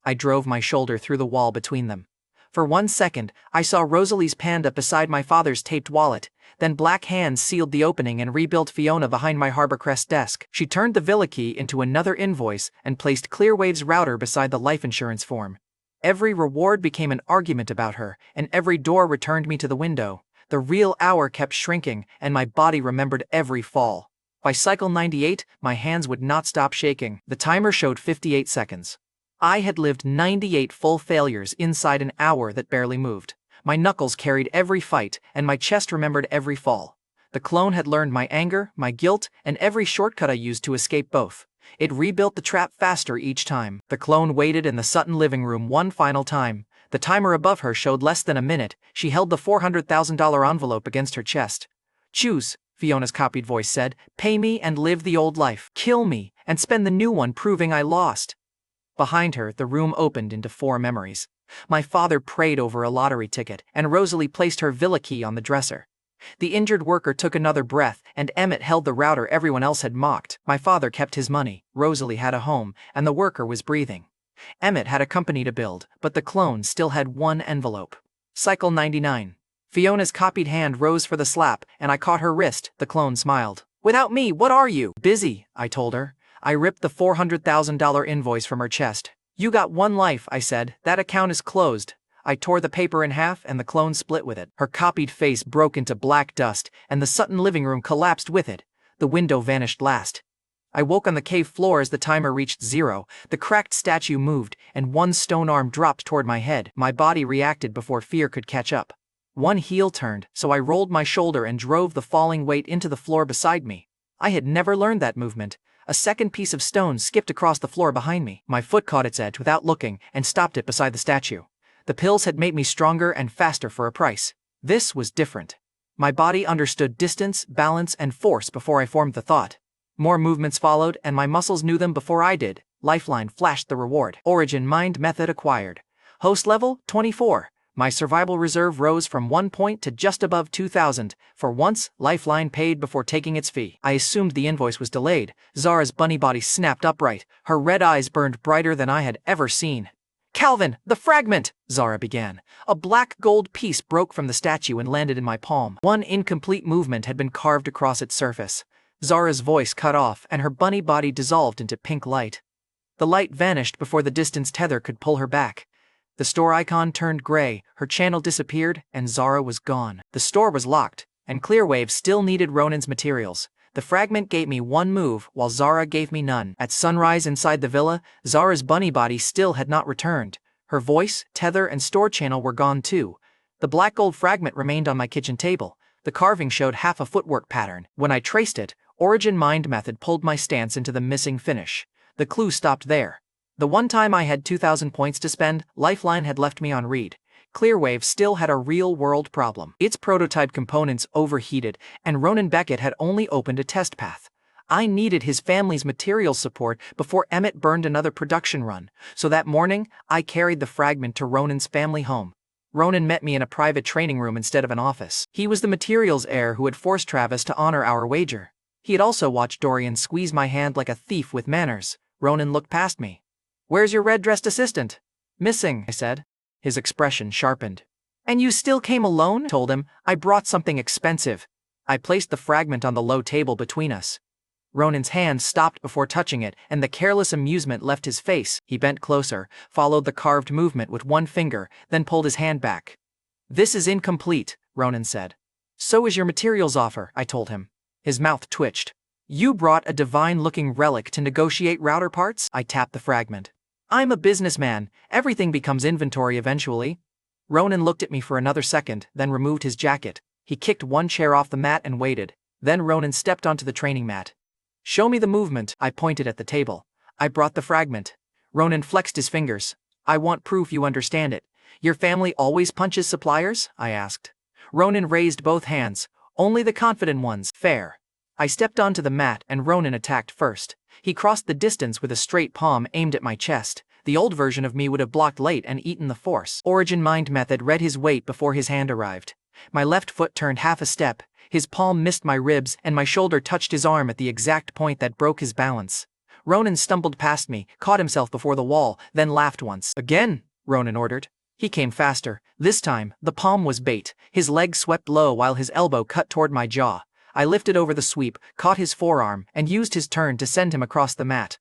I drove my shoulder through the wall between them. For 1 second, I saw Rosalie's panda beside my father's taped wallet. Then black hands sealed the opening and rebuilt Fiona behind my Harborcrest desk. She turned the villa key into another invoice and placed Clearwave's router beside the life insurance form. Every reward became an argument about her, and every door returned me to the window. The real hour kept shrinking, and my body remembered every fall. By cycle 98, my hands would not stop shaking. The timer showed 58 seconds. I had lived 98 full failures inside an hour that barely moved. My knuckles carried every fight, and my chest remembered every fall. The clone had learned my anger, my guilt, and every shortcut I used to escape both. It rebuilt the trap faster each time. The clone waited in the Sutton living room one final time. The timer above her showed less than a minute. She held the $400,000 envelope against her chest. "Choose," Fiona's copied voice said. "Pay me and live the old life. Kill me, and spend the new one proving I lost." Behind her, the room opened into 4 memories. My father prayed over a lottery ticket, and Rosalie placed her villa key on the dresser. The injured worker took another breath, and Emmett held the router everyone else had mocked. My father kept his money, Rosalie had a home, and the worker was breathing. Emmett had a company to build, but the clone still had 1 envelope. Cycle 99. Fiona's copied hand rose for the slap, and I caught her wrist. The clone smiled. "Without me, what are you?" "Busy," I told her. I ripped the $400,000 invoice from her chest. "You got 1 life," I said. "That account is closed." I tore the paper in half, and the clone split with it. Her copied face broke into black dust, and the Sutton living room collapsed with it. The window vanished last. I woke on the cave floor as the timer reached 0. The cracked statue moved, and 1 stone arm dropped toward my head. My body reacted before fear could catch up. 1 heel turned, so I rolled my shoulder and drove the falling weight into the floor beside me. I had never learned that movement. A second piece of stone skipped across the floor behind me. My foot caught its edge without looking and stopped it beside the statue. The pills had made me stronger and faster for a price. This was different. My body understood distance, balance, and force before I formed the thought. More movements followed, and my muscles knew them before I did. Lifeline flashed the reward. Origin mind method acquired. Host level 24. My survival reserve rose from 1 point to just above 2,000. For once, Lifeline paid before taking its fee. I assumed the invoice was delayed. Zara's bunny body snapped upright. Her red eyes burned brighter than I had ever seen. "Calvin, the fragment!" Zara began. A black gold piece broke from the statue and landed in my palm. One incomplete movement had been carved across its surface. Zara's voice cut off, and her bunny body dissolved into pink light. The light vanished before the distance tether could pull her back. The store icon turned gray, her channel disappeared, and Zara was gone. The store was locked, and Clearwave still needed Ronan's materials. The fragment gave me one move, while Zara gave me none. At sunrise inside the villa, Zara's bunny body still had not returned. Her voice, tether, and store channel were gone too. The black gold fragment remained on my kitchen table. The carving showed half a footwork pattern. When I traced it, Origin Mind Method pulled my stance into the missing finish. The clue stopped there. The one time I had 2,000 points to spend, Lifeline had left me on read. Clearwave still had a real-world problem. Its prototype components overheated, and Ronan Beckett had only opened a test path. I needed his family's material support before Emmett burned another production run, so that morning, I carried the fragment to Ronan's family home. Ronan met me in a private training room instead of an office. He was the materials heir who had forced Travis to honor our wager. He had also watched Dorian squeeze my hand like a thief with manners. Ronan looked past me. "Where's your red-dressed assistant?" "Missing," I said. His expression sharpened. "And you still came alone?" I told him. "I brought something expensive." I placed the fragment on the low table between us. Ronan's hand stopped before touching it, and the careless amusement left his face. He bent closer, followed the carved movement with one finger, then pulled his hand back. "This is incomplete," Ronan said. "So is your materials offer," I told him. His mouth twitched. "You brought a divine-looking relic to negotiate router parts?" I tapped the fragment. "I'm a businessman. Everything becomes inventory eventually." Ronan looked at me for another second, then removed his jacket. He kicked one chair off the mat and waited. Then Ronan stepped onto the training mat. "Show me the movement." I pointed at the table. "I brought the fragment." Ronan flexed his fingers. "I want proof you understand it. Your family always punches suppliers?" I asked. Ronan raised both hands. "Only the confident ones." "Fair." I stepped onto the mat and Ronan attacked first. He crossed the distance with a straight palm aimed at my chest. The old version of me would have blocked late and eaten the force. Origin Mind Method read his weight before his hand arrived. My left foot turned half a step, his palm missed my ribs, and my shoulder touched his arm at the exact point that broke his balance. Ronan stumbled past me, caught himself before the wall, then laughed once. "Again," Ronan ordered. He came faster. This time, the palm was bait. His leg swept low while his elbow cut toward my jaw. I lifted over the sweep, caught his forearm, and used his turn to send him across the mat.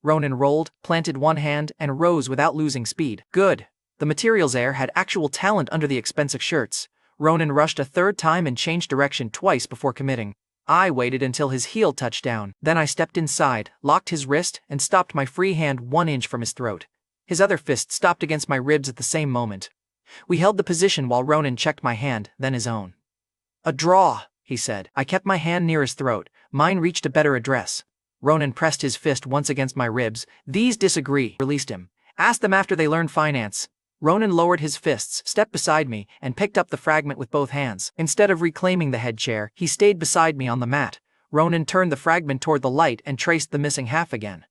Ronan rolled, planted one hand, and rose without losing speed. Good. The materials heir had actual talent under the expensive shirts. Ronan rushed a third time and changed direction twice before committing. I waited until his heel touched down. Then I stepped inside, locked his wrist, and stopped my free hand 1 inch from his throat. His other fist stopped against my ribs at the same moment. We held the position while Ronan checked my hand, then his own. "A draw," he said. I kept my hand near his throat. Mine reached a better address. Ronan pressed his fist once against my ribs. "These disagree." Released him. "Ask them after they learn finance." Ronan lowered his fists, stepped beside me, and picked up the fragment with both hands. Instead of reclaiming the head chair, he stayed beside me on the mat. Ronan turned the fragment toward the light and traced the missing half again.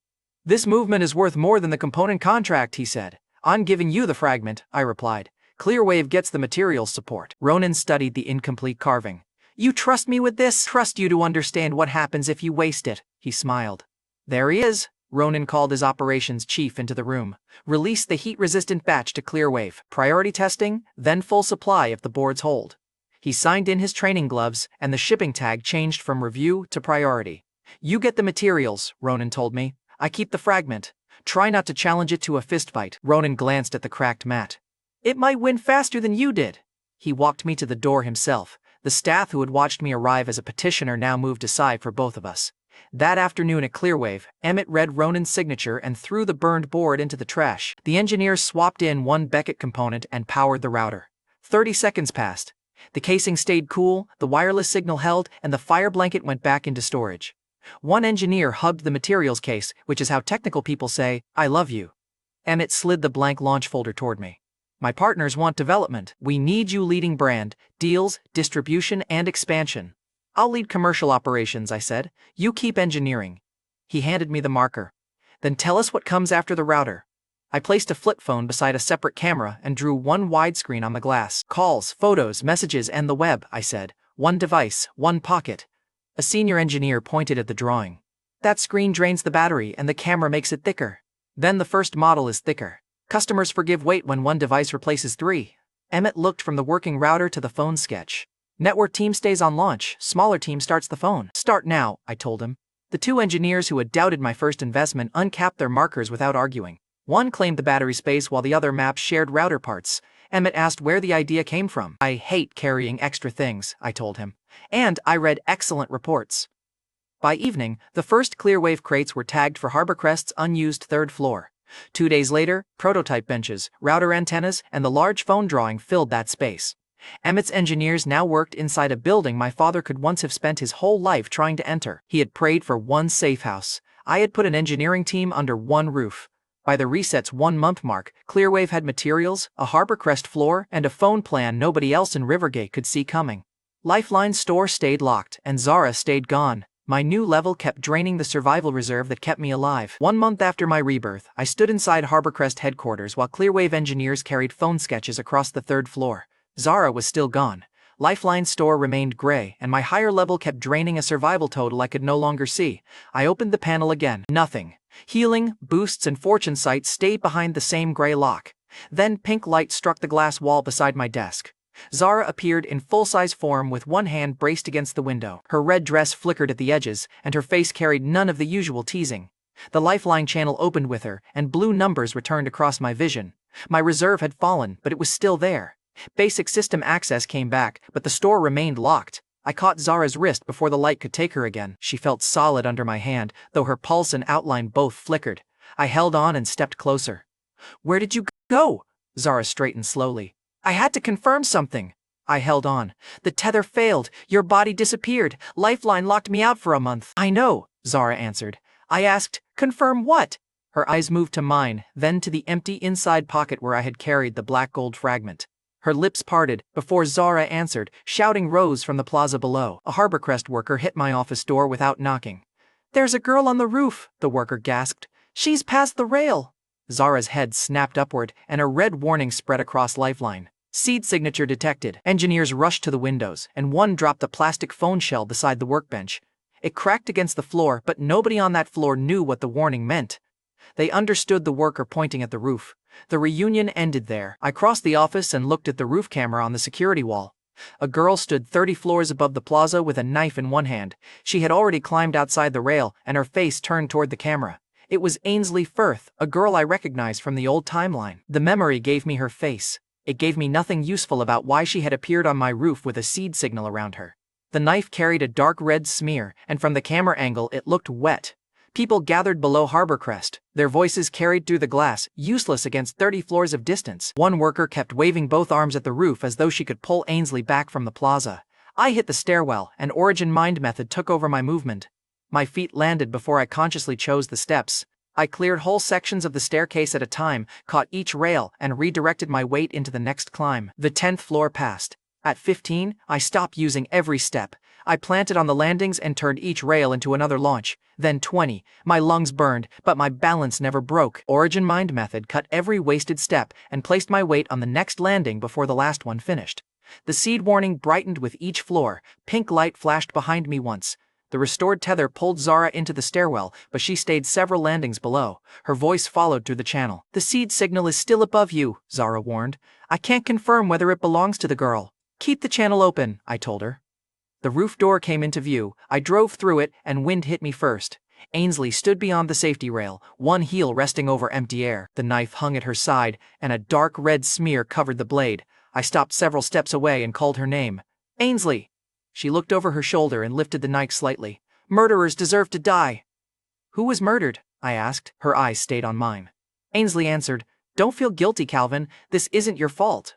"This movement is worth more than the component contract," he said. "I'm giving you the fragment," I replied. "Clearwave gets the materials support." Ronan studied the incomplete carving. "You trust me with this?" "Trust you to understand what happens if you waste it," he smiled. "There he is." Ronan called his operations chief into the room. "Release the heat-resistant batch to Clearwave. Priority testing, then full supply if the boards hold." He signed in his training gloves, and the shipping tag changed from review to priority. "You get the materials," Ronan told me. "I keep the fragment. Try not to challenge it to a fistfight." Ronan glanced at the cracked mat. "It might win faster than you did." He walked me to the door himself. The staff who had watched me arrive as a petitioner now moved aside for both of us. That afternoon at Clearwave, Emmett read Ronan's signature and threw the burned board into the trash. The engineers swapped in one Beckett component and powered the router. 30 seconds passed. The casing stayed cool, the wireless signal held, and the fire blanket went back into storage. One engineer hugged the materials case, which is how technical people say, "I love you." Emmett slid the blank launch folder toward me. "My partners want development. We need you leading brand, deals, distribution, and expansion." "I'll lead commercial operations," I said. "You keep engineering." He handed me the marker. "Then tell us what comes after the router." I placed a flip phone beside a separate camera and drew one widescreen on the glass. Calls, photos, messages, and the web, I said. One device, one pocket. A senior engineer pointed at the drawing. That screen drains the battery and the camera makes it thicker. Then the first model is thicker. Customers forgive weight when one device replaces 3. Emmett looked from the working router to the phone sketch. Network team stays on launch, smaller team starts the phone. Start now, I told him. The 2 engineers who had doubted my first investment uncapped their markers without arguing. One claimed the battery space while the other mapped shared router parts. Emmett asked where the idea came from. I hate carrying extra things, I told him. And I read excellent reports. By evening, the first Clearwave crates were tagged for Harborcrest's unused 3rd floor. 2 days later, prototype benches, router antennas, and the large phone drawing filled that space. Emmett's engineers now worked inside a building my father could once have spent his whole life trying to enter. He had prayed for one safe house. I had put an engineering team under one roof. By the reset's 1-month mark, Clearwave had materials, a Harborcrest floor, and a phone plan nobody else in Rivergate could see coming. Lifeline's store stayed locked, and Zara stayed gone. My new level kept draining the survival reserve that kept me alive. 1 month after my rebirth, I stood inside Harborcrest headquarters while Clearwave engineers carried phone sketches across the 3rd floor. Zara was still gone. Lifeline's store remained gray, and my higher level kept draining a survival total I could no longer see. I opened the panel again. Nothing. Healing, boosts, and fortune sites stayed behind the same gray lock. Then pink light struck the glass wall beside my desk. Zara appeared in full-size form with one hand braced against the window. Her red dress flickered at the edges, and her face carried none of the usual teasing. The Lifeline channel opened with her, and blue numbers returned across my vision. My reserve had fallen, but it was still there. Basic system access came back, but the store remained locked. I caught Zara's wrist before the light could take her again. She felt solid under my hand, though her pulse and outline both flickered. I held on and stepped closer. "Where did you go?" Zara straightened slowly. "I had to confirm something." I held on. "The tether failed. Your body disappeared. Lifeline locked me out for a month." "I know," Zara answered. I asked, "Confirm what?" Her eyes moved to mine, then to the empty inside pocket where I had carried the black gold fragment. Her lips parted before Zara answered. Shouting rose from the plaza below. A Harborcrest worker hit my office door without knocking. "There's a girl on the roof," the worker gasped. "She's past the rail." Zara's head snapped upward, and a red warning spread across Lifeline. Seed signature detected. Engineers rushed to the windows, and one dropped a plastic phone shell beside the workbench. It cracked against the floor, but nobody on that floor knew what the warning meant. They understood the worker pointing at the roof. The reunion ended there. I crossed the office and looked at the roof camera on the security wall. A girl stood 30 floors above the plaza with a knife in one hand. She had already climbed outside the rail, and her face turned toward the camera. It was Ainsley Firth, a girl I recognized from the old timeline. The memory gave me her face. It gave me nothing useful about why she had appeared on my roof with a seed signal around her. The knife carried a dark red smear, and from the camera angle it looked wet. People gathered below Harborcrest, their voices carried through the glass, useless against 30 floors of distance. One worker kept waving both arms at the roof as though she could pull Ainsley back from the plaza. I hit the stairwell, and Origin Mind Method took over my movement. My feet landed before I consciously chose the steps. I cleared whole sections of the staircase at a time, caught each rail, and redirected my weight into the next climb. The 10th floor passed. At 15, I stopped using every step. I planted on the landings and turned each rail into another launch. Then 20, my lungs burned, but my balance never broke. Origin Mind Method cut every wasted step and placed my weight on the next landing before the last one finished. The seed warning brightened with each floor. Pink light flashed behind me once. The restored tether pulled Zara into the stairwell, but she stayed several landings below. Her voice followed through the channel. "The seed signal is still above you," Zara warned. "I can't confirm whether it belongs to the girl." "Keep the channel open," I told her. The roof door came into view. I drove through it, and wind hit me first. Ainsley stood beyond the safety rail, one heel resting over empty air. The knife hung at her side, and a dark red smear covered the blade. I stopped several steps away and called her name. "Ainsley!" She looked over her shoulder and lifted the knife slightly. "Murderers deserve to die." "Who was murdered?" I asked. Her eyes stayed on mine. Ainsley answered, "Don't feel guilty, Calvin. This isn't your fault."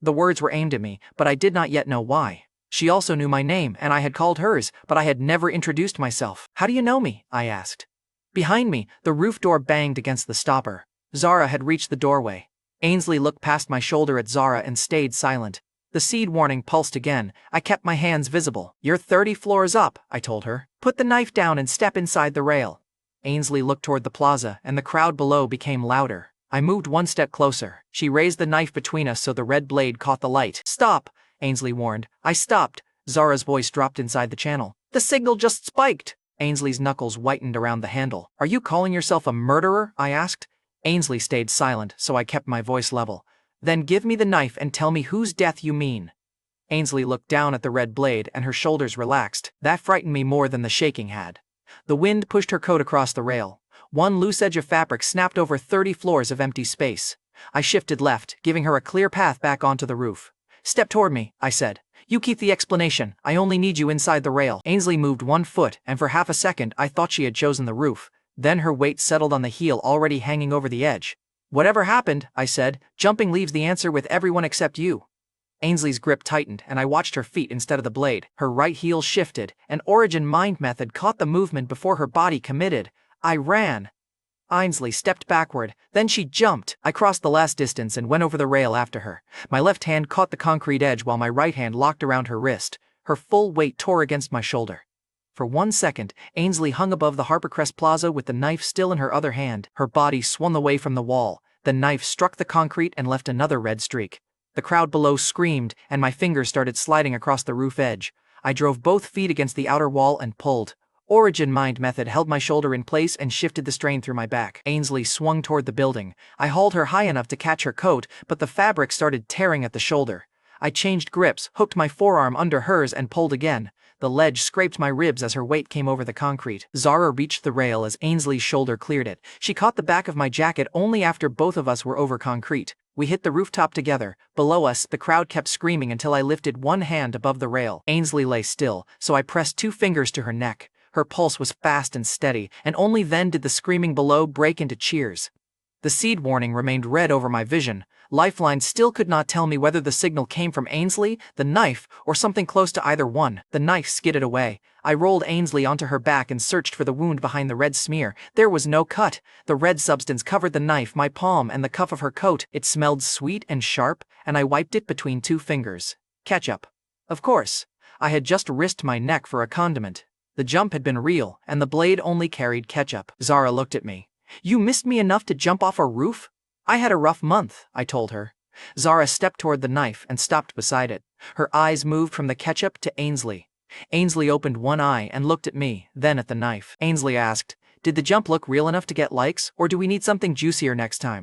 The words were aimed at me, but I did not yet know why. She also knew my name, and I had called hers, but I had never introduced myself. "How do you know me?" I asked. Behind me, the roof door banged against the stopper. Zara had reached the doorway. Ainsley looked past my shoulder at Zara and stayed silent. The seed warning pulsed again. I kept my hands visible. "You're 30 floors up," I told her. "Put the knife down and step inside the rail." Ainsley looked toward the plaza, and the crowd below became louder. I moved one step closer. She raised the knife between us so the red blade caught the light. "Stop," Ainsley warned. I stopped. Zara's voice dropped inside the channel. "The signal just spiked." Ainsley's knuckles whitened around the handle. "Are you calling yourself a murderer?" I asked. Ainsley stayed silent, so I kept my voice level. "Then give me the knife and tell me whose death you mean." Ainsley looked down at the red blade and her shoulders relaxed. That frightened me more than the shaking had. The wind pushed her coat across the rail. One loose edge of fabric snapped over 30 floors of empty space. I shifted left, giving her a clear path back onto the roof. "Step toward me," I said. "You keep the explanation. I only need you inside the rail." Ainsley moved 1 foot, and for half a second I thought she had chosen the roof. Then her weight settled on the heel already hanging over the edge. "Whatever happened," I said, "jumping leaves the answer with everyone except you." Ainsley's grip tightened, and I watched her feet instead of the blade. Her right heel shifted. An origin mind method caught the movement before her body committed. I ran. Ainsley stepped backward, then she jumped. I crossed the last distance and went over the rail after her. My left hand caught the concrete edge while my right hand locked around her wrist. Her full weight tore against my shoulder. For 1 second, Ainsley hung above the Harborcrest Plaza with the knife still in her other hand. Her body swung away from the wall. The knife struck the concrete and left another red streak. The crowd below screamed, and my fingers started sliding across the roof edge. I drove both feet against the outer wall and pulled. Origin mind method held my shoulder in place and shifted the strain through my back. Ainsley swung toward the building. I hauled her high enough to catch her coat, but the fabric started tearing at the shoulder. I changed grips, hooked my forearm under hers and pulled again. The ledge scraped my ribs as her weight came over the concrete. Zara reached the rail as Ainsley's shoulder cleared it. She caught the back of my jacket only after both of us were over concrete. We hit the rooftop together. Below us, the crowd kept screaming until I lifted one hand above the rail. Ainsley lay still, so I pressed 2 fingers to her neck. Her pulse was fast and steady, and only then did the screaming below break into cheers. The seed warning remained red over my vision. Lifeline still could not tell me whether the signal came from Ainsley, the knife, or something close to either one. The knife skidded away. I rolled Ainsley onto her back and searched for the wound behind the red smear. There was no cut. The red substance covered the knife, my palm, and the cuff of her coat. It smelled sweet and sharp, and I wiped it between 2 fingers. Ketchup. Of course. I had just risked my neck for a condiment. The jump had been real, and the blade only carried ketchup. Zara looked at me. "You missed me enough to jump off a roof?" "I had a rough month," I told her. Zara stepped toward the knife and stopped beside it. Her eyes moved from the ketchup to Ainsley. Ainsley opened one eye and looked at me, then at the knife. Ainsley asked, "Did the jump look real enough to get likes, or do we need something juicier next time?"